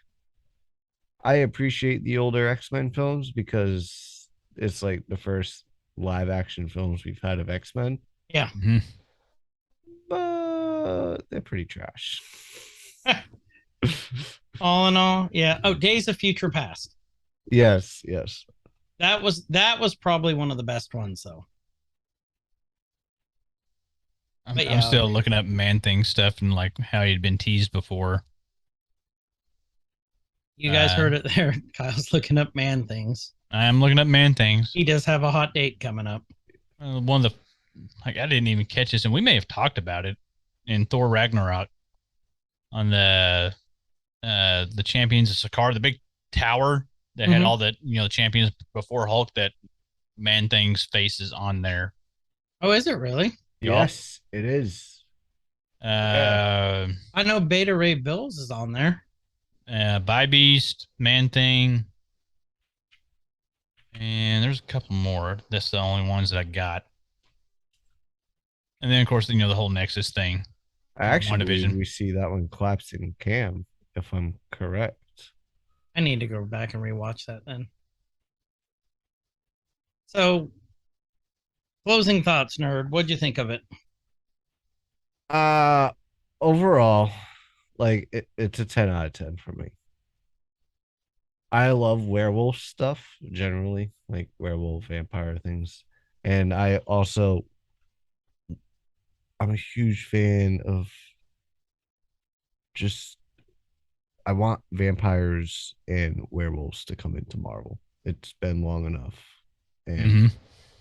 I appreciate the older X-Men films because it's like the first live action films we've had of X-Men. Yeah. But they're pretty trash. All in all, yeah. Oh, Days of Future Past. Yes. That was probably one of the best ones, though. I'm still looking up Man-Thing stuff and like how he'd been teased before. You guys heard it there. Kyle's looking up Man-Things. I am looking up Man-Things. He does have a hot date coming up. One of the I didn't even catch this, and we may have talked about it in Thor Ragnarok on the champions of Sakaar, the big tower that had all the champions before Hulk. That Man-Thing's face is on there. Oh, is it really? Yes, it is. I know Beta Ray Bills is on there. Beast, Man-Thing, and there's a couple more. That's the only ones that I got. And then, of course, the whole Nexus thing. I actually believe we see that one collapsing Cam, if I'm correct. I need to go back and rewatch that then. So, closing thoughts, nerd. What'd you think of it? Overall, like it's a 10 out of 10 for me. I love werewolf stuff generally, like werewolf, vampire things. And I'm a huge fan of just I want vampires and werewolves to come into Marvel. It's been long enough. And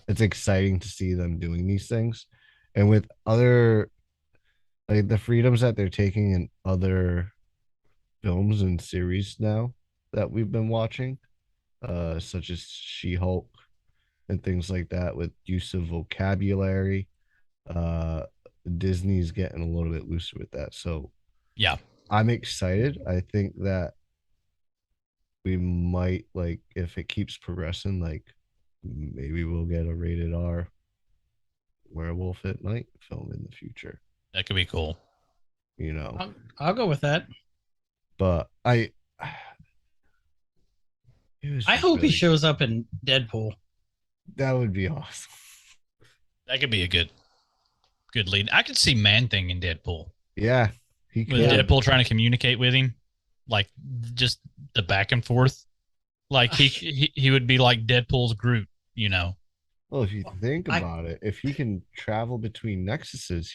it's exciting to see them doing these things. And with other like the freedoms that they're taking in other films and series now that we've been watching, such as She-Hulk and things like that, with use of vocabulary. Disney's getting a little bit looser with that. So yeah, I'm excited. I think that we might, like, if it keeps progressing, like maybe we'll get a rated R Werewolf at Night film in the future. that could be cool. You know, I'll go with that. but I hope he shows up in Deadpool. That would be awesome. That could be a good lead. I could see Man-Thing in Deadpool. Yeah, he could. With Deadpool trying to communicate with him, like just the back and forth. Like he would be like Deadpool's Groot, you know. Well, if you think about it, if he can travel between nexuses,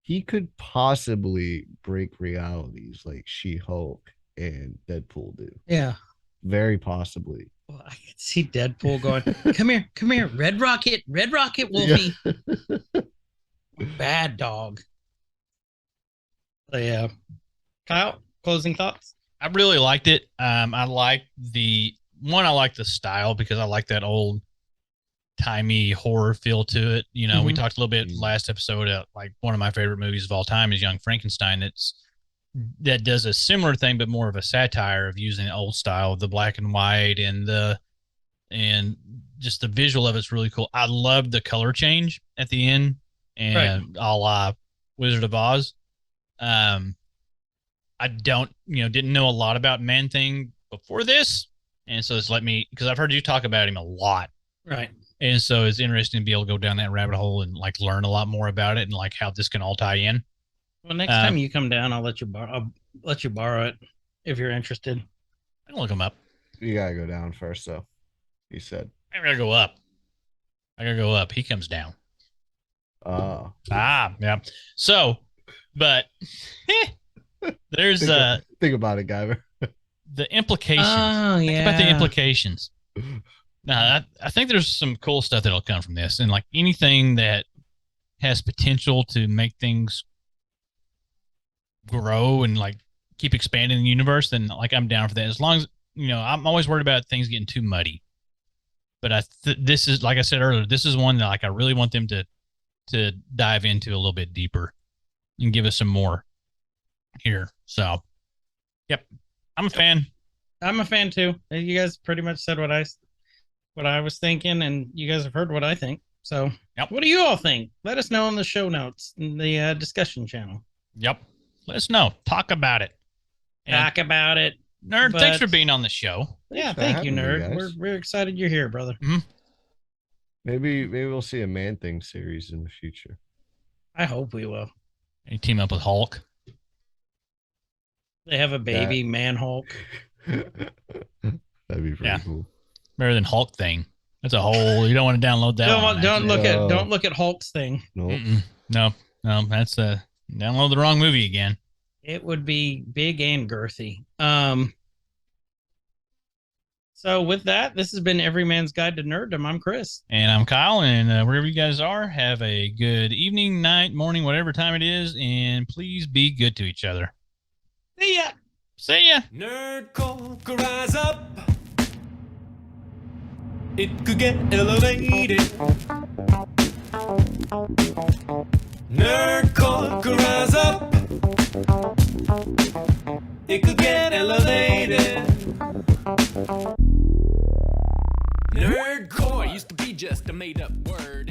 he could possibly break realities like She-Hulk and Deadpool do. Yeah. Very possibly. Well, I could see Deadpool going, come here, Red Rocket, Wolfie. Yeah. Bad dog. So, yeah. Kyle, closing thoughts? I really liked it. I like the style because I like that old timey horror feel to it. You know, we talked a little bit last episode. Like one of my favorite movies of all time is Young Frankenstein. That does a similar thing, but more of a satire of using the old style, the black and white and just the visual of it's really cool. I love the color change at the end and a la Wizard of Oz. I didn't know a lot about Man-Thing before this. And so it's because I've heard you talk about him a lot. Right. And so it's interesting to be able to go down that rabbit hole and like learn a lot more about it and like how this can all tie in. Well, next time you come down, I'll let you borrow it if you're interested. I can look him up. You gotta go down first, though. He said. I gotta go up. He comes down. Yeah. So, but there's think about it, Guyver. The implications. Oh, yeah. Think about the implications. Now, I think there's some cool stuff that'll come from this, and like anything that has potential to make things grow and like keep expanding the universe, then like I'm down for that. As long as I'm always worried about things getting too muddy. But this is, like I said earlier, this is one that like I really want them to dive into a little bit deeper and give us some more here. So, yep, I'm a fan. I'm a fan too. You guys pretty much said what I was thinking, and you guys have heard what I think. So, What do you all think? Let us know in the show notes in the discussion channel. Yep, let us know. Talk about it. Talk about it. Nerd, thanks for being on the show. Yeah, thank you, Nerd. We're excited you're here, brother. Mm-hmm. Maybe we'll see a Man-Thing series in the future. I hope we will. You team up with Hulk. They have a baby Man-Hulk. That'd be pretty cool. Better than Hulk thing. That's a whole. You don't want to download that. Don't look at Hulk's thing. Nope. No. That's download the wrong movie again. It would be big and girthy. So with that, this has been Every Man's Guide to Nerddom. I'm Chris. And I'm Kyle. And wherever you guys are, have a good evening, night, morning, whatever time it is. And please be good to each other. See ya. See ya. Nerd Corker, rise up. It could get elevated. Nerd Corker, rise up. It could get elevated. Nerdcore used to be just a made-up word.